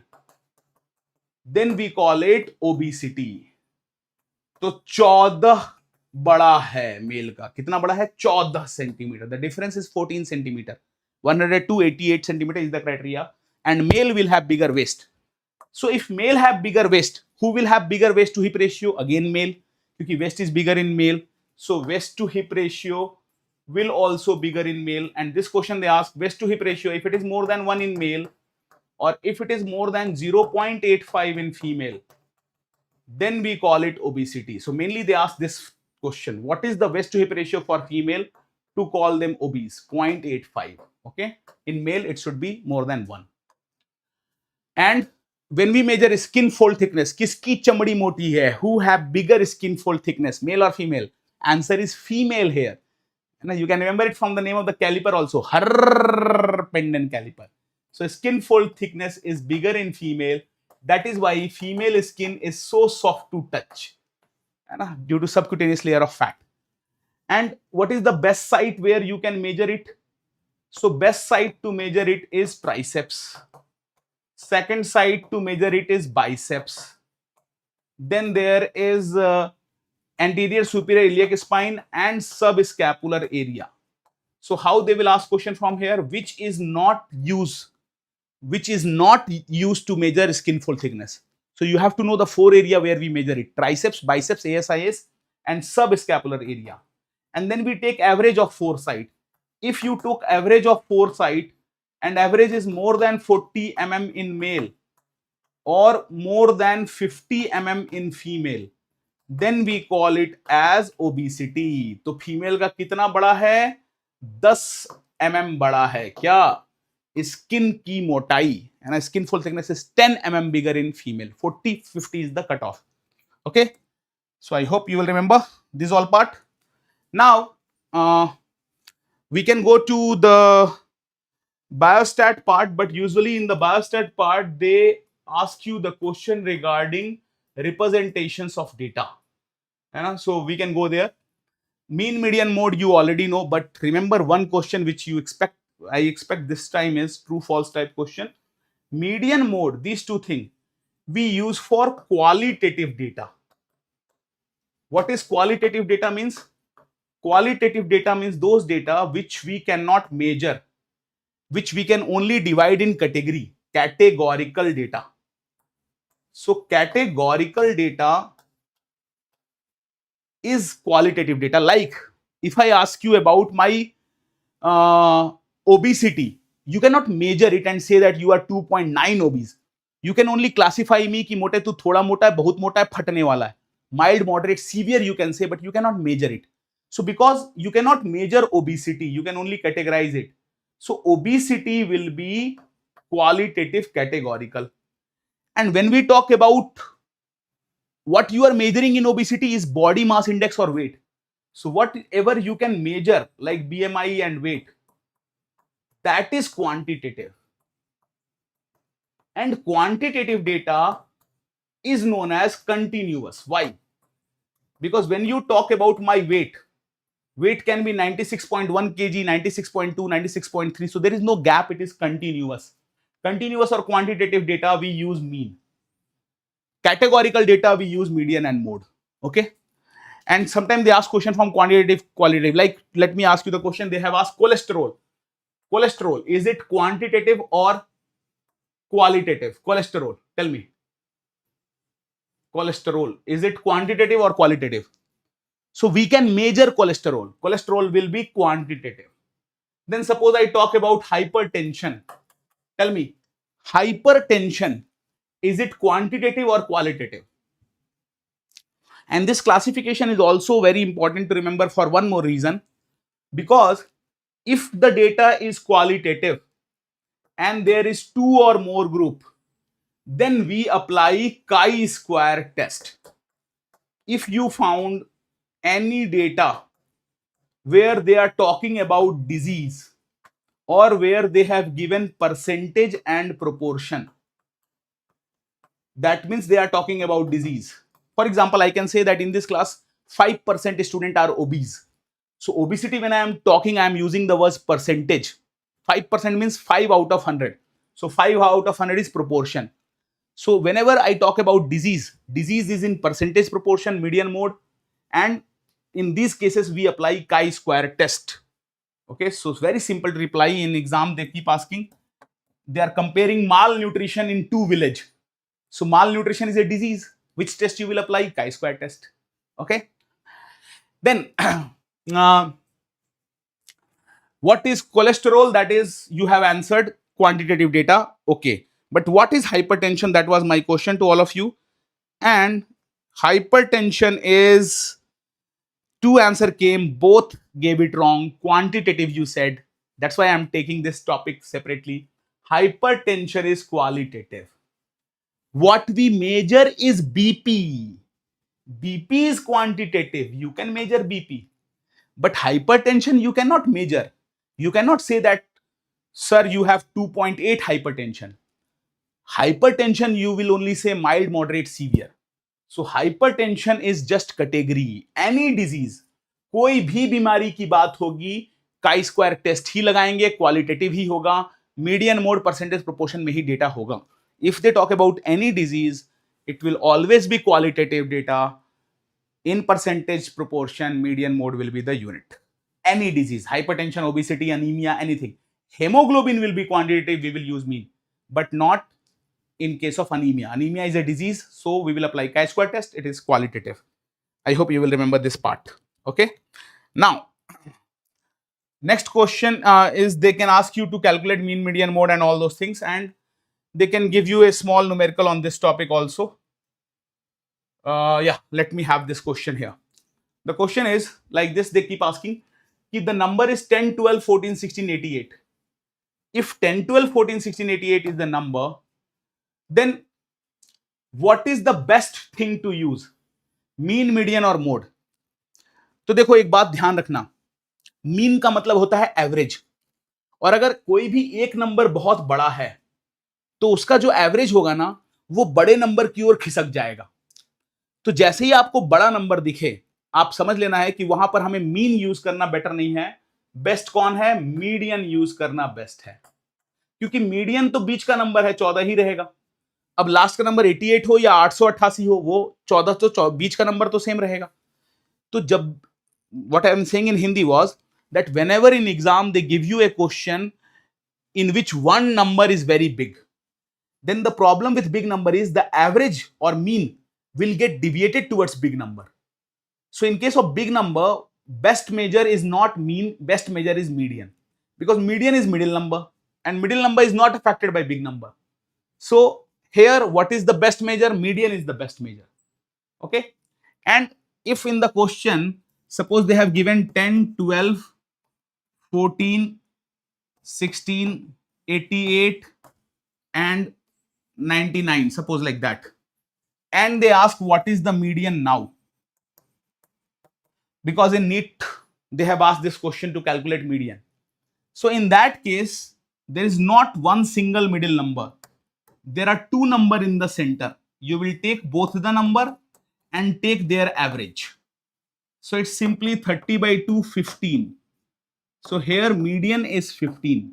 then we call it obesity. तो 14 बड़ा है mail का. कितना बड़ा है? 14 centimetre. The difference is 14 centimeter. 102, 88 centimeter is the criteria, and male will have bigger waist. So if male have bigger waist, who will have bigger waist to hip ratio? Again male, because waist is bigger in male. So waist to hip ratio will also bigger in male. And this question they ask, waist to hip ratio, if it is more than 1 in male or if it is more than 0.85 in female, then we call it obesity. So mainly they ask this question, what is the waist to hip ratio for female to call them obese? 0.85. Okay, in male it should be more than 1. And when we measure skin fold thickness, kiski chamdi moti hai? Who have bigger skin fold thickness, male or female? Answer is female here. And you can remember it from the name of the caliper also, her pendant caliper. So skin fold thickness is bigger in female. That is why female skin is so soft to touch, due to subcutaneous layer of fat. And what is the best site where you can measure it? So best site to measure it is triceps. Second site to measure it is biceps. Then there is anterior superior iliac spine and subscapular area. So how they will ask question from here, which is not used to measure skin fold thickness. So you have to know the 4 area where we measure it: triceps, biceps, ASIS, and subscapular area. And then we take average of 4 site. If you took average of 4 site and average is more than 40 mm in male or more than 50 mm in female, then we call it as obesity. तो female का कितना बड़ा है? 10 mm बड़ा है. क्या? Skin की मोटाई, and skin fold thickness is 10 mm bigger in female. 40-50 is the cutoff. Okay, so I hope you will remember this all part. Now we can go to the biostat part, but usually in the biostat part they ask you the question regarding representations of data. So we can go there. Mean median mode you already know, but remember one question which you expect I expect this time is true false type question. Median mode, these two things we use for qualitative data. What is qualitative data means? Qualitative data means those data which we cannot measure, which we can only divide in category, categorical data. So categorical data is qualitative data. Like if I ask you about my obesity, you cannot measure it and say that you are 2.9 obese. You can only classify me कि मोटे तू थोड़ा मोटा है, बहुत मोटा है, फटने वाला है. Mild, moderate, severe you can say, but you cannot measure it. So because you cannot measure obesity, you can only categorize it. So obesity will be qualitative categorical. And when we talk about what you are measuring in obesity is body mass index or weight. So whatever you can measure like BMI and weight, that is quantitative. And quantitative data is known as continuous. Why? Because when you talk about my weight, weight can be 96.1 kg, 96.2, 96.3. So there is no gap. It is continuous. Continuous or quantitative data, we use mean. Categorical data, we use median and mode. Okay. And sometimes they ask question from quantitative, qualitative. Like, let me ask you the question. They have asked cholesterol. Cholesterol, is it quantitative or qualitative? Cholesterol, tell me. Cholesterol, is it quantitative or qualitative? So we can measure cholesterol. Cholesterol will be quantitative. Then suppose I talk about hypertension. Tell me, hypertension, is it quantitative or qualitative? And this classification is also very important to remember for one more reason. Because if the data is qualitative and there is two or more group, then we apply chi-square test. If you found any data where they are talking about disease or where they have given percentage and proportion, that means they are talking about disease. For example, I can say that in this class 5% students are obese. So obesity, when I am talking, I am using the word percentage. 5% means 5 out of 100. So 5 out of 100 is proportion. So whenever I talk about disease, disease is in percentage proportion, median mode, and in these cases we apply chi-square test. Okay, so it's very simple to reply. In exam they keep asking, they are comparing malnutrition in two village. So malnutrition is a disease. Which test you will apply? Chi-square test. Okay. Then what is cholesterol? That is, you have answered quantitative data. Okay. But what is hypertension? That was my question to all of you. And hypertension is, two answer came, both gave it wrong. Quantitative you said. That's why I'm taking this topic separately. Hypertension is qualitative. What we measure is BP. BP is quantitative. You can measure BP. But hypertension you cannot measure. You cannot say that, sir, you have 2.8 hypertension. Hypertension you will only say mild, moderate, severe. So hypertension is just category. Any disease, कोई भी बीमारी की बात होगी, chi-square test ही लगाएंगे, qualitative ही होगा, median mode percentage proportion में ही data होगा. If they talk about any disease, it will always be qualitative data. In percentage proportion, median mode will be the unit. Any disease, hypertension, obesity, anemia, anything. Hemoglobin will be quantitative, we will use mean, but not in case of anemia. Anemia is a disease, so we will apply chi-square test. It is qualitative. I hope you will remember this part. Okay. Now, next question is they can ask you to calculate mean, median, mode and all those things, and they can give you a small numerical on this topic also. Yeah, let me have this question here. The question is like this, they keep asking, if the number is 10, 12, 14, 16, 88. If 10, 12, 14, 16, 88 is the number, then what is the best thing to use? Mean, median और mode? तो देखो एक बात ध्यान रखना, mean का मतलब होता है एवरेज, और अगर कोई भी एक नंबर बहुत बड़ा है तो उसका जो एवरेज होगा ना वो बड़े नंबर की ओर खिसक जाएगा. तो जैसे ही आपको बड़ा नंबर दिखे, आप समझ लेना है कि वहां पर हमें मीन यूज करना बेटर नहीं है, बेस्ट कौन है? मीडियन यूज करना बेस्ट है, क्योंकि मीडियन तो बीच का नंबर है, 14 ही रहेगा। अब लास्ट का नंबर 88 हो या 888 हो, वो 14 तो बीच का नंबर तो सेम रहेगा। तो जब what I am saying in Hindi was that whenever in exam they give you a question in which one number is very big, then the problem with big number is the average or mean will get deviated towards big number. So in case of big number, best measure is not mean, best measure is median, because median is middle number and middle number is not affected by big number. So here what is the best measure? Median is the best measure. Okay, and if in the question suppose they have given 10, 12, 14, 16, 88 and 99, suppose like that, and they ask what is the median now, because in NEET they have asked this question to calculate median. So in that case, there is not one single middle number, there are two numbers in the center. You will take both the number and take their average. So it's simply 30 by 2, 15. So here median is 15.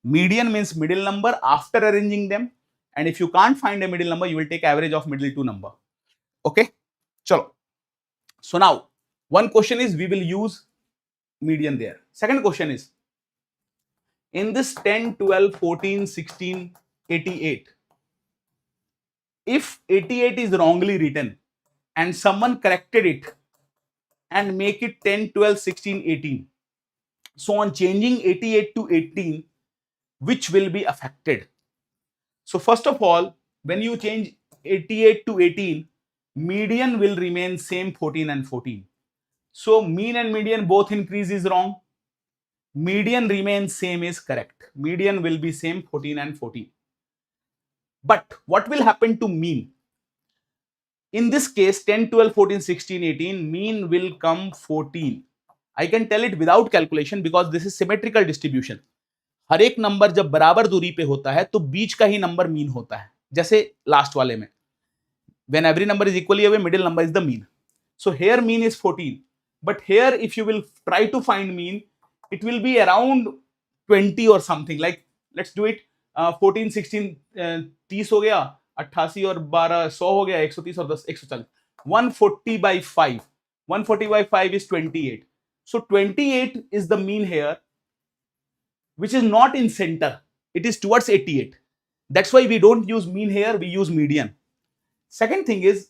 Median means middle number after arranging them, and if you can't find a middle number, you will take average of middle two number. Okay, chalo. So now one question is we will use median there. Second question is, in this 10, 12, 14, 16, 88, if 88 is wrongly written and someone corrected it and make it 10, 12, 16, 18, so on changing 88 to 18, which will be affected? So first of all, when you change 88 to 18, median will remain same, 14 and 14. So mean and median both increase is wrong. Median remains same is correct. Median will be same, 14 and 14. But what will happen to mean? In this case, 10, 12, 14, 16, 18, mean will come 14. I can tell it without calculation because this is symmetrical distribution. हर एक number जब बराबर दूरी पे होता है तो बीच का ही number mean होता है, जैसे लास्ट वाले में when every number is equally away, middle number is the mean. So here mean is 14, but here if you will try to find mean, it will be around 20 or something. Like let's do it, 14, 16, 30 हो गया, 88 और 12 100 हो गया, 130 और 10 140, 140 by 5, 140 by 5 is 28. So 28 is the mean here, which is not in center, it is towards 88. That's why we don't use mean here, we use median. Second thing is,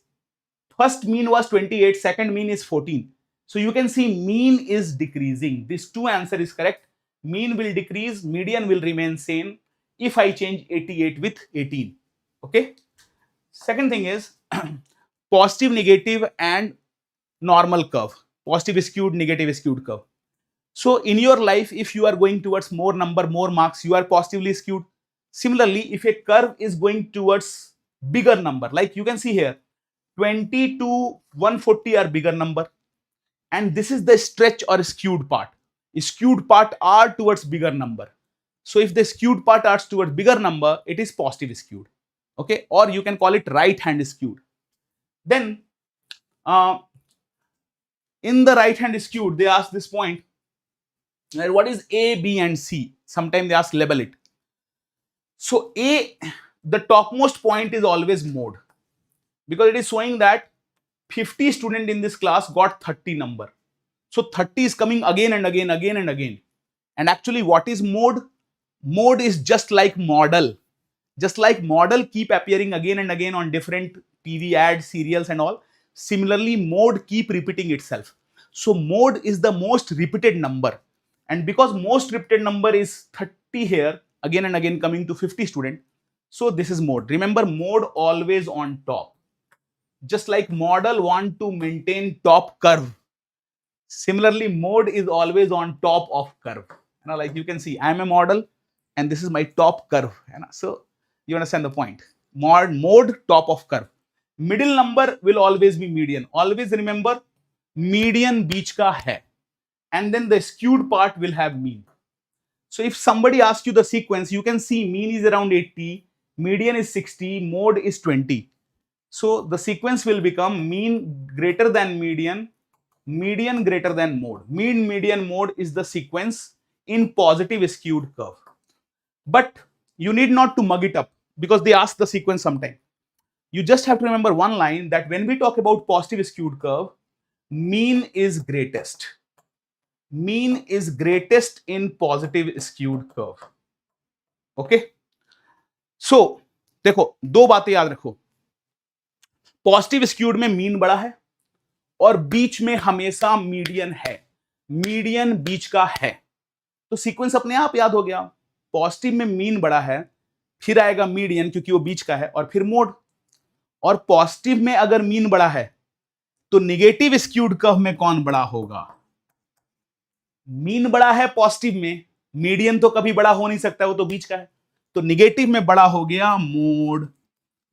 first mean was 28, second mean is 14. So you can see mean is decreasing. This two answer is correct. Mean will decrease, median will remain same if I change 88 with 18. Okay. Second thing is positive, negative and normal curve. Positive skewed, negative skewed curve. So in your life, if you are going towards more number, more marks, you are positively skewed. Similarly, if a curve is going towards bigger number, like you can see here, 20 to 140 are bigger number, and this is the stretch or skewed part. Skewed part are towards bigger number. So if the skewed part are towards bigger number, it is positive skewed. Okay, or you can call it right hand skewed. Then in the right hand skewed, they ask this point, what is A, B and C? Sometimes they ask label it. So A, the topmost point is always mode, because it is showing that 50 students in this class got 30 number. So 30 is coming again and again, again and again. And actually what is mode? Mode is just like model. Just like model keep appearing again and again on different TV ads, serials and all. Similarly, mode keep repeating itself. So mode is the most repeated number. And because most repeated number is 30 here, again and again coming to 50 student. So this is mode. Remember, mode always on top. Just like model want to maintain top curve. Similarly, mode is always on top of curve. Like you can see, I am a model and this is my top curve. So you understand the point. Mode top of curve. Middle number will always be median. Always remember, median beach ka hai. And then the skewed part will have mean. So if somebody asks you the sequence, you can see mean is around 80, median is 60, mode is 20. So the sequence will become mean greater than median, median greater than mode. Mean, median, mode is the sequence in positive skewed curve. But you need not to mug it up because they ask the sequence sometime. You just have to remember one line, that when we talk about positive skewed curve, mean is greatest. Mean is greatest in positive skewed curve. Okay so देखो दो बातें याद रखो, positive skewed में mean बड़ा है और बीच में हमेशा मीडियन है, मीडियन बीच का है, तो सीक्वेंस अपने आप याद हो गया। पॉजिटिव में मीन बड़ा है, फिर आएगा मीडियन क्योंकि वो बीच का है, और फिर मोड। और पॉजिटिव में अगर मीन बड़ा है तो निगेटिव स्क्यूड कर्व में कौन बड़ा होगा? मीन बड़ा है पॉजिटिव में, मीडियन तो कभी बड़ा हो नहीं सकता, वो तो बीच का है, तो निगेटिव में बड़ा हो गया मोड,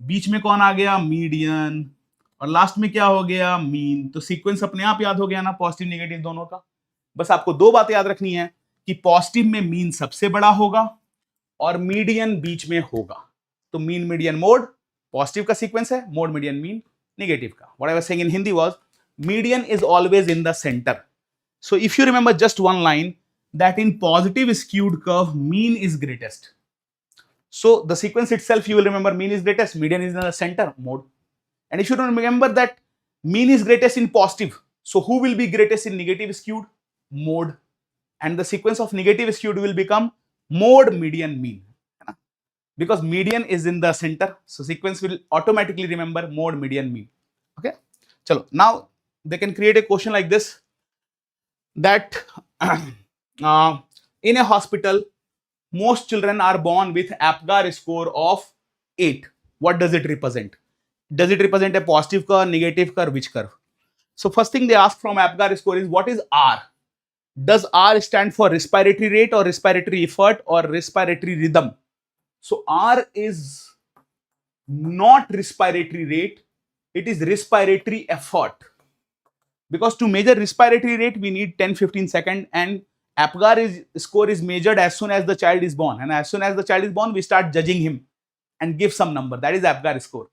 बीच में कौन आ गया? मीडियन, और लास्ट में क्या हो गया? मीन। तो सीक्वेंस अपने आप याद हो गया ना, पॉजिटिव निगेटिव दोनों का। बस आपको दो बातें याद रखनी है कि पॉजिटिव में मीन सबसे बड़ा होगा और मीडियन बीच में होगा। तो मीन मीडियन मोड पॉजिटिव का सीक्वेंस है, मोड मीडियन मीन नेगेटिव का। What I was saying in Hindi was median is always in the centre. So if you remember just one line, that in positive skewed curve mean is greatest. So the sequence itself you will remember mean is greatest, median is in the center mode. And if you don't remember that mean is greatest in positive, so who will be greatest in negative skewed? Mode. And the sequence of negative skewed will become mode median mean, because median is in the center, so sequence will automatically remember mode median mean. Okay, chalo, now they can create a question like this, that in a hospital most children are born with APGAR score of 8. What does it represent? Does it represent a positive curve, negative curve, which curve? So first thing they ask from APGAR score is what is R? Does R stand for respiratory rate or respiratory effort or respiratory rhythm? So R is not respiratory rate, it is respiratory effort. Because to measure respiratory rate, we need 10-15 seconds, and APGAR score is measured as soon as the child is born. And as soon as the child is born, we start judging him and give some number. That is APGAR score.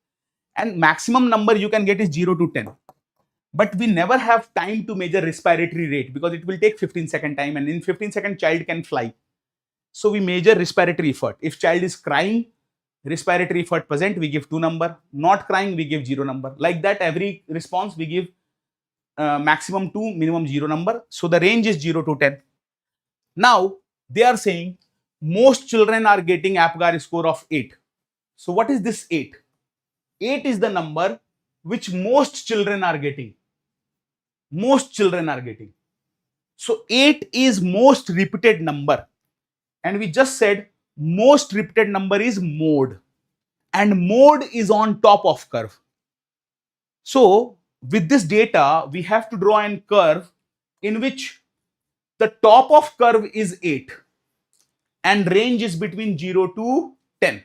And maximum number you can get is 0 to 10. But we never have time to measure respiratory rate because it will take 15-second time, and in 15-second child can fly. So we measure respiratory effort. If child is crying, respiratory effort present, we give 2 number. Not crying, we give 0 number. Like that, every response we give maximum 2, minimum 0 number. So the range is 0 to 10. Now they are saying most children are getting APGAR score of 8. So what is this 8? 8 is the number which most children are getting. Most children are getting. So 8 is most repeated number. And we just said most repeated number is mode. And mode is on top of curve. So with this data, we have to draw a curve in which the top of curve is 8 and range is between 0 to 10.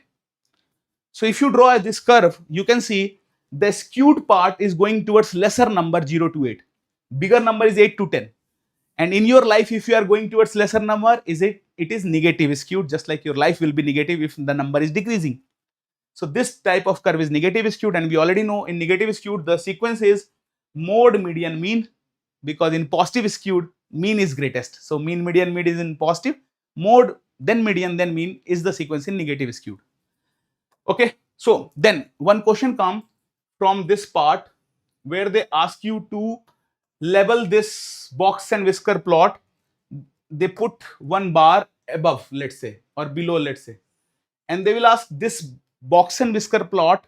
So if you draw this curve, you can see the skewed part is going towards lesser number 0 to 8. Bigger number is 8 to 10. And in your life, if you are going towards lesser number, it is negative skewed, just like your life will be negative if the number is decreasing. So this type of curve is negative skewed, and we already know in negative skewed the sequence is mode median mean, because in positive skewed mean is greatest. So mean median mean is in positive, mode then median then mean is the sequence in negative skewed. Okay, so then one question comes from this part where they ask you to level this box and whisker plot. They put one bar above, let's say, or below, let's say, and they will ask this box and whisker plot,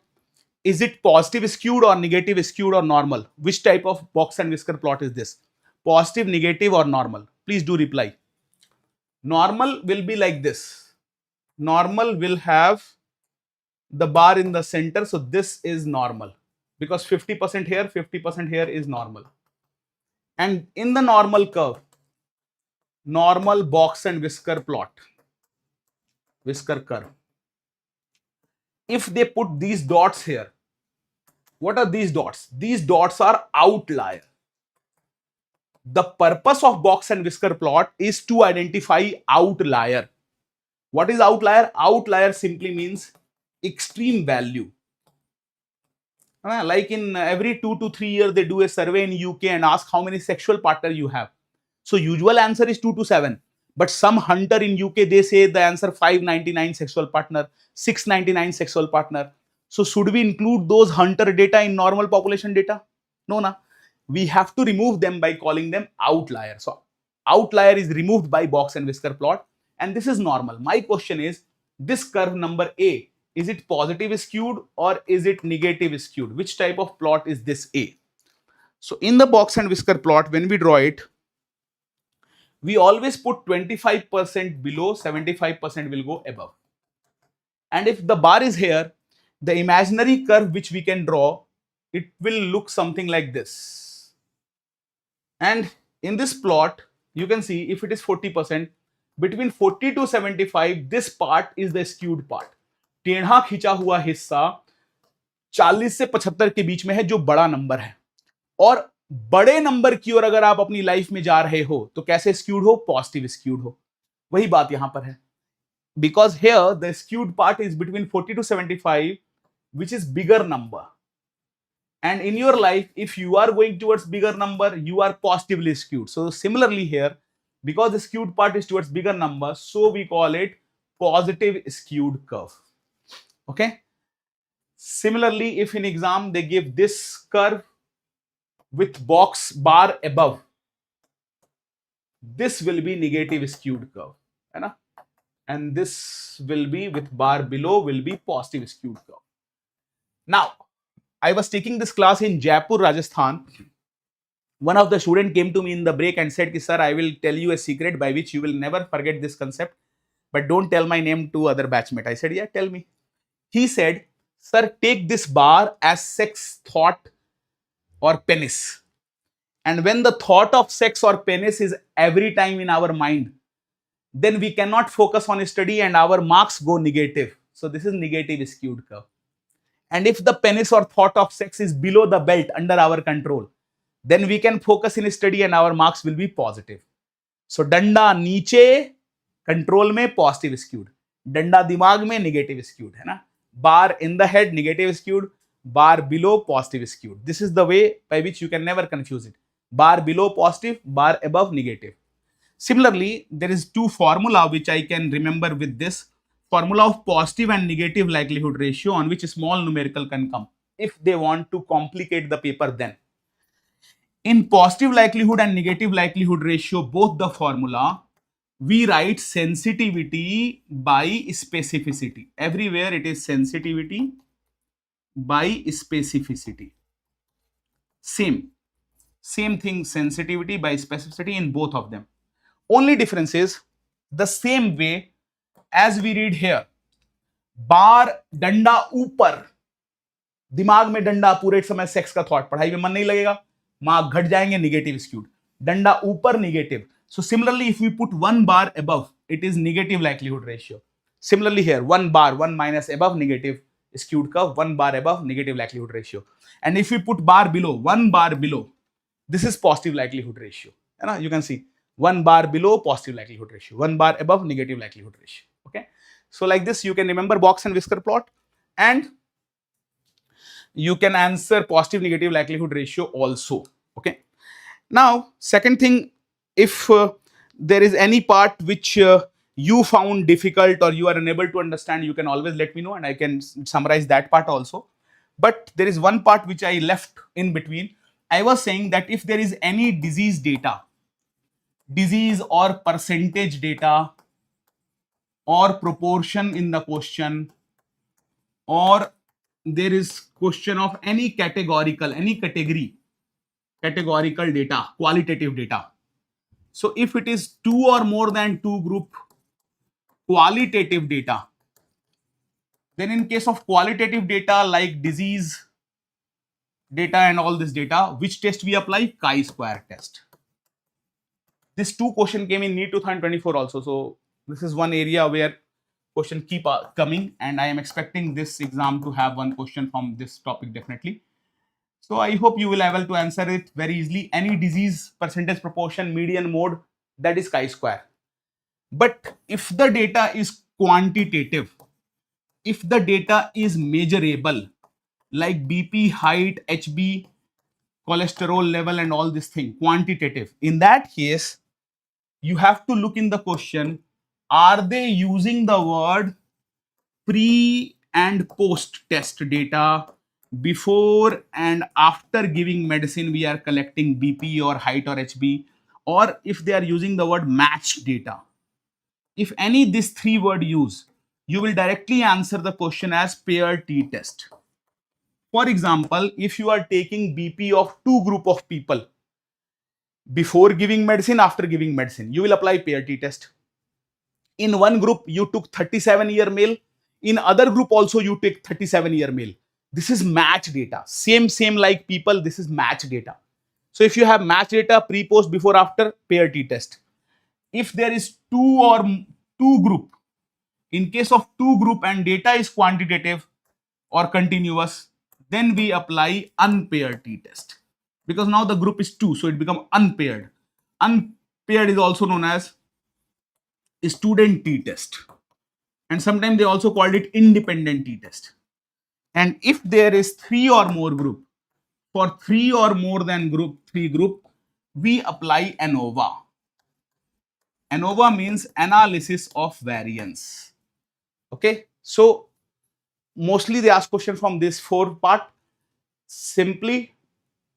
is it positive skewed or negative skewed or normal? Which type of box and whisker plot is this? Positive, negative or normal? Please do reply. Normal will be like this. Normal will have the bar in the center, so this is normal because 50% here, 50% here is normal. And in the normal curve, normal box and whisker plot, whisker curve, if they put these dots here, what are these dots? These dots are outlier. The purpose of box and whisker plot is to identify outlier. What is outlier? Outlier simply means extreme value. Like in every 2 to 3 years, they do a survey in UK and ask how many sexual partners you have. So usual answer is 2 to 7. But some hunter in UK, they say the answer 599 sexual partner, 699 sexual partner. So should we include those hunter data in normal population data? No, na. We have to remove them by calling them outlier. So outlier is removed by box and whisker plot, and this is normal. My question is, this curve number A, is it positive skewed or is it negative skewed? Which type of plot is this A? So in the box and whisker plot, when we draw it, we always put 25% below, 75% will go above. And if the bar is here, the imaginary curve which we can draw, it will look something like this. And in this plot, you can see if it is 40%, between 40 to 75, this part is the skewed part. टेढ़ा खिंचा हुआ हिस्सा 40 से 75 के बीच में है, जो बड़ा नंबर है. और बड़े नंबर की ओर अगर आप अपनी लाइफ में जा रहे हो तो कैसे स्क्यूड हो? पॉजिटिव स्क्यूड हो. वही बात यहां पर है. Because here the skewed part is between 40 to 75, which is bigger number. And in your life, if you are going towards bigger number, you are positively skewed. So similarly here, because the skewed part is towards bigger number, so we call it positive skewed curve. Okay. Similarly, if in exam they give this curve with box bar above, this will be negative skewed curve, है ना? And this will be with bar below will be positive skewed curve. Now, I was taking this class in Jaipur, Rajasthan. One of the students came to me in the break and said, sir, I will tell you a secret by which you will never forget this concept, but don't tell my name to other batchmate. I said, yeah, tell me. He said, sir, take this bar as sex, thought or penis. And when the thought of sex or penis is every time in our mind, then we cannot focus on study and our marks go negative. So this is negative skewed curve. And if the penis or thought of sex is below the belt under our control, then we can focus in study and our marks will be positive. So danda niche control में positive skewed, डंडा दिमाग में negative skewed, है ना? Bar in the head negative skewed, bar below positive skewed. This is the way by which you can never confuse it. Bar below positive, bar above negative. Similarly, there is two formula which I can remember with this. Formula of positive and negative likelihood ratio, on which a small numerical can come if they want to complicate the paper. Then in positive likelihood and negative likelihood ratio, both the formula, we write sensitivity by specificity. Everywhere it is sensitivity by specificity. Same thing, sensitivity by specificity in both of them. Only difference is the same way as we read here. बार डंडा ऊपर, दिमाग में डंडा पूरे समय sex का thought, पढ़ाई में मन नहीं लगेगा, मार्क घट जाएंगे, नेगेटिव स्क्यूड. डंडा ऊपर negative. So similarly, if we put one bar above, it is negative likelihood ratio. Similarly here, one bar, one minus above, negative skewed curve, one bar above, negative likelihood ratio. And if we put bar below, one bar below, this is positive likelihood ratio. You can see one bar below, positive likelihood ratio, one bar above, negative likelihood ratio. Okay. So like this, you can remember box and whisker plot, and you can answer positive negative likelihood ratio also. Okay. Now, second thing, if there is any part which you found difficult or you are unable to understand, you can always let me know and I can summarize that part also. But there is one part which I left in between. I was saying that if there is any disease data, disease or percentage data or proportion in the question, or there is question of any categorical, any category, categorical data, qualitative data. So if it is two or more than two group qualitative data, then in case of qualitative data like disease data and all this data, which test we apply? Chi-square test. This two question came in NEET 2024 also. So this is one area where question keep coming, and I am expecting this exam to have one question from this topic definitely. So I hope you will be able to answer it very easily. Any disease, percentage, proportion, median, mode, that is chi-square. But if the data is quantitative, if the data is measurable, like BP, height, HB, cholesterol level and all this thing, quantitative. In that case, you have to look in the question, are they using the word pre and post test data? Before and after giving medicine we are collecting BP or height or HB, or if they are using the word match data. If any these three word use, you will directly answer the question as pair T test. For example, if you are taking BP of two group of people, before giving medicine, after giving medicine, you will apply pair T test. In one group, you took 37-year male. In other group also, you take 37-year male. This is match data. Same like people, this is match data. So if you have match data, pre, post, before, after, pair T test. If there is two group, in case of two group and data is quantitative or continuous, then we apply unpaired T test. Because now the group is two, so it becomes unpaired. Unpaired is also known as student T test. And sometimes they also called it independent T test. And if there is three or more group, for three or more than three group, we apply ANOVA. ANOVA means analysis of variance. Okay, so mostly they ask question from this four part. Simply,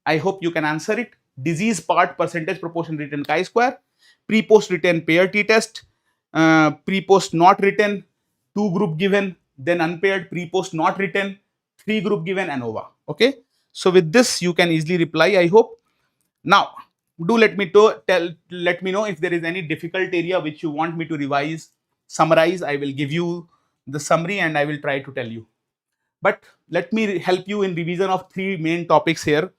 I hope you can answer it. Disease part, percentage, proportion written, chi-square. Pre-post written, pair T test. Pre-post not written, two group given, then unpaired. Pre-post not written, three group given, ANOVA. Okay, so with this you can easily reply, I hope. Now do let me know if there is any difficult area which you want me to revise, summarize. I will give you the summary and I will try to tell you. But let me help you in revision of three main topics here.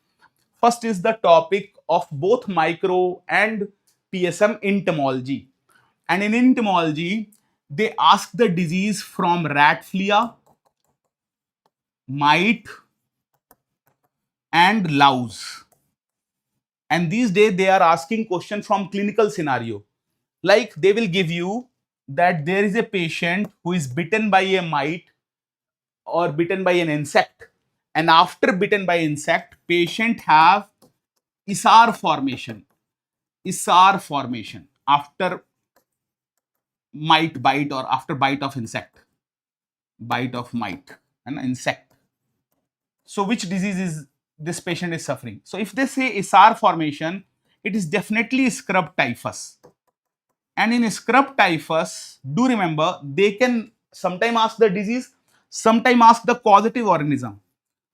First is the topic of both micro and PSM entomology. And in entomology, they ask the disease from rat flea, mite, and louse. And these days they are asking question from clinical scenario. Like they will give you that there is a patient who is bitten by a mite or bitten by an insect. And after bitten by insect, patient have ISAR formation. ISAR formation after mite bite or after bite of insect. Bite of mite and insect. So which disease is this patient is suffering? So if they say ISAR formation, it is definitely scrub typhus. And in scrub typhus, do remember, they can sometime ask the disease, sometime ask the causative organism.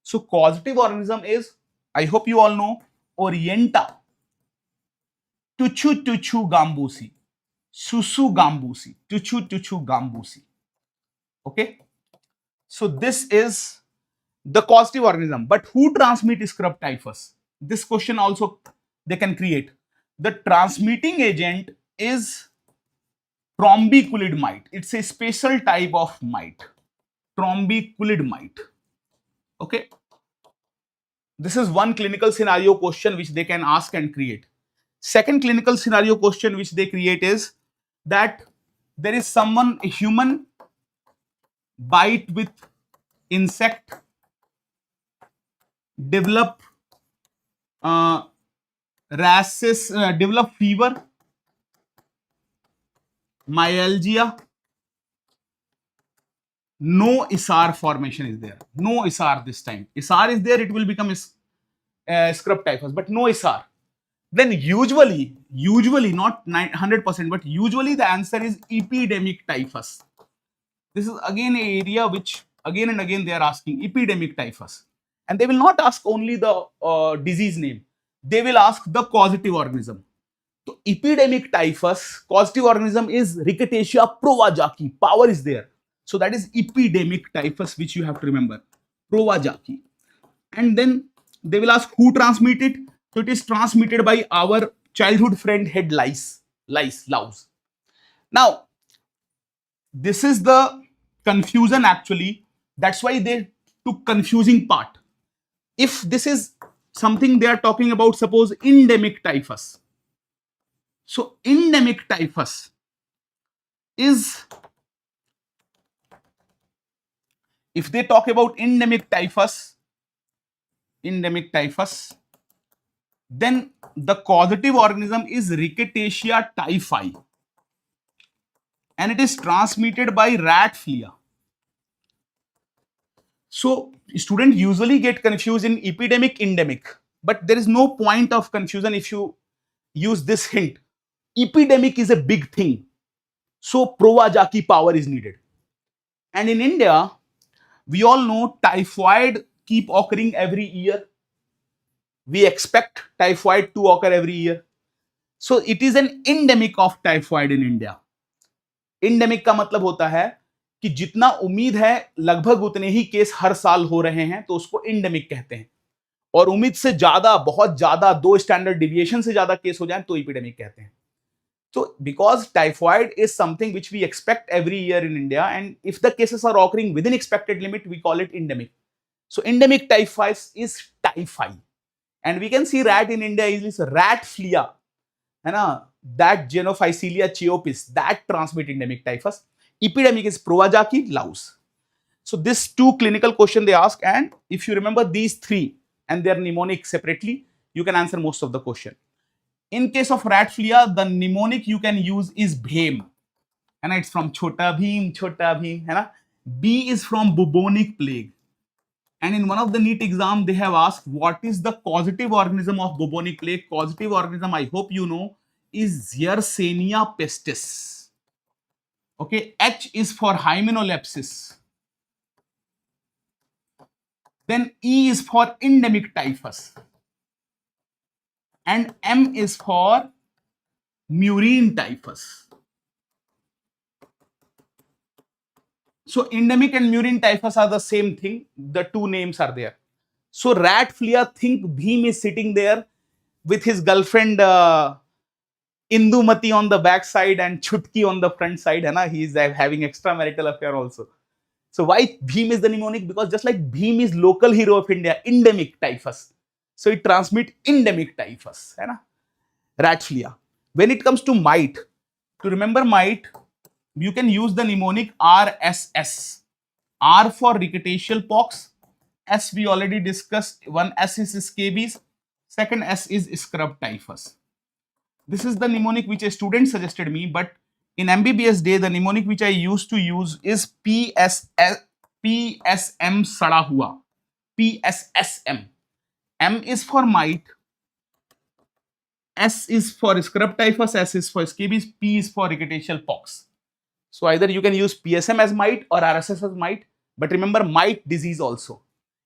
So causative organism is, I hope you all know, Orienta, Tuchu Tuchu Gambusi, Susu Gambusi, Tuchu Tuchu Gambusi. Okay, so this is the causative organism. But who transmit scrub typhus? This question also they can create. The transmitting agent is trombiculid mite. It's a special type of mite, trombiculid mite. Okay, this is one clinical scenario question which they can ask and create. Second clinical scenario question which they create is that there is someone, a human, bite with insect, develop rashes, develop fever, myalgia, no ISAR formation is there. No ISAR this time. ISAR is there, it will become scrub typhus, but no ISAR. Then usually not 100%, but usually the answer is epidemic typhus. This is again an area which again and again they are asking, epidemic typhus. And they will not ask only the disease name. They will ask the causative organism. So epidemic typhus, causative organism is Rickettsia provajaki. Power is there. So that is epidemic typhus, which you have to remember. Provajaki. And then they will ask who transmitted. So it is transmitted by our childhood friend head lice, louse. Now, this is the confusion actually. That's why they took confusing part. If this is something they are talking about, suppose endemic typhus. So endemic typhus is, if they talk about endemic typhus, endemic typhus. Then the causative organism is Rickettsia typhi, and it is transmitted by rat flea. So students usually get confused in epidemic, endemic, but there is no point of confusion if you use this hint. Epidemic is a big thing, so Provajaki power is needed. And in India, we all know typhoid keep occurring every year. We expect typhoid to occur every year. So it is an endemic of typhoid in India. Endemic का मतलब होता है कि जितना उम्मीद है लगभग उतने ही केस हर साल हो रहे हैं, तो उसको endemic कहते हैं. और उम्मीद से ज्यादा, बहुत ज्यादा, 2 स्टैंडर्ड डिविएशन से ज्यादा केस हो जाए तो एपिडेमिक कहते हैं. So because typhoid is something which we expect every year in India, and if the cases are occurring within expected limit, we call it endemic. So endemic typhus is typhi, and we can see rat in India is rat flea, है ना? That Genophycelia cheopis that transmit endemic typhus. Epidemic is Provajaki louse. So this 2 clinical question they ask, and if you remember these 3 and their mnemonic separately, you can answer most of the question. In case of rat flea, the mnemonic you can use is Bhem, and it's from Chota Bheem, है ना? B is from bubonic plague. And in one of the NEET exam, they have asked what is the causative organism of bubonic plague. Causative organism, I hope you know, is Yersinia pestis. Okay, H is for Hymenolepsis. Then E is for endemic typhus. And M is for murine typhus. So endemic and murine typhus are the same thing. The 2 names are there. So rat flea, think Bheem is sitting there with his girlfriend Indumati on the back side and Chutki on the front side. Hai, he is having extramarital affair also. So why Bheem is the mnemonic? Because just like Bheem is local hero of India, endemic typhus. So it transmits endemic typhus. Hai na? Rat flea. When it comes to mite, to remember mite, you can use the mnemonic RSS. R for rickettsial pox. S we already discussed. One S is scabies. Second S is scrub typhus. This is the mnemonic which a student suggested me, but in MBBS day, the mnemonic which I used to use is PSM sada hua. PSSM. M is for mite. S is for scrub typhus. S is for scabies. P is for rickettsial pox. So either you can use PSM as mite or RSS as mite, but remember mite disease also.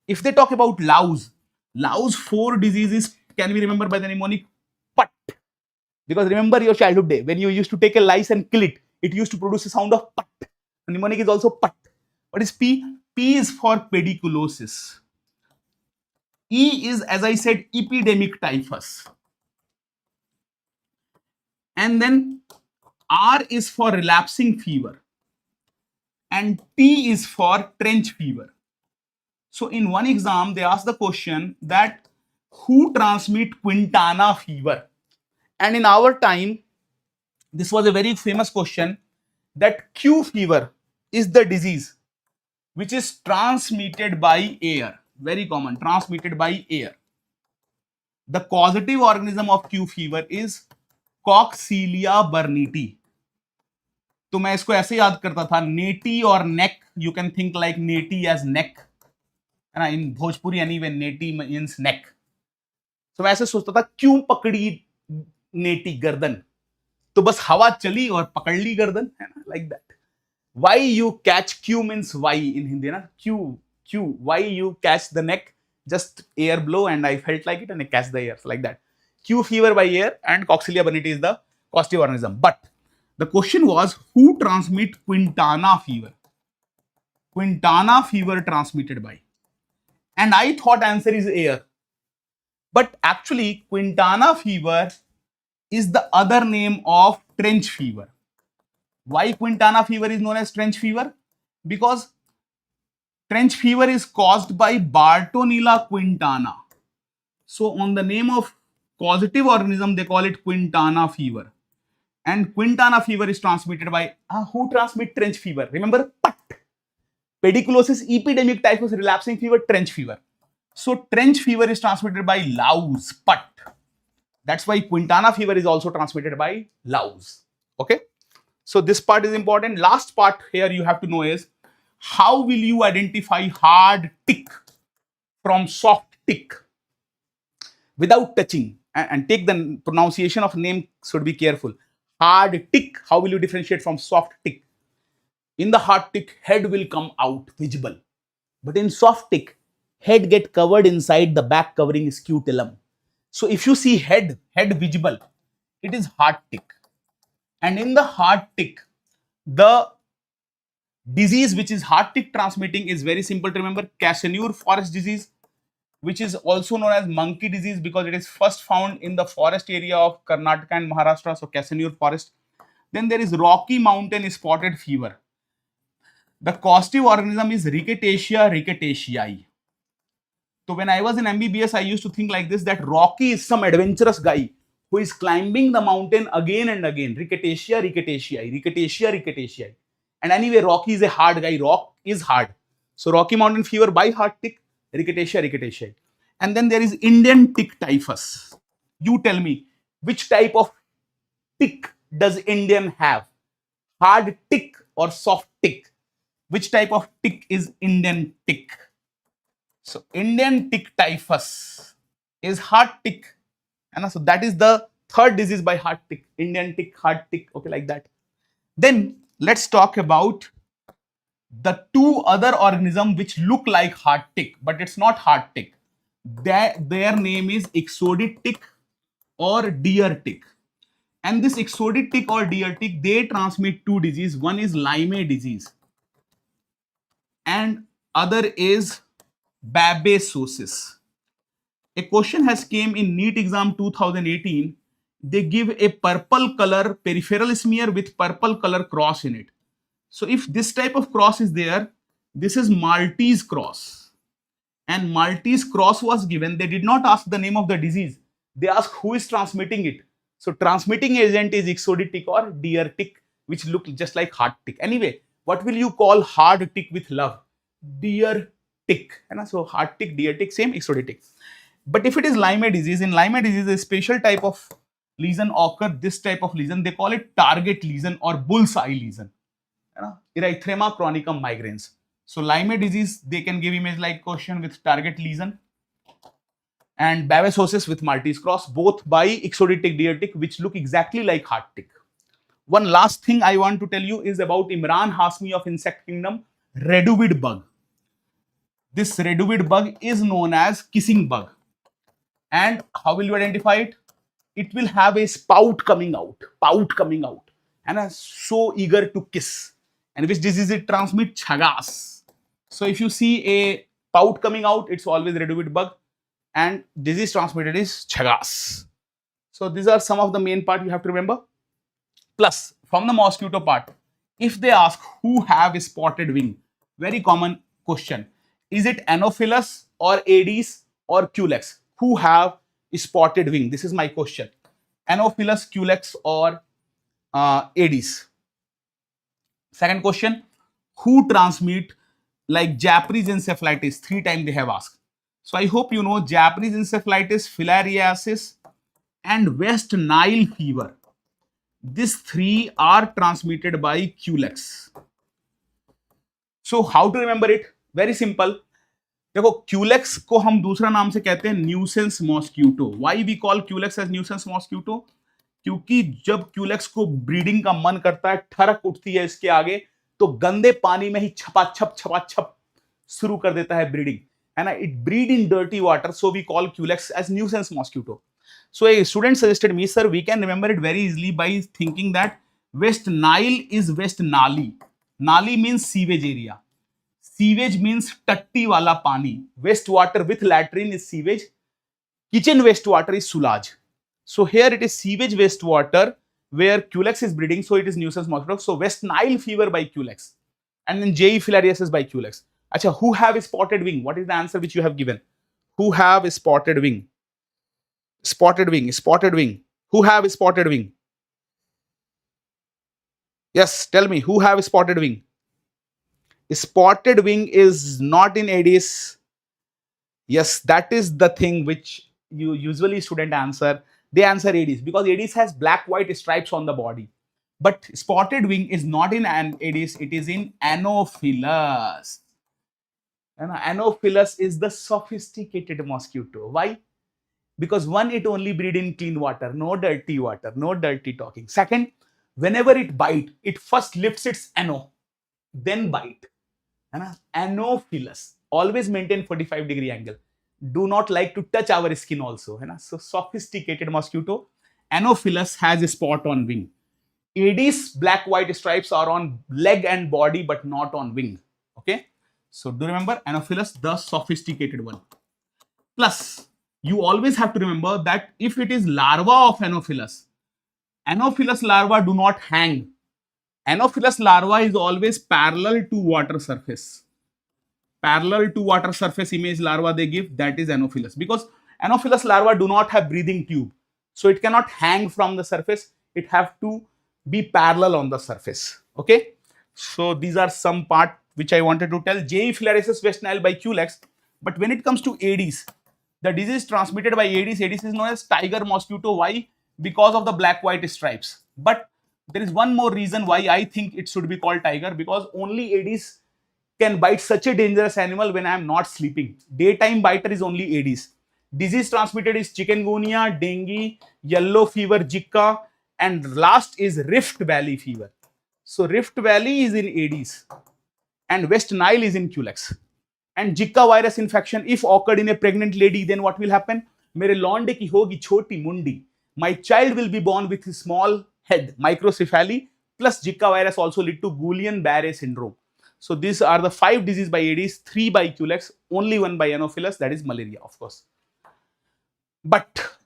If they talk about louse 4 diseases can be remembered by the mnemonic PUT. Because remember your childhood day when you used to take a lice and kill it, it used to produce a sound of PUT. The mnemonic is also PUT. What is P? P is for pediculosis. E is, as I said, epidemic typhus. And then R is for relapsing fever. And T is for trench fever. So in one exam, they asked the question that who transmit Quintana fever? And in our time, this was a very famous question that Q fever is the disease which is transmitted by air. Very common, transmitted by air. The causative organism of Q fever is Coxiella burnetii. तो मैं इसको ऐसे याद करता था, नेटी और neck. You can think like नेटी एज नेक, है ना? इन भोजपुरी एनीवे नेटी मींस नेक. तो मैं ऐसे सोचता था क्यों पकड़ी नेटी गर्दन, तो बस हवा चली और पकड़ ली गर्दन, है ना? Like that. Why you catch क्यू मीन्स वाई इन हिंदी ना. क्यू why you catch the neck, just air blow and I felt like it and I catch the air, so like that. Q fever by air and Coxiella burnetii is the causative organism. But the question was who transmit Quintana fever? Quintana fever transmitted by, and I thought answer is air, but actually Quintana fever is the other name of trench fever. Why Quintana fever is known as trench fever? Because trench fever is caused by Bartonella quintana. So on the name of causative organism, they call it Quintana fever. And Quintana fever is transmitted by, who transmit trench fever? Remember PUT. Pediculosis, epidemic typhus, relapsing fever, trench fever. So trench fever is transmitted by louse, but that's why Quintana fever is also transmitted by louse. Okay. So this part is important. Last part here you have to know is how will you identify hard tick from soft tick without touching, and take the pronunciation of name should be careful. Hard tick, how will you differentiate from soft tick? In the hard tick, head will come out visible, but in soft tick, head get covered inside the back covering scutellum. So if you see head visible, it is hard tick. And in the hard tick, the disease which is hard tick transmitting is very simple to remember: Cassandure forest disease, which is also known as monkey disease because it is first found in the forest area of Karnataka and Maharashtra, so Cassandure forest. Then there is Rocky Mountain spotted fever. The causative organism is Rickettsia rickettsii. So when I was in MBBS, I used to think like this, that Rocky is some adventurous guy who is climbing the mountain again and again. Rickettsia rickettsii, Rickettsia rickettsii. And anyway, Rocky is a hard guy. Rock is hard. So Rocky Mountain fever by hard tick, Rickettsia rickettsii. And then there is Indian tick typhus. You tell me, which type of tick does Indian have? Hard tick or soft tick? Which type of tick is Indian tick? So Indian tick typhus is hard tick. And so that is the third disease by hard tick. Indian tick, hard tick, okay, like that. Then let's talk about the two other organisms which look like hard tick, but it's not hard tick. Their name is exotic tick or deer tick. And this exotic tick or deer tick, they transmit two diseases. One is Lyme disease and other is babesiosis. A question has came in NEET exam 2018. They give a purple color peripheral smear with purple color cross in it. So if this type of cross is there, this is Maltese cross. And Maltese cross was given. They did not ask the name of the disease. They asked who is transmitting it. So transmitting agent is exotic tick or deer tick, which look just like hard tick. Anyway, what will you call hard tick with love? Deer tick. So hard tick, deer tick, same exotic tick. But if it is Lyme disease, in Lyme disease, a special type of lesion occur. This type of lesion, they call it target lesion or bullseye lesion. Erythrema chronicum migrans. So Lyme disease, they can give image like question with target lesion, and babesiosis with Maltese cross, both by exotic tick, deer tick, which look exactly like hard tick. One last thing I want to tell you is about Imran Hasmi of insect kingdom, redwood bug. This redwood bug is known as kissing bug. And how will you identify it? It will have a spout coming out, and are so eager to kiss. And which disease it transmit? Chagas. So if you see a pout coming out, it's always redwood bug, and disease transmitted is Chagas. So these are some of the main part you have to remember. Plus, from the mosquito part, if they ask who have a spotted wing, very common question. Is it Anopheles or Aedes or Culex? Who have a spotted wing? This is my question. Anopheles, Culex or Aedes. Second question, who transmit like Japanese encephalitis? 3 times they have asked. So I hope you know Japanese encephalitis, filariasis and West Nile fever. These 3 are transmitted by Culex. So how to remember it? Very simple. देखो culex को हम दूसरा नाम से कहते हैं nuisance mosquito. Why we call culex as nuisance mosquito? क्योंकि जब क्यूलेक्स को ब्रीडिंग का मन करता है, ठरक उठती है इसके आगे, तो गंदे पानी में ही छपाछप शुरू कर देता है ब्रीडिंग, है ना. It breed in dirty water, so we call culex as nuisance mosquito. So a student suggested me, sir, we can remember it very easily by thinking that West Nile is West Nali. Nali means sewage area. Sewage means tatti wala pani. Wastewater with latrine is sewage. Kitchen wastewater is sulaj. So here it is sewage wastewater where Culex is breeding. So it is nuisance mosquito. So West Nile fever by Culex. And then JE filariasis by Culex. Acha, who have a spotted wing? What is the answer which you have given? Who have a spotted wing? Spotted wing. Who have a spotted wing? Yes, tell me, who have a spotted wing? Spotted wing is not in Aedes. Yes, that is the thing which you usually student answer. They answer Aedes because Aedes has black white stripes on the body. But spotted wing is not in an Aedes, it is in Anopheles. And Anopheles is the sophisticated mosquito. Why? Because one, it only breed in clean water, no dirty talking. Second, whenever it bite, it first lifts its ano, then bite. Anopheles. Always maintain 45-degree angle. Do not like to touch our skin also. So sophisticated mosquito. Anopheles has a spot on wing. Aedes black white stripes are on leg and body but not on wing. Okay. So do remember Anopheles, the sophisticated one. Plus, you always have to remember that if it is larva of Anopheles, Anopheles larva do not hang. Anopheles larva is always parallel to water surface. Parallel to water surface image larva they give, that is Anopheles. Because Anopheles larva do not have breathing tube. So it cannot hang from the surface. It have to be parallel on the surface. Okay. So these are some part which I wanted to tell. JE filariasis West Nile by Culex. But when it comes to Aedes, the disease transmitted by Aedes, Aedes is known as tiger mosquito. Why? Because of the black white stripes. But there is one more reason why I think it should be called tiger, because only Aedes can bite such a dangerous animal when I am not sleeping. Daytime biter is only Aedes. Disease transmitted is chikungunya, dengue, yellow fever, Zika, and last is Rift Valley fever. So Rift Valley is in Aedes and West Nile is in Culex. And Zika virus infection, if occurred in a pregnant lady, then what will happen? Mere लौंडे की होगी छोटी मुंडी. My child will be born with a small head, microcephaly, plus Zika virus also lead to Guillain-Barré syndrome. So these are the 5 diseases by Aedes, 3 by Culex, only 1 by Anopheles, that is malaria, of course. But,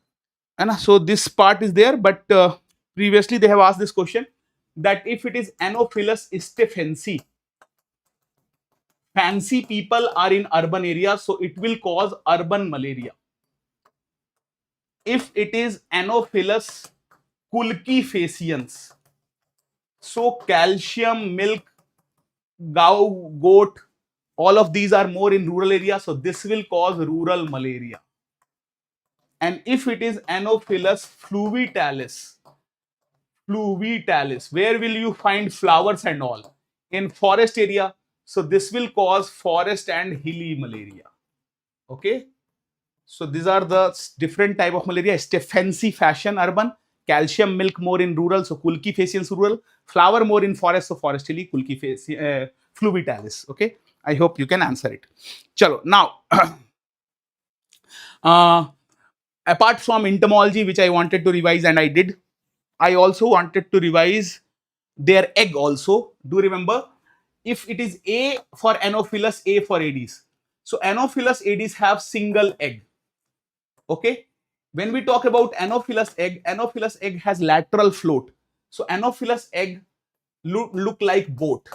so this part is there, but previously they have asked this question that if it is Anopheles stephensi, fancy people are in urban areas, so it will cause urban malaria. If it is Anopheles kulkifaciens, so calcium, milk, goat, all of these are more in rural areas, so this will cause rural malaria. And if it is Anopheles fluviatilis, where will you find flowers and all? In forest area, so this will cause forest and hilly malaria. Okay, so these are the different type of malaria. Stephensi fashion urban, calcium milk more in rural, so kulkifaciens rural, flower more in forest, so forest hilly, fluviatilis. Okay, I hope you can answer it. Chalo, now apart from entomology, which I wanted to revise and I did, I also wanted to revise their egg also. Do remember, if it is A for Anopheles, A for Aedes. So Anopheles Aedes have single egg. Okay. When we talk about Anopheles egg has lateral float. So Anopheles egg look like boat.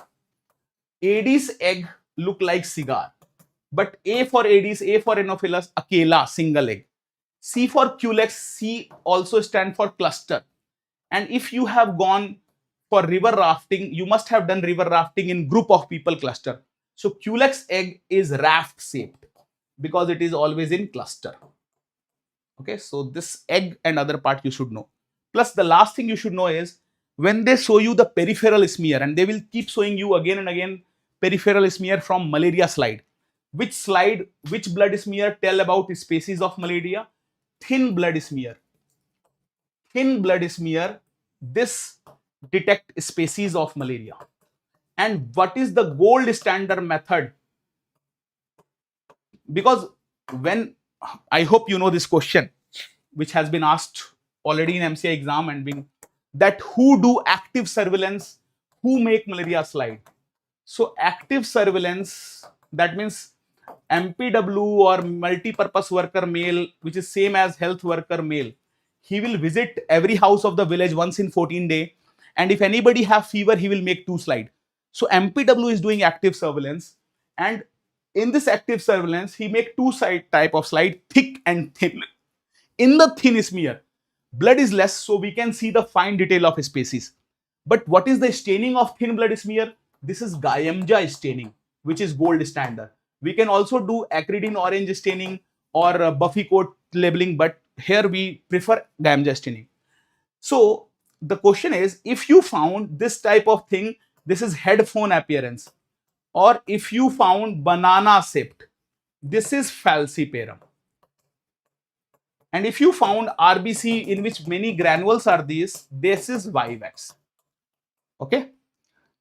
Aedes egg look like cigar. But A for Aedes, A for Anopheles, akela, single egg. C for Culex, C also stand for cluster. And if you have gone for river rafting, you must have done river rafting in group of people cluster. So Culex egg is raft shaped because it is always in cluster. Okay, so this egg and other part you should know. Plus the last thing you should know is when they show you the peripheral smear, and they will keep showing you again and again peripheral smear from malaria slide. Which blood smear tell about species of malaria? Thin blood smear. Thin blood smear, this detect species of malaria. And what is the gold standard method? Because when, I hope you know this question, which has been asked already in MCI exam and being that who do active surveillance, who make malaria slide. So active surveillance, that means MPW or multi-purpose worker male, which is same as health worker male. He will visit every house of the village once in 14 days. And if anybody have fever, he will make 2 slide. So MPW is doing active surveillance. And in this active surveillance, he make 2 type of slide, thick and thin. In the thin smear, blood is less, so we can see the fine detail of species. But what is the staining of thin blood smear? This is Gayamja staining, which is gold standard. We can also do acridine orange staining or buffy coat labeling, but here we prefer gamma staining. So the question is, if you found this type of thing, this is headphone appearance, or if you found banana shaped, this is falciparum. And if you found RBC in which many granules are these, this is vivax. Okay.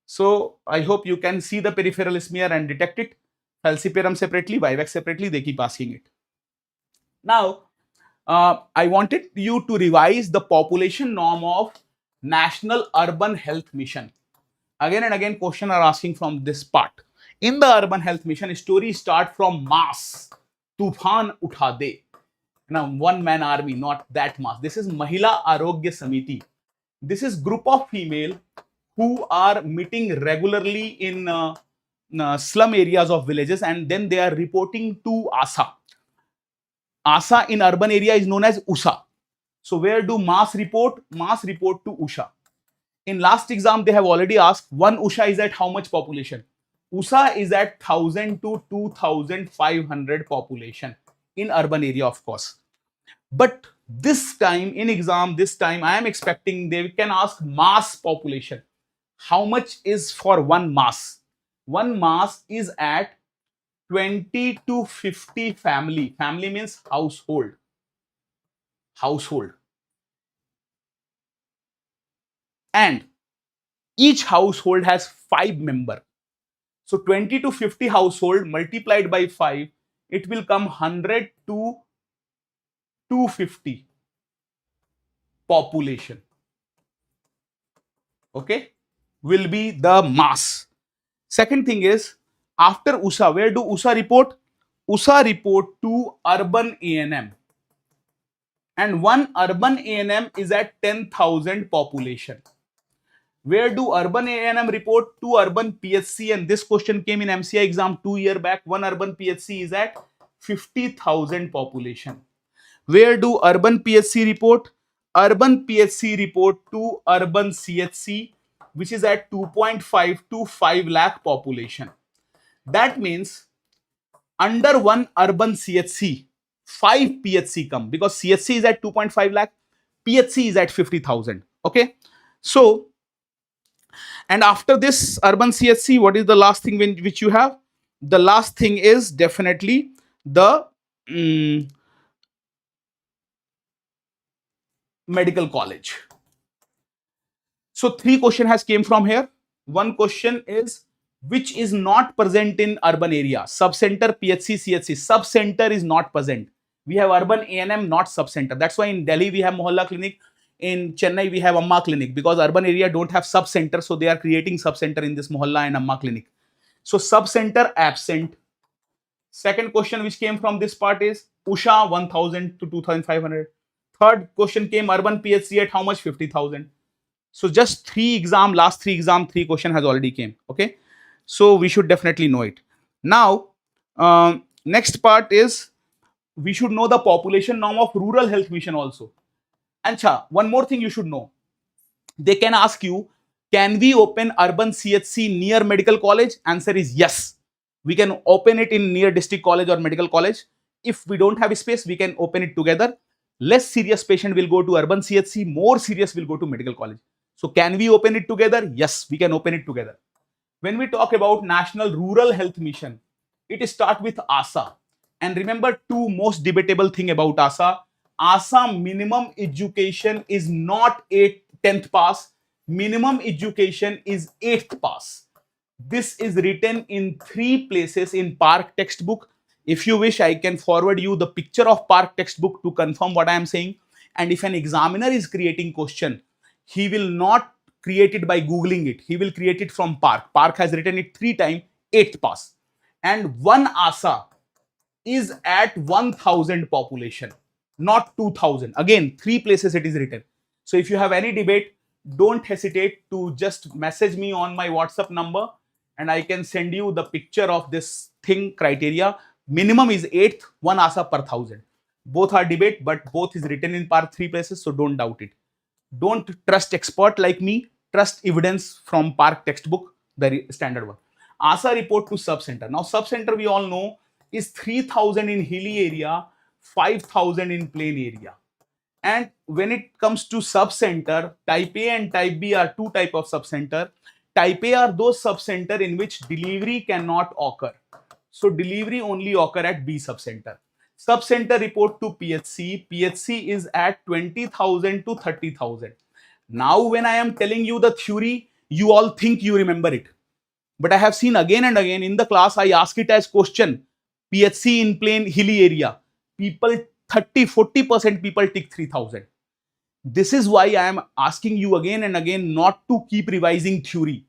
So I hope you can see the peripheral smear and detect it. Falciparum separately, vivax separately, they keep asking it. Now, I wanted you to revise the population norm of National Urban Health Mission. Again and again, questions are asking from this part. In the Urban Health Mission, story start from mass. Tufan utha de. Now, one-man army, not that mass. This is Mahila Arogya Samiti. This is group of female who are meeting regularly in slum areas of villages, and then they are reporting to ASA. ASA in urban area is known as USA. So where do mass report? Mass report to USA. In last exam, they have already asked, one USA is at how much population? USA is at 1000 to 2500 population in urban area, of course. But this time in exam, I am expecting they can ask mass population. How much is for one mass? One mass is at 20 to 50 family. Family means household. Household. And each household has 5 members. So 20 to 50 household multiplied by 5, it will come 100 to 250 population. Okay, will be the mass. Second thing is, after USA, where do USA report? USA report to urban A&M. And one urban A&M is at 10,000 population. Where do urban A&M report? To urban PHC, and this question came in MCI exam 2 years back. One urban PHC is at 50,000 population. Where do urban PHC report? Urban PHC report to urban CHC, which is at 2.5 to 5 lakh population. That means under one urban CHC, 5 PHC come, because CHC is at 2.5 lakh, PHC is at 50,000. Okay. So, and after this urban CHC, what is the last thing which you have? The last thing is definitely the medical college. So 3 questions has came from here. One question is, which is not present in urban area? Subcenter, PHC, CHC. Subcenter is not present. We have urban A&M, not subcenter. That's why in Delhi we have Mohalla clinic. In Chennai we have Amma clinic, because urban area don't have subcenter, so they are creating subcenter in this Mohalla and Amma clinic. So subcenter absent. Second question which came from this part is Usha 1000 to 2500. Third question came urban PHC at how much? 50,000. So just 3 exam, last 3 exam, 3 question has already came. Okay. So we should definitely know it. Now, next part is we should know the population norm of rural health mission also. And one more thing you should know. They can ask you, can we open urban CHC near medical college? Answer is yes. We can open it in near district college or medical college. If we don't have space, we can open it together. Less serious patient will go to urban CHC, more serious will go to medical college. So can we open it together? Yes, we can open it together. When we talk about National Rural Health Mission, it starts with ASA. And remember 2 most debatable thing about ASA. ASA minimum education is not 10th pass. Minimum education is 8th pass. This is written in 3 places in Park textbook. If you wish, I can forward you the picture of Park textbook to confirm what I am saying. And if an examiner is creating question, he will not create it by Googling it. He will create it from Park. Park has written it 3 times, 8th pass. And one ASA is at 1000 population, not 2000. Again, 3 places it is written. So if you have any debate, don't hesitate to just message me on my WhatsApp number, and I can send you the picture of this thing criteria. Minimum is 8th, 1 ASA per 1000. Both are debate, but both is written in Park 3 places, so don't doubt it. Don't trust expert like me, trust evidence from Park textbook, the standard one. ASA report to subcenter. Now subcenter we all know is 3000 in hilly area, 5000 in plain area. And when it comes to subcenter, type A and type B are two type of subcenter. Type A are those subcenter in which delivery cannot occur. So delivery only occur at B subcenter. Subcenter report to PHC. PHC is at 20,000 to 30,000. Now when I am telling you the theory, you all think you remember it. But I have seen again and again in the class, I ask it as question. PHC in plain hilly area. People 30-40% people tick 3000. This is why I am asking you again and again not to keep revising theory.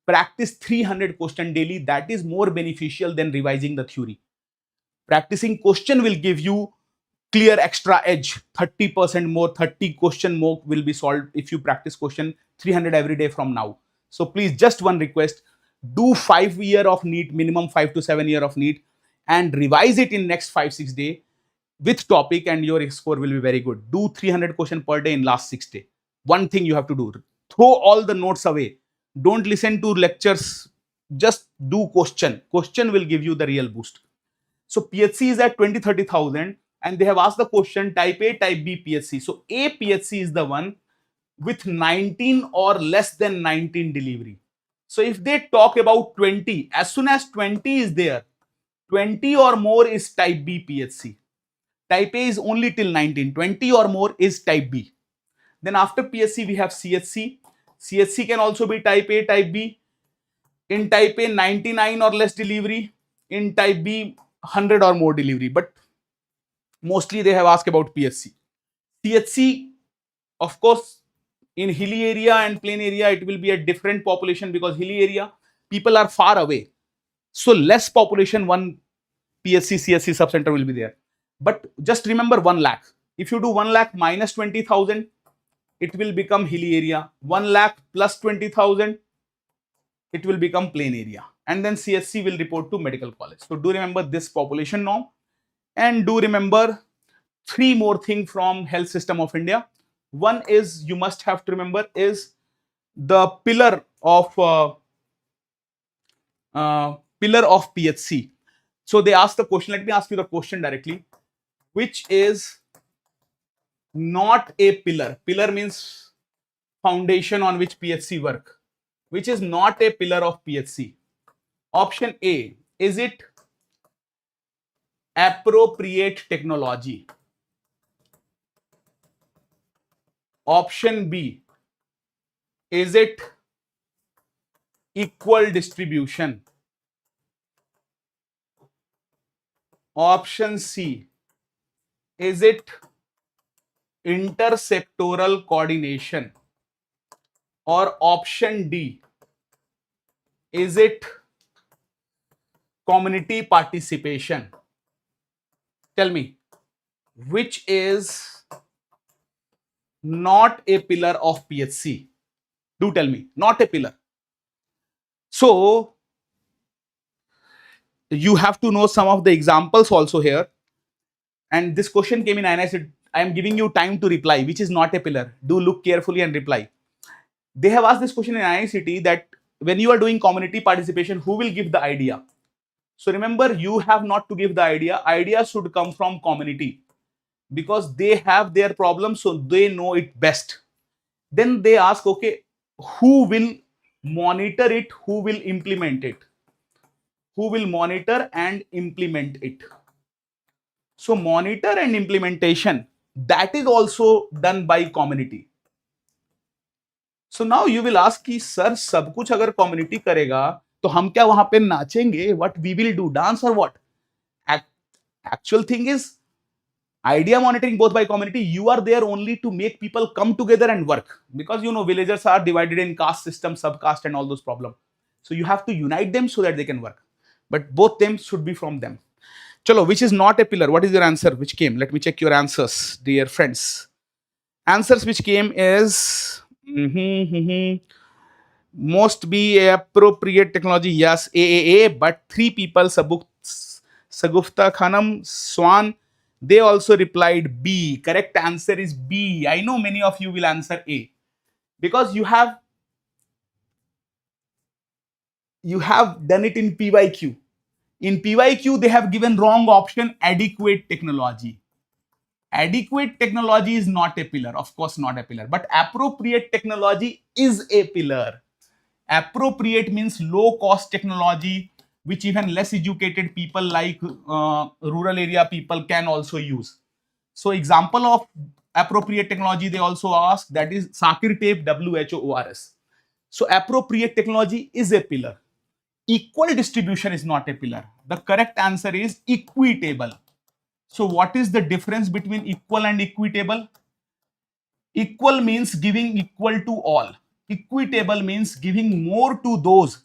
Practice 300 question daily. That is more beneficial than revising the theory. Practicing question will give you clear extra edge. 30% more, 30 question more will be solved if you practice question 300 every day from now. So please, just one request, do 5 years of NEET, minimum 5 to 7 years of NEET, and revise it in next 5-6 days with topic, and your score will be very good. Do 300 question per day in last 6 days. One thing you have to do, throw all the notes away. Don't listen to lectures. Just do question. Question will give you the real boost. So PHC is at 20-30,000, and they have asked the question type A, type B PHC. So A PHC is the one with 19 or less than 19 delivery. So if they talk about 20, as soon as 20 is there, 20 or more is type B PHC. Type A is only till 19. 20 or more is type B. Then after PHC we have CHC. CHC can also be type A, type B. In type A, 99 or less delivery. In type B, 100 or more delivery. But mostly they have asked about PHC. CHC, of course, in hilly area and plain area, it will be a different population, because hilly area, people are far away. So less population, one PHC, CHC subcenter will be there. But just remember 1 lakh. If you do 1 lakh minus 20,000, it will become hilly area. 1 lakh plus 20,000, it will become plain area. And then CHC will report to medical college. So do remember this population norm. And do remember 3 more things from Health System of India. One is, you must have to remember, is the pillar of PHC. So they asked the question. Let me ask you the question directly. Which is not a pillar? Pillar means foundation on which PHC work. Which is not a pillar of PHC? Option A, is it appropriate technology? Option B, is it equal distribution? Option C, is it intersectoral coordination? Or option D, is it community participation? Tell me, which is not a pillar of PHC? Do tell me, not a pillar. So you have to know some of the examples also here. And this question came in and I said, I am giving you time to reply, which is not a pillar. Do look carefully and reply. They have asked this question in IICT that when you are doing community participation, who will give the idea? So remember, you have not to give the idea. Idea should come from community, because they have their problems, so they know it best. Then they ask, okay, who will monitor it? Who will implement it? Who will monitor and implement it? So monitor and implementation, that is also done by community. So now you will ask कि sir सब कुछ अगर community करेगा तो हम क्या वहां पे नाचेंगे? What we will do, dance or what? Actual thing is idea monitoring both by community. You are there only to make people come together and work, because you know villagers are divided in caste system, subcaste and all those problems. So you have to unite them so that they can work. But both them should be from them. Chalo, which is not a pillar? What is your answer which came? Let me check your answers, dear friends. Answers which came is most be appropriate technology. Yes, AAA, but 3 people, Sagufta Khanam, Swan, they also replied B. Correct answer is B. I know many of you will answer A, because you have you have done it in PYQ. In PYQ, they have given wrong option, adequate technology. Adequate technology is not a pillar, of course not a pillar, but appropriate technology is a pillar. Appropriate means low cost technology, which even less educated people like rural area people can also use. So example of appropriate technology they also ask, that is Sakir tape, WHO, ORS. So appropriate technology is a pillar. Equal distribution is not a pillar. The correct answer is equitable. So what is the difference between equal and equitable? Equal means giving equal to all. Equitable means giving more to those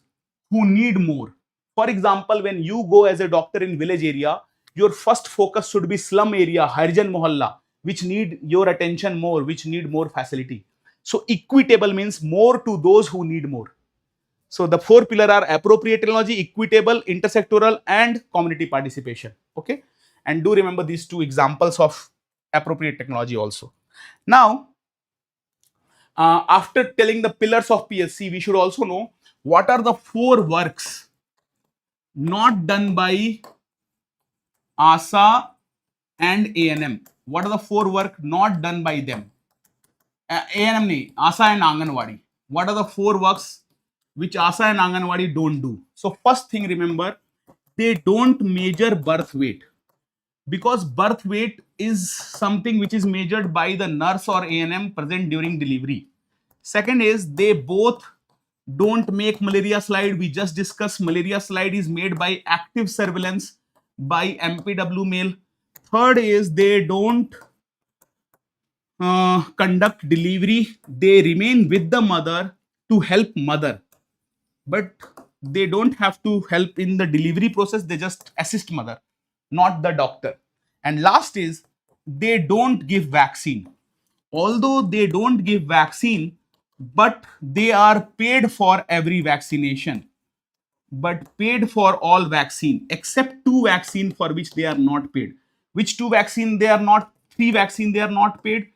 who need more. For example, when you go as a doctor in village area, your first focus should be slum area, Harijan Mohalla, which need your attention more, which need more facility. So equitable means more to those who need more. So the four pillars are appropriate technology, equitable, intersectoral, and community participation. Okay. And do remember these two examples of appropriate technology also. Now, after telling the pillars of PSC, we should also know what are the four works not done by ASA and ANM. What are the four work not done by them? ANM nahi, ASA and Anganwadi. What are the four works which ASA and Anganwadi don't do? So first thing, remember, they don't measure birth weight, because birth weight is something which is measured by the nurse or ANM present during delivery. Second is they both don't make malaria slide. We just discussed malaria slide is made by active surveillance by MPW male. Third is they don't conduct delivery. They remain with the mother to help mother, but they don't have to help in the delivery process. They just assist mother, not the doctor. And last is they don't give vaccine. Although they don't give vaccine, but they are paid for every vaccination, but paid for all vaccine except two vaccine for which they are not paid. Which two vaccine they are not? Three vaccine they are not paid.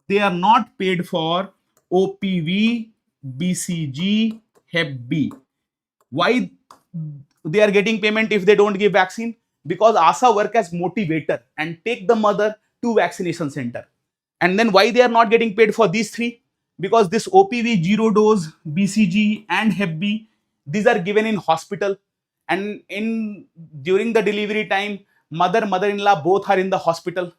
They are not paid for OPV, BCG, Hep B. Why they are getting payment if they don't give vaccine? Because ASA work as motivator and take the mother to vaccination center. And then why they are not getting paid for these three? Because this OPV, zero dose, BCG and Hep B, these are given in hospital, and in during the delivery time mother-in-law both are in the hospital.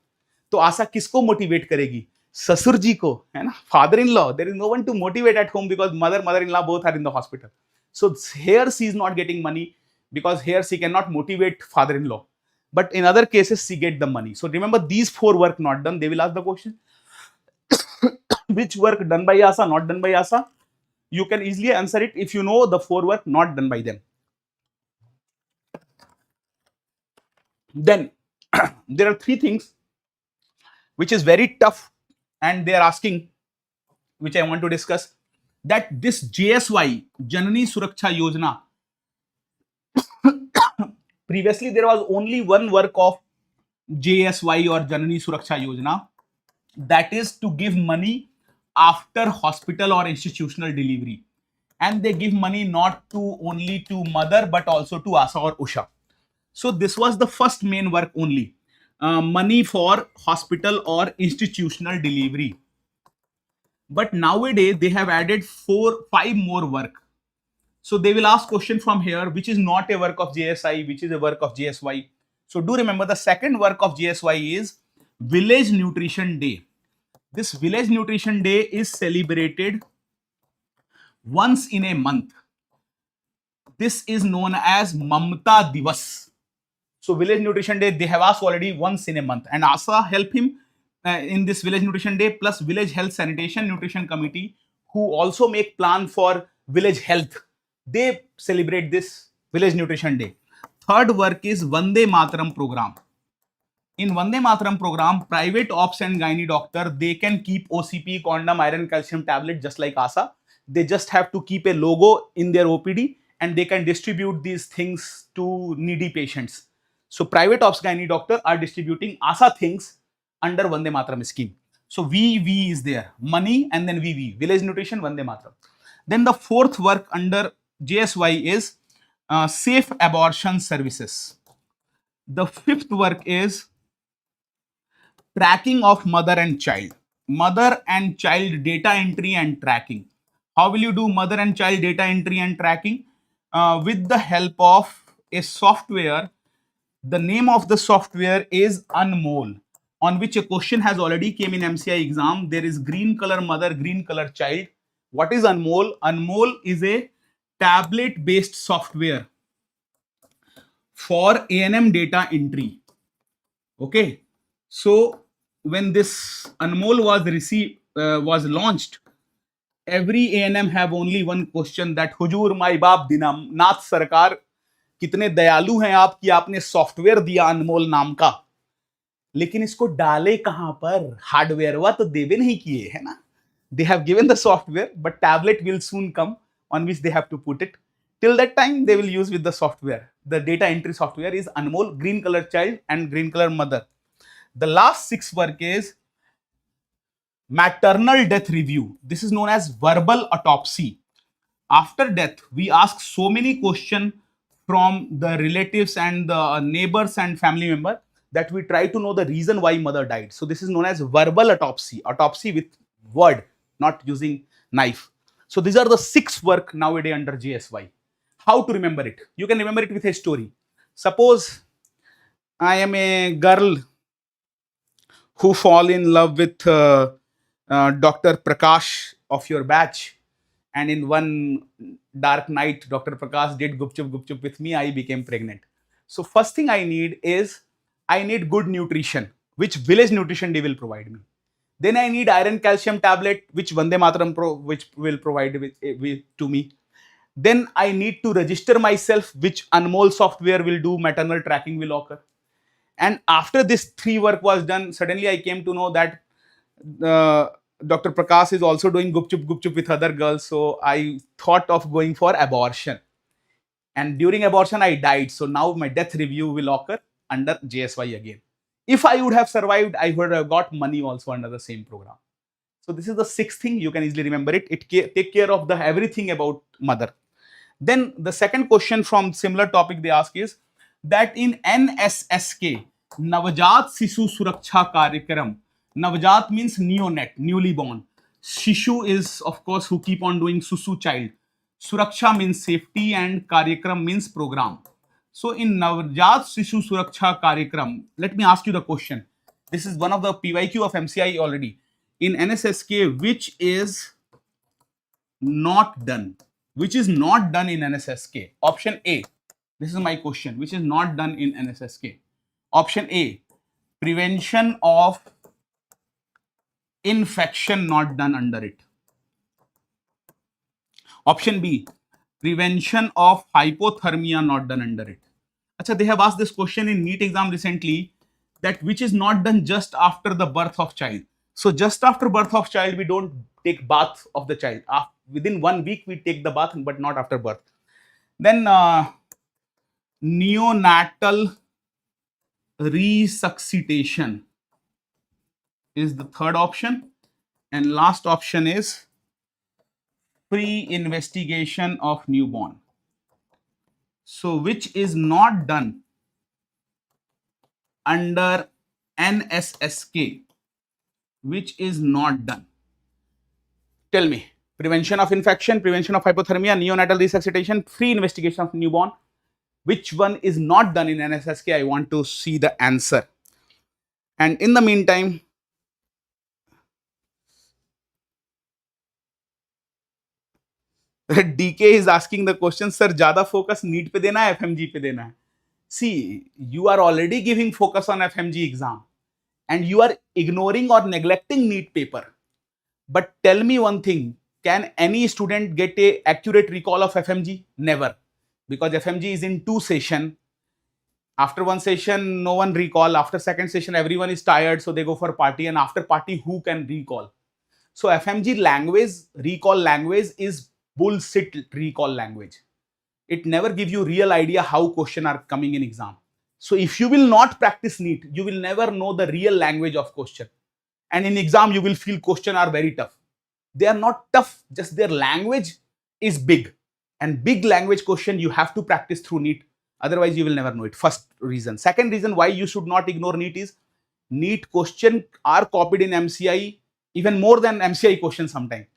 तो आशा किसको motivate करेगी? ससुर जी को, है ना, father in law. There is no one to motivate at home because mother-in-law both are in the hospital. So here she is not getting money because here she cannot motivate father-in-law. But in other cases she get the money. So remember these four work not done. They will ask the question. Which work done by ASA, not done by ASA? You can easily answer it if you know the four work not done by them. Then there are three things which is very tough and they are asking, which I want to discuss, that this JSY, Janani Suraksha Yojana, previously there was only one work of JSY or Janani Suraksha Yojana, that is to give money after hospital or institutional delivery, and they give money not to only to mother but also to ASA or USHA. So this was the first main work only, money for hospital or institutional delivery. But nowadays they have added 5 more work. So they will ask question from here, which is not a work of JSI, which is a work of JSY. So do remember the second work of JSY is Village Nutrition Day. This Village Nutrition Day is celebrated once in a month. This is known as Mamta Divas. So Village Nutrition Day, they have asked already once in a month, and ASA help him in this Village Nutrition Day, plus Village Health Sanitation Nutrition Committee, who also make plan for village health. They celebrate this Village Nutrition Day. Third work is Vande Mataram program. In Vande Mataram program, private ops and gynae doctor, they can keep OCP, condom, iron, calcium tablet just like ASA. They just have to keep a logo in their OPD and they can distribute these things to needy patients. So private ops gynae doctor are distributing ASA things under Vande Mataram scheme. So VV is there, money, and then VV, Village Nutrition, Vande Mataram. Then the fourth work under JSY is safe abortion services. The fifth work is tracking of mother and child. Mother and child data entry and tracking. How will you do mother and child data entry and tracking? With the help of a software. The name of the software is Unmol, on which a question has already came in MCI exam. There is green color mother, green color child. What is Unmol? Unmol is a tablet based software for ANM data entry. Okay, so when this Unmol was launched, every ANM have only one question, that हुजूर माई बाप दीनानाथ सरकार कितने दयालु हैं आप कि आपने software दिया अनमोल नाम का, लेकिन इसको डाले कहां पर? हार्डवेयर वा तो देवे नहीं किए है ना. They have given the software, but tablet will soon come on which they have to put it. Till that time, they will use with the software. The data entry software is Anmol, green color child and green color mother. The last 6 work is maternal death review. This is known as verbal autopsy. After death, we ask so many questions from the relatives and the neighbors and family member that we try to know the reason why mother died. So this is known as verbal autopsy. Autopsy with word, not using knife. So these are the 6 work nowadays under JSY. How to remember it? You can remember it with a story. Suppose I am a girl who fall in love with Dr. Prakash of your batch, and in one dark night, Dr. Prakash did gupchup with me. I became pregnant. So first thing I need is I need good nutrition, which village nutrition they will provide me. Then I need iron calcium tablet, which Vande Mataram which will provide to me. Then I need to register myself, which Anmol software will do, maternal tracking will occur. And after this 3 work was done, suddenly I came to know that Dr. Prakash is also doing gupchup with other girls. So I thought of going for abortion. And during abortion, I died. So now my death review will occur under JSY again. If I would have survived, I would have got money also under the same program. So this is the 6th thing. You can easily remember it. It take care of the everything about mother. Then the second question from similar topic they ask is that in NSSK, Navajat Sishu Suraksha Karyakram, Navajat means neonate, newly born. Shishu is, of course, who keep on doing Susu child. Suraksha means safety and Karyakram means program. So in Navajat Sishu Suraksha Karyakram, let me ask you the question. This is one of the PYQ of MCI already. In NSSK, which is not done? Which is not done in NSSK? Option A. This is my question. Which is not done in NSSK? Option A. Prevention of infection not done under it. Option B. Prevention of hypothermia not done under it. Achha, they have asked this question in NEET exam recently, that which is not done just after the birth of child. So just after birth of child, we don't take bath of the child. Within 1 week, we take the bath, but not after birth. Then neonatal resuscitation is the third option. And last option is pre-investigation of newborn. So which is not done under NSSK? Which is not done? Tell me. Prevention of infection, prevention of hypothermia, neonatal resuscitation, pre-investigation of newborn. Which one is not done in NSSK? I want to see the answer. And in the meantime, DK is asking the question, sir, ज़्यादा focus NEET पे देना है, FMG पे देना है? See, you are already giving focus on FMG exam and you are ignoring or neglecting NEET paper. But tell me one thing, can any student get a accurate recall of FMG? Never. Because FMG is in 2 sessions. After 1 session, no one recall. After 2nd session, everyone is tired, so they go for party. And after party, who can recall? So FMG language, recall language is bullshit recall language. It never gives you real idea how questions are coming in exam. So if you will not practice NEET, you will never know the real language of question. And in exam, you will feel questions are very tough. They are not tough, just their language is big. And big language question you have to practice through NEET. Otherwise, you will never know it. First reason. Second reason why you should not ignore NEET is NEET question are copied in MCI even more than MCI questions sometimes.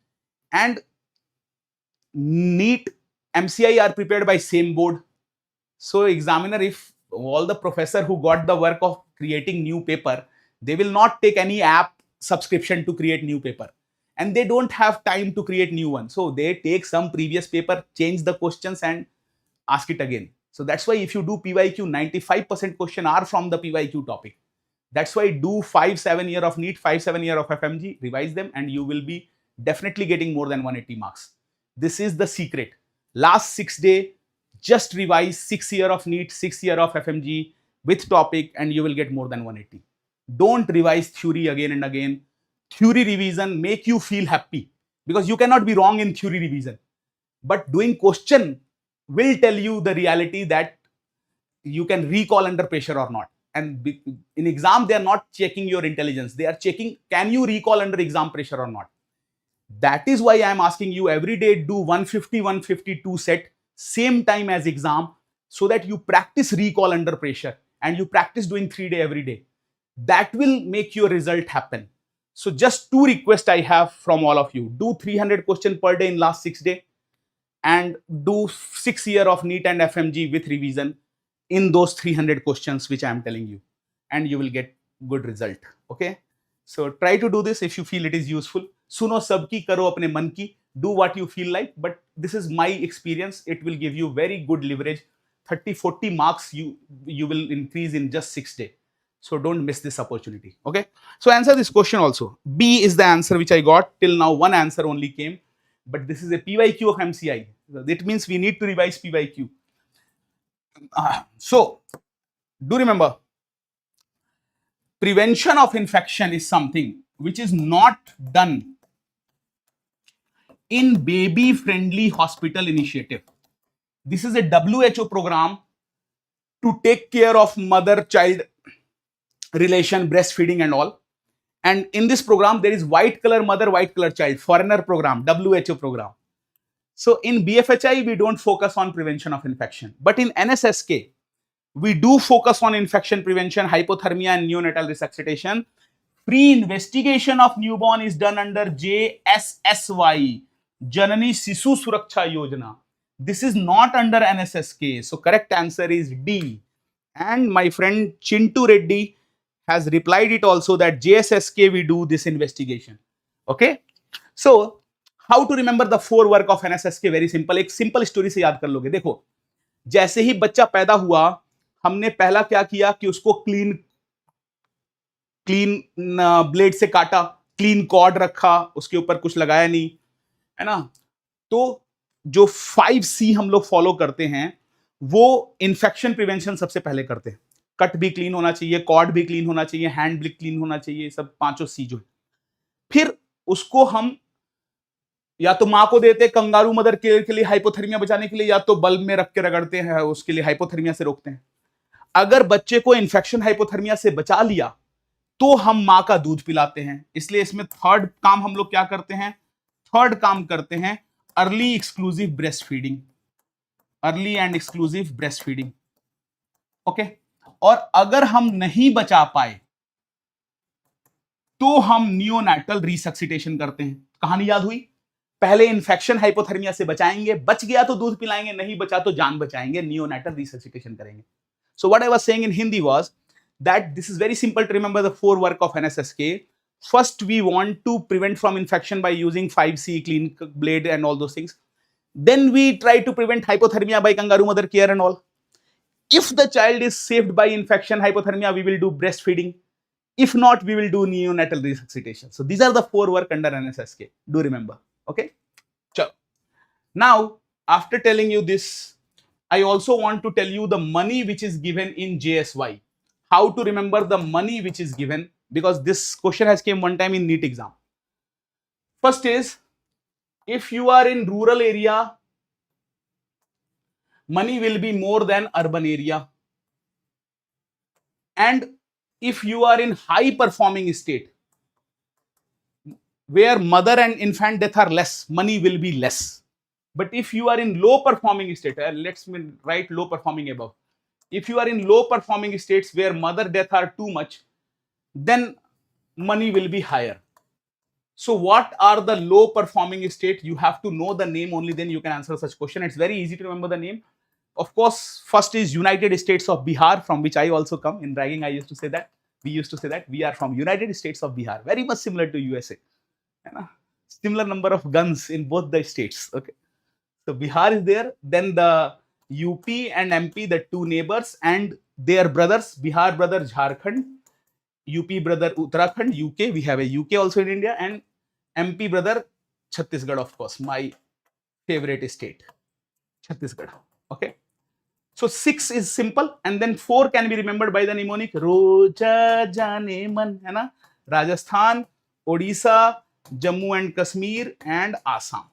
And NEET MCI are prepared by same board. So examiner, if all the professor who got the work of creating new paper, they will not take any app subscription to create new paper. And they don't have time to create new one. So they take some previous paper, change the questions and ask it again. So that's why if you do PYQ, 95% question are from the PYQ topic. That's why do 5-7 year of NEET, 5-7 year of FMG, revise them and you will be definitely getting more than 180 marks. This is the secret. Last 6 days, just revise 6 year of NEET, 6 year of FMG with topic and you will get more than 180. Don't revise theory again and again. Theory revision make you feel happy because you cannot be wrong in theory revision. But doing question will tell you the reality that you can recall under pressure or not. And in exam, they are not checking your intelligence. They are checking, can you recall under exam pressure or not? That is why I am asking you every day, do 150, 152 set, same time as exam, so that you practice recall under pressure and you practice doing 3 day every day. That will make your result happen. So just 2 requests I have from all of you. Do 300 question per day in last 6 days and do 6 year of NEET and FMG with revision in those 300 questions which I am telling you, and you will get good result. Okay, so try to do this if you feel it is useful. Suno sabki, karo apne man ki, do what you feel like, but this is my experience. It will give you very good leverage. 30-40 marks you will increase in just 6 days. So don't miss this opportunity. Okay, so answer this question also. B is the answer which I got. Till now one answer only came, but this is a PYQ of MCI. That means we need to revise PYQ. So do remember, prevention of infection is something which is not done in baby friendly hospital initiative. This is a WHO program to take care of mother child relation, breastfeeding and all. And in this program there is white color mother, white color child, foreigner program, WHO program. So in BFHI we don't focus on prevention of infection, but in NSSK we do focus on infection prevention, hypothermia and neonatal resuscitation. Pre-investigation of newborn is done under JSSY, Janani Sisu Suraksha Yojana. This is not under NSSK. So correct answer is D. And my friend Chintu Reddy has replied it also that JSSK we do this investigation. Okay. So how to remember the 4 work of NSSK? Very simple. एक simple story से याद कर लोगे. देखो, जैसे ही बच्चा पैदा हुआ, हमने पहला क्या किया कि उसको क्लीन ब्लेड से काटा, क्लीन कॉर्ड रखा, उसके ऊपर कुछ लगाया नहीं, है ना. तो जो 5C हम लोग फॉलो करते हैं वो इन्फेक्शन प्रिवेंशन सबसे पहले करते हैं. कट भी क्लीन होना चाहिए, कॉर्ड भी क्लीन होना चाहिए, हैंड भी क्लीन होना चाहिए, सब 5 C जो है. फिर उसको हम या तो मां को देते कंगारू मदर केयर के लिए हाइपोथर्मिया बचाने के लिए, या तो बल्ब में रख के रगड़ते हैं, उसके लिए हाइपोथर्मिया से रोकते हैं. अगर बच्चे को इन्फेक्शन हाइपोथर्मिया से बचा लिया तो हम मां का दूध पिलाते हैं. इसलिए इसमें थर्ड काम हम लोग क्या करते हैं? थर्ड काम करते हैं early exclusive breast feeding, early and exclusive breast feeding. Okay, और अगर हम नहीं बचा पाए तो हम नियोनैटल रिसक्सिटेशन करते हैं. कहानी याद हुई? पहले इन्फेक्शन हाइपोथर्मिया से बचाएंगे, बच गया तो दूध पिलाएंगे, नहीं बचा तो जान बचाएंगे, नियोनैटल रिसक्सिटेशन करेंगे. So what I was saying in Hindi was that this is very simple to remember the 4 work of NSSK. First, we want to prevent from infection by using 5C, clean blade and all those things. Then we try to prevent hypothermia by kangaroo mother care and all. If the child is saved by infection, hypothermia, we will do breastfeeding. If not, we will do neonatal resuscitation. So these are the 4 work under NSSK. Do remember. Okay. So now, after telling you this, I also want to tell you the money which is given in JSY. How to remember the money which is given, because this question has came one time in NEET exam. First is, if you are in rural area, money will be more than urban area. And if you are in high performing state, where mother and infant death are less, money will be less. But if you are in low performing state, let's write low performing above. If you are in low performing states where mother death are too much, then money will be higher. So what are the low performing state? You have to know the name, only then you can answer such question. It's very easy to remember the name. Of course, first is United States of Bihar, from which I also come. In bragging, I used to say that. We used to say that we are from United States of Bihar, very much similar to USA. Similar number of guns in both the states. Okay. So Bihar is there. Then the UP and MP, the two neighbors, and their brothers, Bihar brother Jharkhand, UP brother Uttarakhand, UK. We have a UK also in India, and MP brother Chhattisgarh, of course, my favorite state, Chhattisgarh. Okay. So 6 is simple, and then 4 can be remembered by the mnemonic Roja Jane Man, है ना? Rajasthan, Odisha, Jammu and Kashmir, and Assam.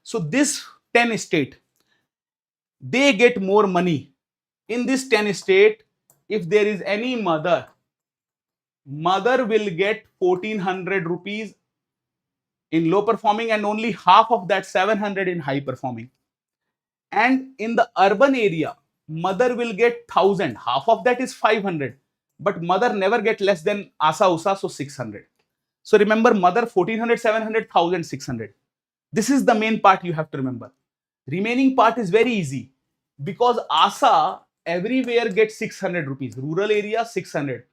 So this 10 state, they get more money. In this 10 state, if there is any mother will get 1400 rupees in low performing, and only half of that 700 in high performing. And in the urban area, mother will get 1000, half of that is 500, but mother never get less than ASA USA, so 600. So remember, mother 1400, 700, 1000, 600. This is the main part you have to remember. Remaining part is very easy, because ASA everywhere gets 600 rupees, rural area 600,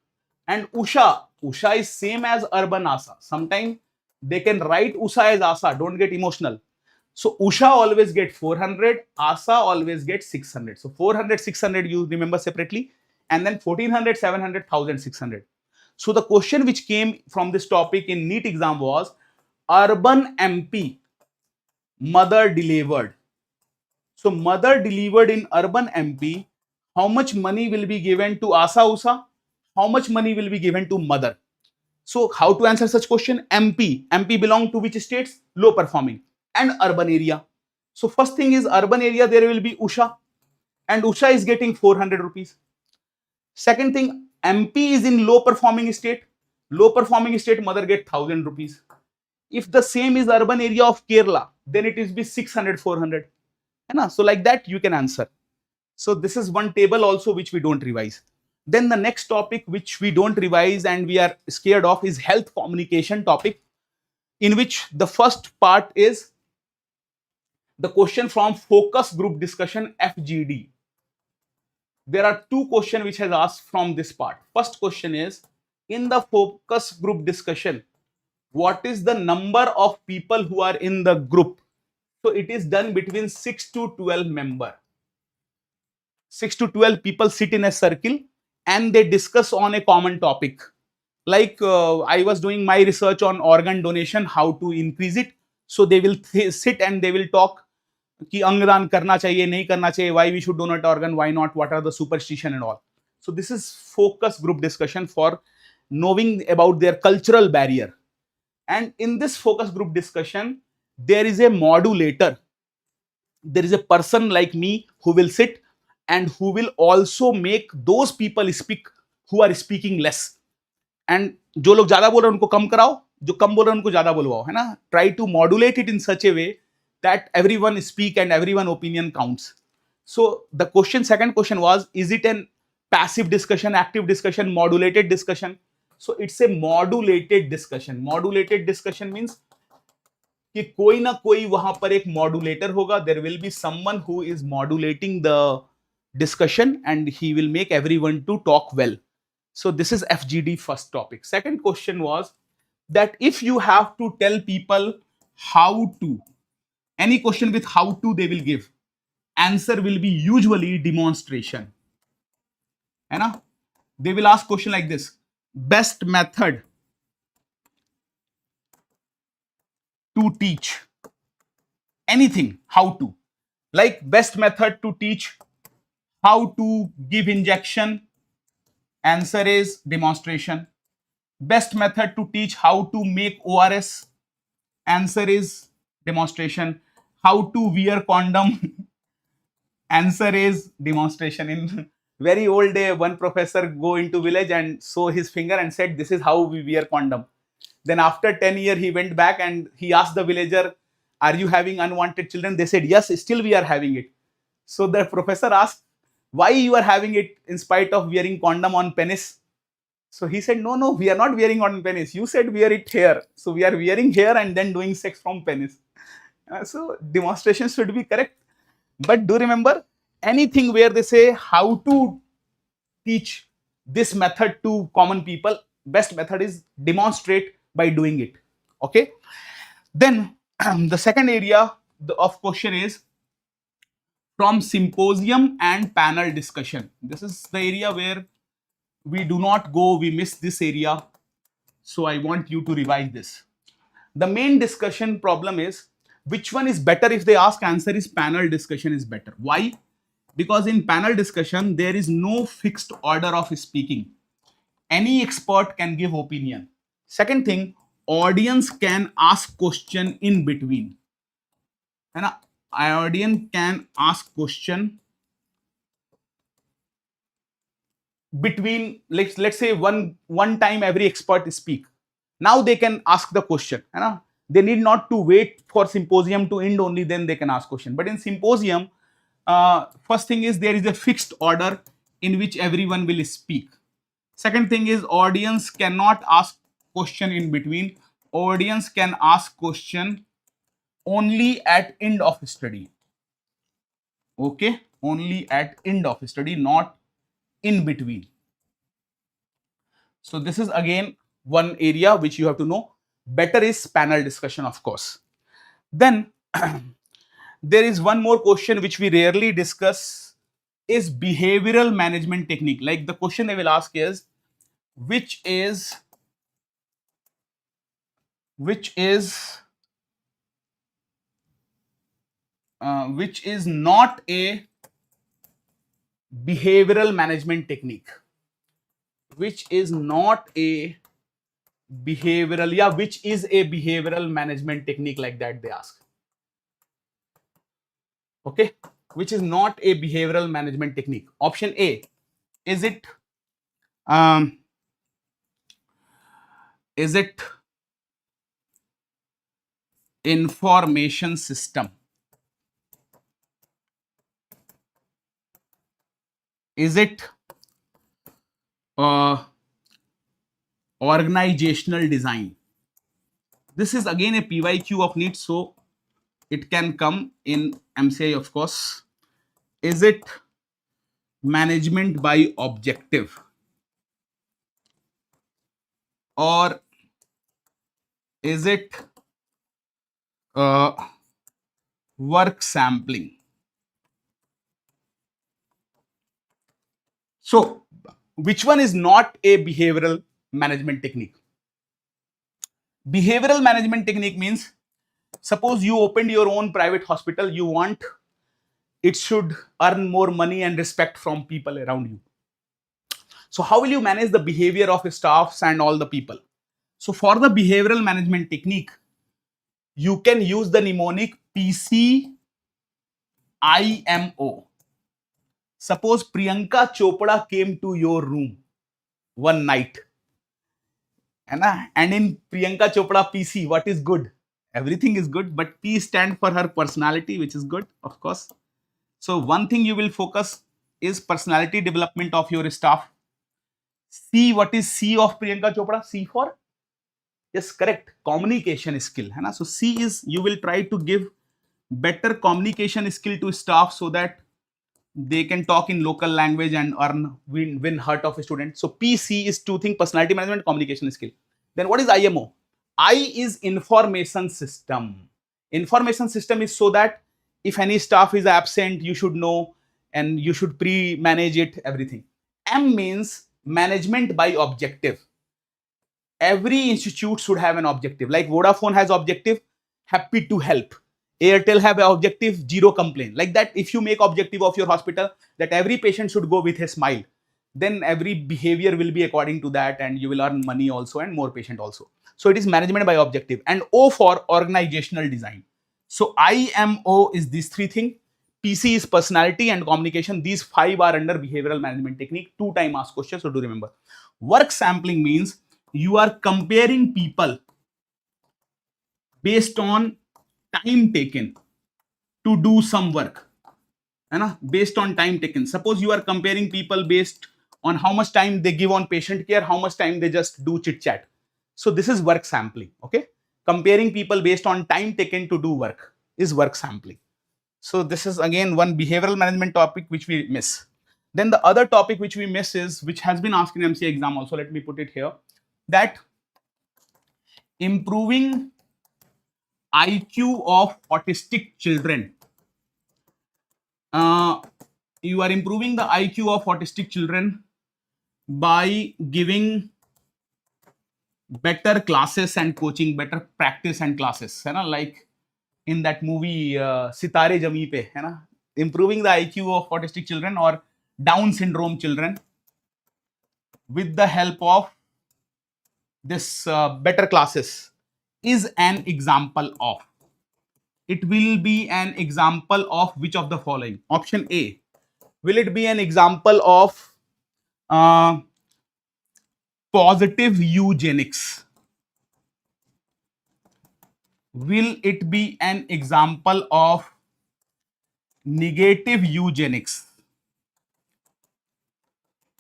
and USHA is same as urban ASA. Sometimes they can write USHA as ASA, don't get emotional. So USHA always get 400, ASA always get 600. So 400, 600 you remember separately, and then 1400, 700, 1000, 600. So the question which came from this topic in NEET exam was urban MP, mother delivered. So mother delivered in urban MP, how much money will be given to ASA USA? How much money will be given to mother? So how to answer such question? MP belong to which states? Low performing. And urban area. So first thing is urban area, there will be USHA, and USHA is getting 400 rupees. Second thing, MP is in low performing state. Low performing state, mother get 1000 rupees. If the same is urban area of Kerala, then it is be 600, 400. So like that you can answer. So this is one table also which we don't revise. Then the next topic which we don't revise and we are scared of is health communication topic, in which the first part is the question from focus group discussion FGD. There are two questions which has asked from this part. First question is, in the focus group discussion, what is the number of people who are in the group? So it is done between 6 to 12 member. 6 to 12 people sit in a circle and they discuss on a common topic. Like I was doing my research on organ donation, how to increase it. So they will sit and they will talk कि अंगदान करना चाहिए, नहीं करना चाहिए, why we should donate organ, why not, what are the superstition and all. So this is focus group discussion for knowing about their cultural barrier. And in this focus group discussion, there is a modulator. There is a person like me who will sit and who will also make those people speak who are speaking less. And जो लोग ज्यादा बोल रहे हैं उनको कम कराओ, जो कम बोल रहे हैं उनको ज्यादा बोलवाओ, है ना? Try to modulate it in such a way that everyone speak and everyone opinion counts. So the question, second question was, is it an passive discussion, active discussion, modulated discussion? So it's a modulated discussion. Modulated discussion means कि कोई ना कोई वहां पर एक modulator होगा. There will be someone who is modulating the discussion and he will make everyone to talk well. So this is FGD first topic. Second question was that if you have to tell people how to, any question with how to they will give, answer will be usually demonstration. है ना? They will ask question like this: best method to teach anything, how to. Like best method to teach how to give injection, answer is demonstration. Best method to teach how to make ORS, answer is demonstration. How to wear condom, answer is demonstration. In very old day, one professor go into village and show his finger and said, this is how we wear condom. Then after 10 years, he went back and he asked the villager, are you having unwanted children? They said, yes, still we are having it. So the professor asked, why you are having it in spite of wearing condom on penis? So he said, no, we are not wearing on penis. You said wear it here. So we are wearing here and then doing sex from penis. So demonstration should be correct. But do remember, anything where they say how to teach this method to common people, best method is demonstrate by doing it. Okay. Then the second area of question is from symposium and panel discussion. This is the area where we do not go, we miss this area. So I want you to revise this. The main discussion problem is which one is better. If they ask, answer is panel discussion is better. Why? Because in panel discussion, there is no fixed order of speaking. Any expert can give opinion. Second thing, audience can ask question in between. And audience can ask question between, let's say one time every expert speak. Now they can ask the question. They need not to wait for symposium to end only, then they can ask question. But in symposium, first thing is there is a fixed order in which everyone will speak. Second thing is audience cannot ask question in between. Audience can ask question only at end of study. Okay, only at end of study, not in between. So this is again one area which you have to know. Better is panel discussion, of course. Then there is one more question which we rarely discuss, is behavioral management technique. Like the question they will ask is, which is not a behavioral management technique. Which is not a behavioral, which is a behavioral management technique, like that they ask. Okay, which is not a behavioral management technique. Option A, is it information system? Is it organizational design? This is again a PYQ of NEET, so it can come in MCI, of course. Is it management by objective? Or is it work sampling? So which one is not a behavioral management technique? Behavioral management technique means, suppose you opened your own private hospital, you want it should earn more money and respect from people around you. So how will you manage the behavior of staffs and all the people? So for the behavioral management technique, you can use the mnemonic PCIMO. Suppose Priyanka Chopra came to your room one night, and in Priyanka Chopra PC, what is good? Everything is good, but P stands for her personality, which is good, of course. So one thing you will focus is personality development of your staff. C, what is C of Priyanka Chopra? C for, yes, correct, communication skill. So C is, you will try to give better communication skill to staff so that they can talk in local language and win heart of a student. So PC is two things: personality management, communication skill. Then what is IMO? I is information system. Information system is so that if any staff is absent, you should know and you should pre-manage it, everything. M means management by objective. Every institute should have an objective. Like Vodafone has objective, happy to help. Airtel have an objective, zero complaint. Like that, if you make objective of your hospital that every patient should go with a smile, then every behavior will be according to that, and you will earn money also and more patient also. So it is management by objective. And O for organizational design. So IMO is these three things. PC is personality and communication. These five are under behavioral management technique. 2 time ask questions, so do remember. Work sampling means you are comparing people based on time taken to do some work, है ना, based on time taken. Suppose you are comparing people based on how much time they give on patient care, how much time they just do chit chat. So this is work sampling. Okay, comparing people based on time taken to do work is work sampling. So this is again one behavioral management topic which we miss. Then the other topic which we miss is, which has been asked in MCA exam also, let me put it here, that improving IQ of autistic children. You are improving the IQ of autistic children by giving better classes and coaching, better practice and classes, है ना, like in that movie सितारे जमी पे, है ना, improving the IQ of autistic children or Down syndrome children with the help of this better classes is an example of. It will be an example of which of the following? Option A. Will it be an example of positive eugenics? Will it be an example of negative eugenics?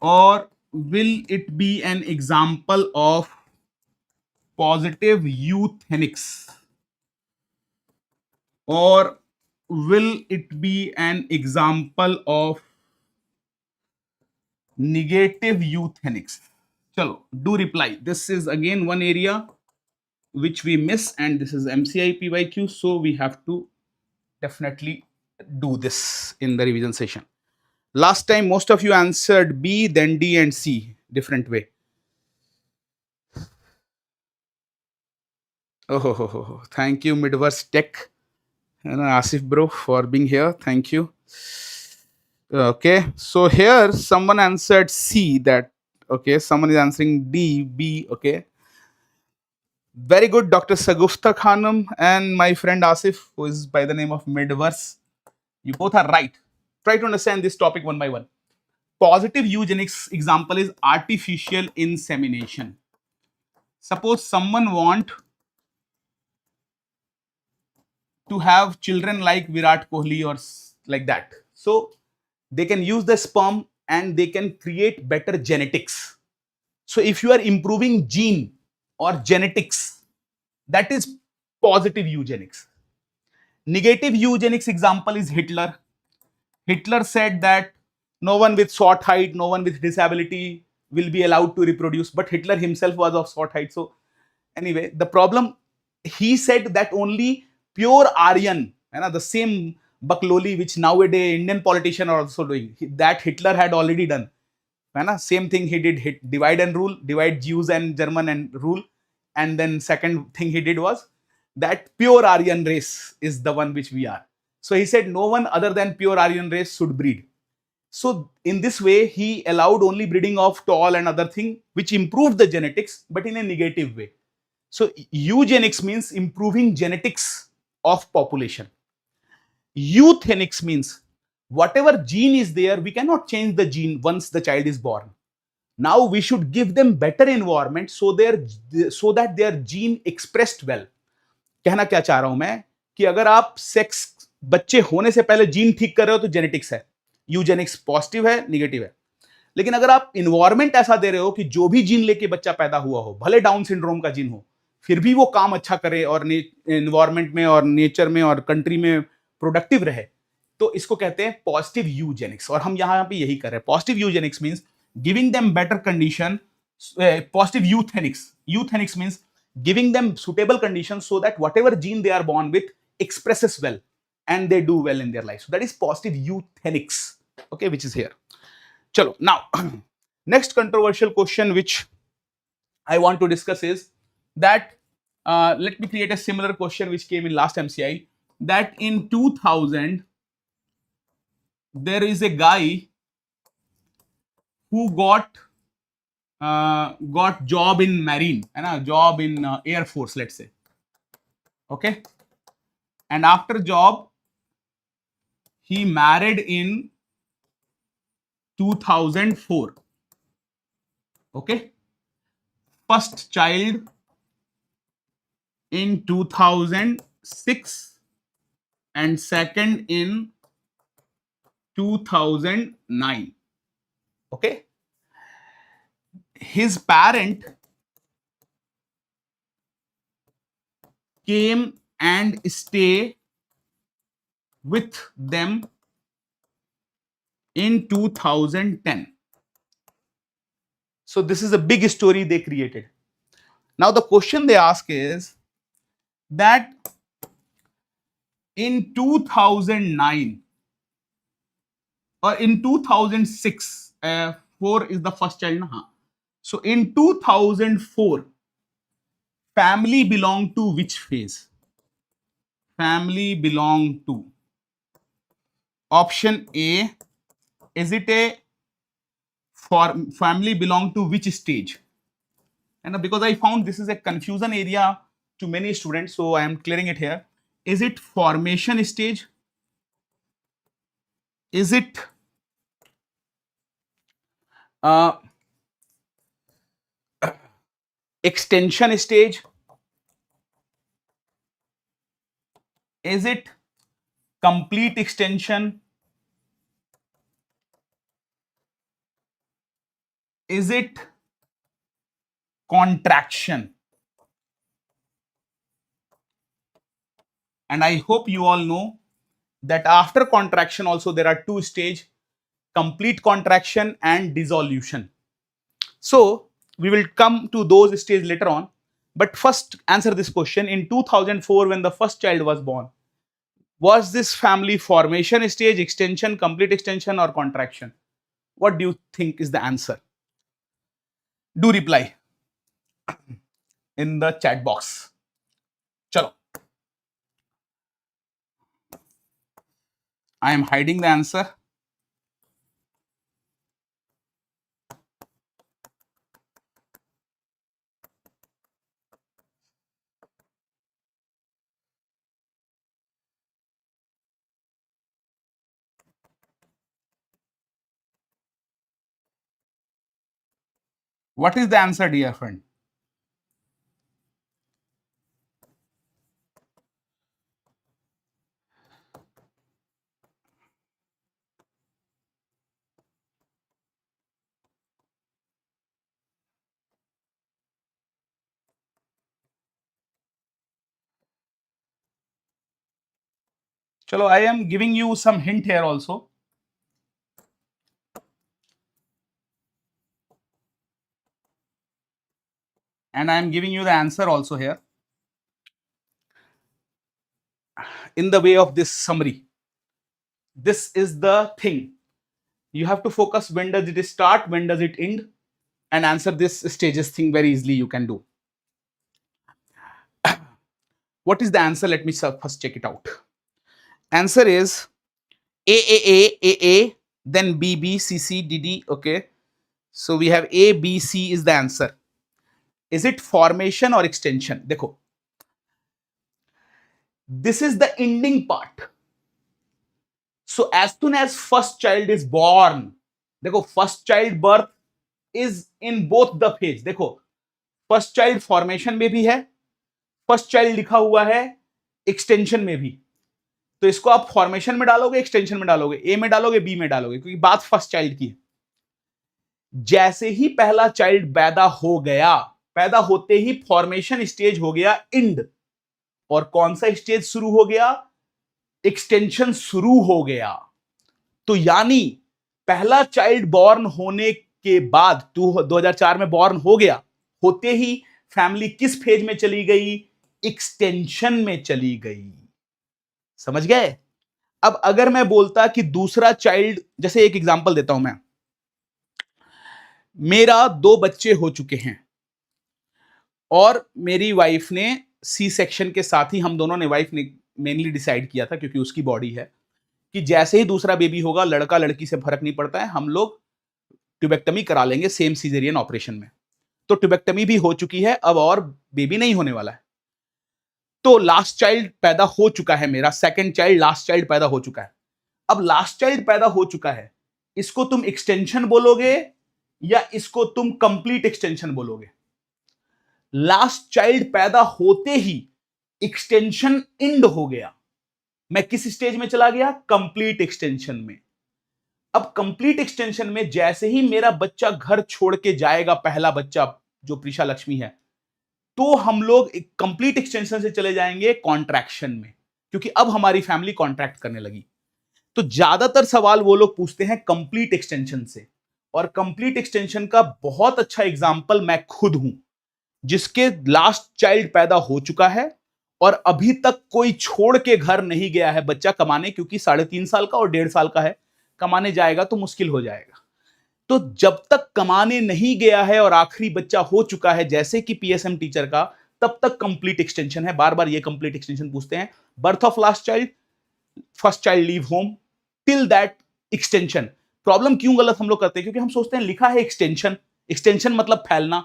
Or will it be an example of positive euthenics? Or will it be an example of negative euthenics? Chalo, do reply. This is again one area which we miss, and this is MCI PYQ, so we have to definitely do this in the revision session. Last time most of you answered B, then D and C, different way. Oh, thank you Midverse Tech and Asif bro for being here. Thank you. Okay, so here someone answered C, that okay, someone is answering D, B. Okay, very good, Dr. Sagufta Khanum and my friend Asif, who is by the name of Midverse. You both are right. Try to understand this topic one by one. Positive eugenics example is artificial insemination. Suppose someone want to have children like Virat Kohli or like that. So they can use the sperm and they can create better genetics. So if you are improving gene or genetics, that is positive eugenics. Negative eugenics example is Hitler. Hitler said that no one with short height, no one with disability will be allowed to reproduce. But Hitler himself was of short height. So anyway, the problem, he said that only pure Aryan, the same Bakloli which nowadays Indian politicians are also doing, that Hitler had already done. Same thing he did, divide and rule, divide Jews and German and rule. And then second thing he did was that pure Aryan race is the one which we are. So he said no one other than pure Aryan race should breed. So in this way, he allowed only breeding of tall and other thing, which improved the genetics, but in a negative way. So eugenics means improving genetics of population. Euthenics means whatever gene is there, we cannot change the gene once the child is born. Now we should give them better environment so that their gene expressed well. कहना क्या चाह रहा हूं मैं कि अगर आप sex बच्चे होने से पहले जीन ठीक कर रहे हो तो जेनेटिक्स है, यूजेनिक्स पॉजिटिव है, नेगेटिव है. लेकिन अगर आप इन्वायरमेंट ऐसा दे रहे हो कि जो भी जीन लेके बच्चा पैदा हुआ हो, भले डाउन सिंड्रोम का जीन हो, फिर भी वो काम अच्छा करे और इन्वायरमेंट में और नेचर में और कंट्री में प्रोडक्टिव रहे, तो इसको कहते हैं पॉजिटिव यूजेनिक्स. और हम यहां पे यही कर रहे हैं. Positive Eugenix means giving them better condition. Positive यूथेनिक्स, यूथेनिक्स means giving them suitable conditions so that whatever gene they are born with expresses well and they do well in their life. So that is positive euthenics, okay, which is here. Chalo, now next controversial question which I want to discuss is that let me create a similar question which came in last MCI, that in 2000 there is a guy who got job in marine and job in air force, let's say, okay, and after job he married in 2004, okay, first child in 2006 and second in 2009. Okay. His parent came and stay with them in 2010. So this is a big story they created. Now the question they ask is that in 2009 or in 2006, 4 is the first child. So in 2004, family belong to which phase? Family belong to option A. Is it a family belong to which stage? And because I found this is a confusion area to many students, so I am clearing it here. Is it formation stage? Is it extension stage? Is it complete extension? Is it contraction? And I hope you all know that after contraction also there are two stages, complete contraction and dissolution. So we will come to those stages later on. But first answer this question. In 2004, when the first child was born, was this family formation stage, extension, complete extension, or contraction? What do you think is the answer? Do reply in the chat box. Chalo. I am hiding the answer. What is the answer, dear friend? Chalo, I am giving you some hint here also. And I am giving you the answer also here. In the way of this summary. This is the thing. You have to focus when does it start, when does it end, and answer this stages thing very easily you can do. What is the answer? Let me first check it out. Answer is A, then B, C, D. Okay. So we have A, B, C is the answer. Is it formation or extension? Dekho. This is the ending part. So as soon as first child is born, देखो first child birth is in both the phase. देखो first child formation में भी है, first child लिखा हुआ है extension में भी. तो इसको आप formation में डालोगे, extension में डालोगे, A में डालोगे, B में डालोगे, क्योंकि बात first child की है. जैसे ही पहला child पैदा हो गया, पैदा होते ही formation stage हो गया end, और कौन सा stage शुरू हो गया? एक्सटेंशन शुरू हो गया. तो यानी पहला चाइल्ड बॉर्न होने के बाद 2004 में बॉर्न हो गया, होते ही फैमिली किस फेज में चली गई? एक्सटेंशन में चली गई. समझ गए? अब अगर मैं बोलता कि दूसरा चाइल्ड, जैसे एक एग्जांपल देता हूं मैं, मेरा 2 बच्चे हो चुके हैं और मेरी वाइफ ने सी सेक्शन के साथ ही, हम दोनों ने, वाइफ ने मेनली डिसाइड किया था क्योंकि उसकी बॉडी है, कि जैसे ही दूसरा बेबी होगा, लड़का लड़की से फर्क नहीं पड़ता है, हम लोग ट्यूबेक्टमी करा लेंगे सेम सीजेरियन ऑपरेशन में. तो ट्यूबेक्टमी भी हो चुकी है, अब और बेबी नहीं होने वाला है. तो लास्ट चाइल्ड पैदा हो चुका है मेरा, सेकंड चाइल्ड, लास्ट चाइल्ड पैदा हो चुका है. अब लास्ट चाइल्ड पैदा हो चुका है, इसको तुम एक्सटेंशन बोलोगे या इसको तुम कंप्लीट एक्सटेंशन बोलोगे? लास्ट चाइल्ड पैदा होते ही एक्सटेंशन एंड हो गया, मैं किस स्टेज में चला गया? कंप्लीट एक्सटेंशन में। अब कंप्लीट एक्सटेंशन में जैसे ही मेरा बच्चा घर छोड़ के जाएगा, पहला बच्चा जो प्रीशा लक्ष्मी है, तो हम लोग कंप्लीट एक्सटेंशन से चले जाएंगे कॉन्ट्रैक्शन में, क्योंकि अब हमारी फैमिली कॉन्ट्रैक्ट करने लगी। तो ज्यादातर सवाल वो लोग पूछते हैं कंप्लीट एक्सटेंशन से, और कंप्लीट एक्सटेंशन का बहुत अच्छा एग्जांपल मैं खुद हूं, जिसके लास्ट चाइल्ड पैदा हो चुका है और अभी तक कोई छोड़ के घर नहीं गया है बच्चा कमाने, क्योंकि 3.5 साल का और 1.5 साल का है, कमाने जाएगा तो मुश्किल हो जाएगा। तो जब तक कमाने नहीं गया है और आखिरी बच्चा हो चुका है, जैसे कि पीएसएम टीचर का, तब तक कंप्लीट एक्सटेंशन है। बार बार ये कंप्लीट एक्सटेंशन पूछते हैं। Birth of last child, first child leave home, till that extension. Problem क्यों गलत हम लोग करते हैं? क्योंकि हम सोचते हैं लिखा है एक्सटेंशन, एक्सटेंशन मतलब फैलना,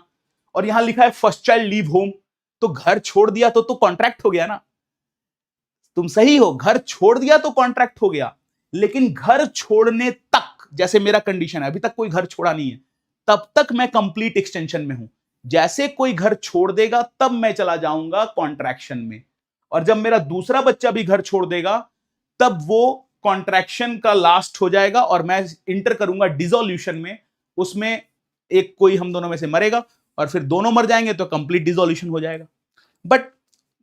और यहां लिखा है फर्स्ट चाइल्ड लीव होम, तो घर छोड़ दिया तो कॉन्ट्रैक्ट हो गया ना। तुम सही हो, घर छोड़ दिया तो कॉन्ट्रैक्ट हो गया, लेकिन घर छोड़ने तक, जैसे मेरा कंडीशन है, अभी तक कोई घर छोड़ा नहीं है, तब तक मैं कंप्लीट एक्सटेंशन में हूं। जैसे कोई घर छोड़ देगा तब मैं चला जाऊंगा कॉन्ट्रैक्शन में, और जब मेरा दूसरा बच्चा भी घर छोड़ देगा तब वो कॉन्ट्रैक्शन का लास्ट हो जाएगा और मैं इंटर करूंगा डिसोल्यूशन में। उसमें एक कोई हम दोनों में से मरेगा और फिर दोनों मर जाएंगे तो कंप्लीट डिसोल्यूशन हो जाएगा। But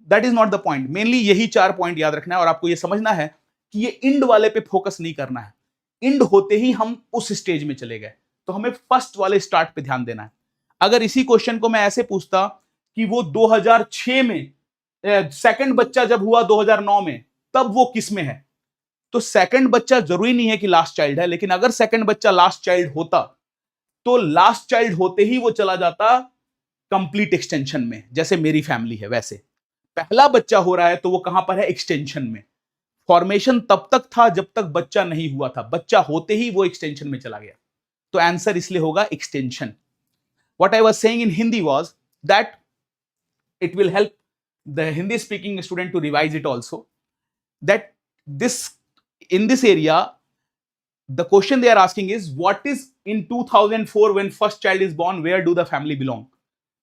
that is not the point. Mainly यही 4 पॉइंट याद रखना है, और आपको यह समझना है कि ये इंड वाले पे फोकस नहीं करना है। इंड होते ही हम उस स्टेज में चले गए, तो हमें फर्स्ट वाले स्टार्ट पे ध्यान देना है। अगर इसी क्वेश्चन को मैं ऐसे पूछता कि वो 2006 में सेकंड बच्चा जब हुआ 2009 में, तब वो किस में है, तो सेकंड बच्चा जरूरी नहीं है कि लास्ट चाइल्ड है, लेकिन अगर सेकंड बच्चा लास्ट चाइल्ड होता तो लास्ट चाइल्ड होते ही वो चला जाता कंप्लीट एक्सटेंशन में, जैसे मेरी फैमिली है वैसे। पहला बच्चा हो रहा है तो वो कहां पर है? एक्सटेंशन में। फॉर्मेशन तब तक था जब तक बच्चा नहीं हुआ था, बच्चा होते ही वो एक्सटेंशन में चला गया, तो आंसर इसलिए होगा extension. What I was saying in Hindi was that it will help the Hindi speaking student to revise it also, that this in this area the question they are asking is, what is in 2004 when first child is born, where do the family belong?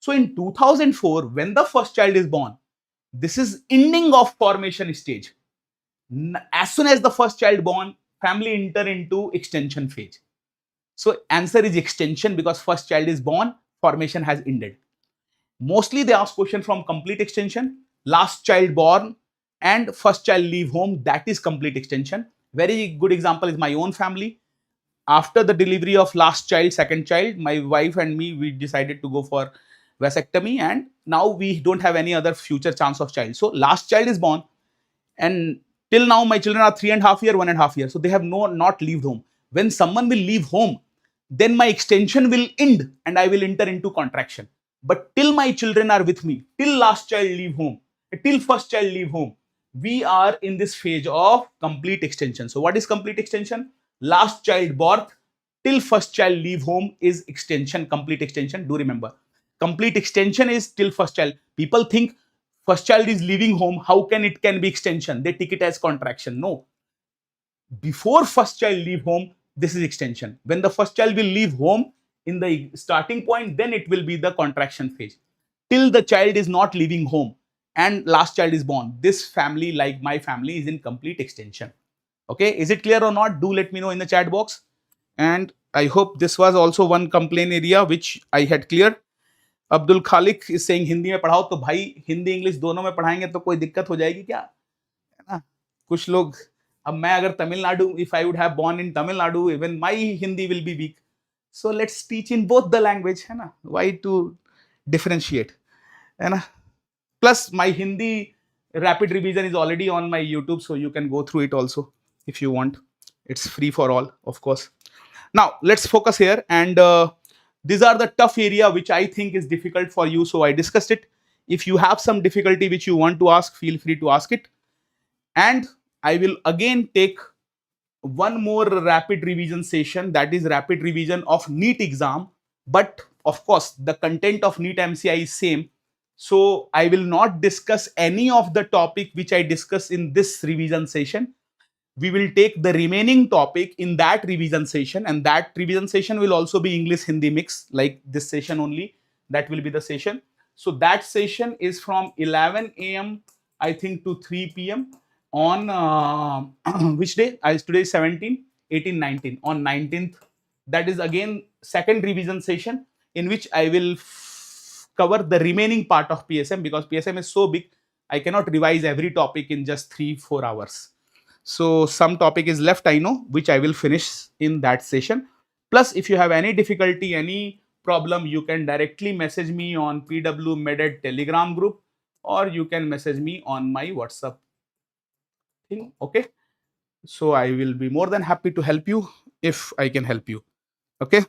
So in 2004 when the first child is born, this is ending of formation stage. As soon as the first child born, family enter into extension phase. So answer is extension, because first child is born, formation has ended. Mostly they ask question from complete extension, last child born and first child leave home, that is complete extension. Very good example is my own family. After the delivery of last child, second child, my wife and me, we decided to go for vasectomy, and now we don't have any other future chance of child. So last child is born, and till now my children are 3.5 years, 1.5 years, so they have not left home. When someone will leave home, then my extension will end and I will enter into contraction. But till my children are with me, till last child leave home, till first child leave home, we are in this phase of complete extension. So what is complete extension? Last child birth till first child leave home is extension, complete extension. Do remember, complete extension is till first child. People think first child is leaving home, how can it can be extension? They take it as contraction. No, before first child leave home, this is extension. When the first child will leave home in the starting point, then it will be the contraction phase. Till the child is not leaving home and last child is born, this family, like my family, is in complete extension. Okay, is it clear or not? Do let me know in the chat box. And I hope this was also one complaint area which I had cleared. Abdul Khaliq is saying Hindi में पढ़ाओ, तो भाई Hindi English दोनों में पढ़ाएंगे तो कोई दिक्कत हो जाएगी क्या, है ना? कुछ लोग, अब मैं अगर Tamil Nadu, if I would have born in Tamil Nadu, even my Hindi will be weak. So let's teach in both the language, है ना? Why to differentiate, है ना? Plus my Hindi rapid revision is already on my YouTube, so you can go through it also if you want. It's free for all, of course. Now let's focus here, and these are the tough area which I think is difficult for you, so I discussed it. If you have some difficulty which you want to ask, feel free to ask it. And I will again take one more rapid revision session, that is rapid revision of NEET exam. But of course, the content of NEET MCI is same. So I will not discuss any of the topic which I discuss in this revision session. We will take the remaining topic in that revision session, and that revision session will also be English Hindi mix, like this session only. That will be the session. So that session is from 11 a.m. I think to 3 p.m. on which day? Today is 17, 18, 19. On 19th, that is again second revision session in which I will cover the remaining part of PSM, because PSM is so big, I cannot revise every topic in just 3-4 hours. So some topic is left, I know, which I will finish in that session. Plus, if you have any difficulty, any problem, you can directly message me on PW Meded Telegram group, or you can message me on my WhatsApp thing. Okay. So I will be more than happy to help you if I can help you. Okay.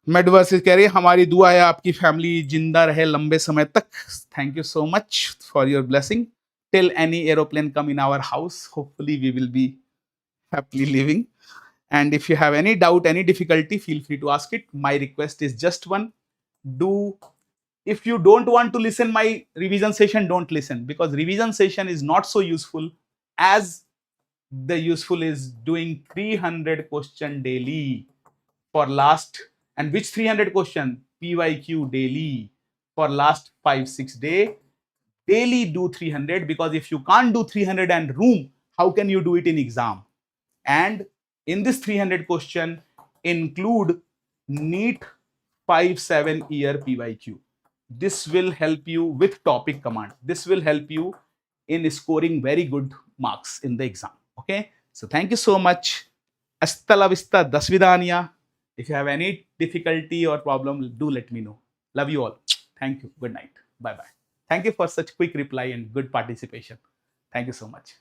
मेडवर्स कह रही है हमारी दुआ है आपकी family जिंदा रहे लंबे समय तक. Thank you so much for your blessing. Till any aeroplane come in our house, hopefully we will be happily living. And if you have any doubt, any difficulty, feel free to ask it. My request is just one: if you don't want to listen my revision session, don't listen, because revision session is not so useful as the useful is doing 300 question daily for last, and which 300 question? PYQ daily for last 5-6 days. Daily do 300, because if you can't do 300 and room, how can you do it in exam? And in this 300 question include NEET 5-7 year PYQ. This will help you with topic command. This will help you in scoring very good marks in the exam. Okay, so thank you so much. Hasta la vista, dasvidaniya. If you have any difficulty or problem, do let me know. Love you all. Thank you. Good night. Bye bye. Thank you for such quick reply and good participation. Thank you so much.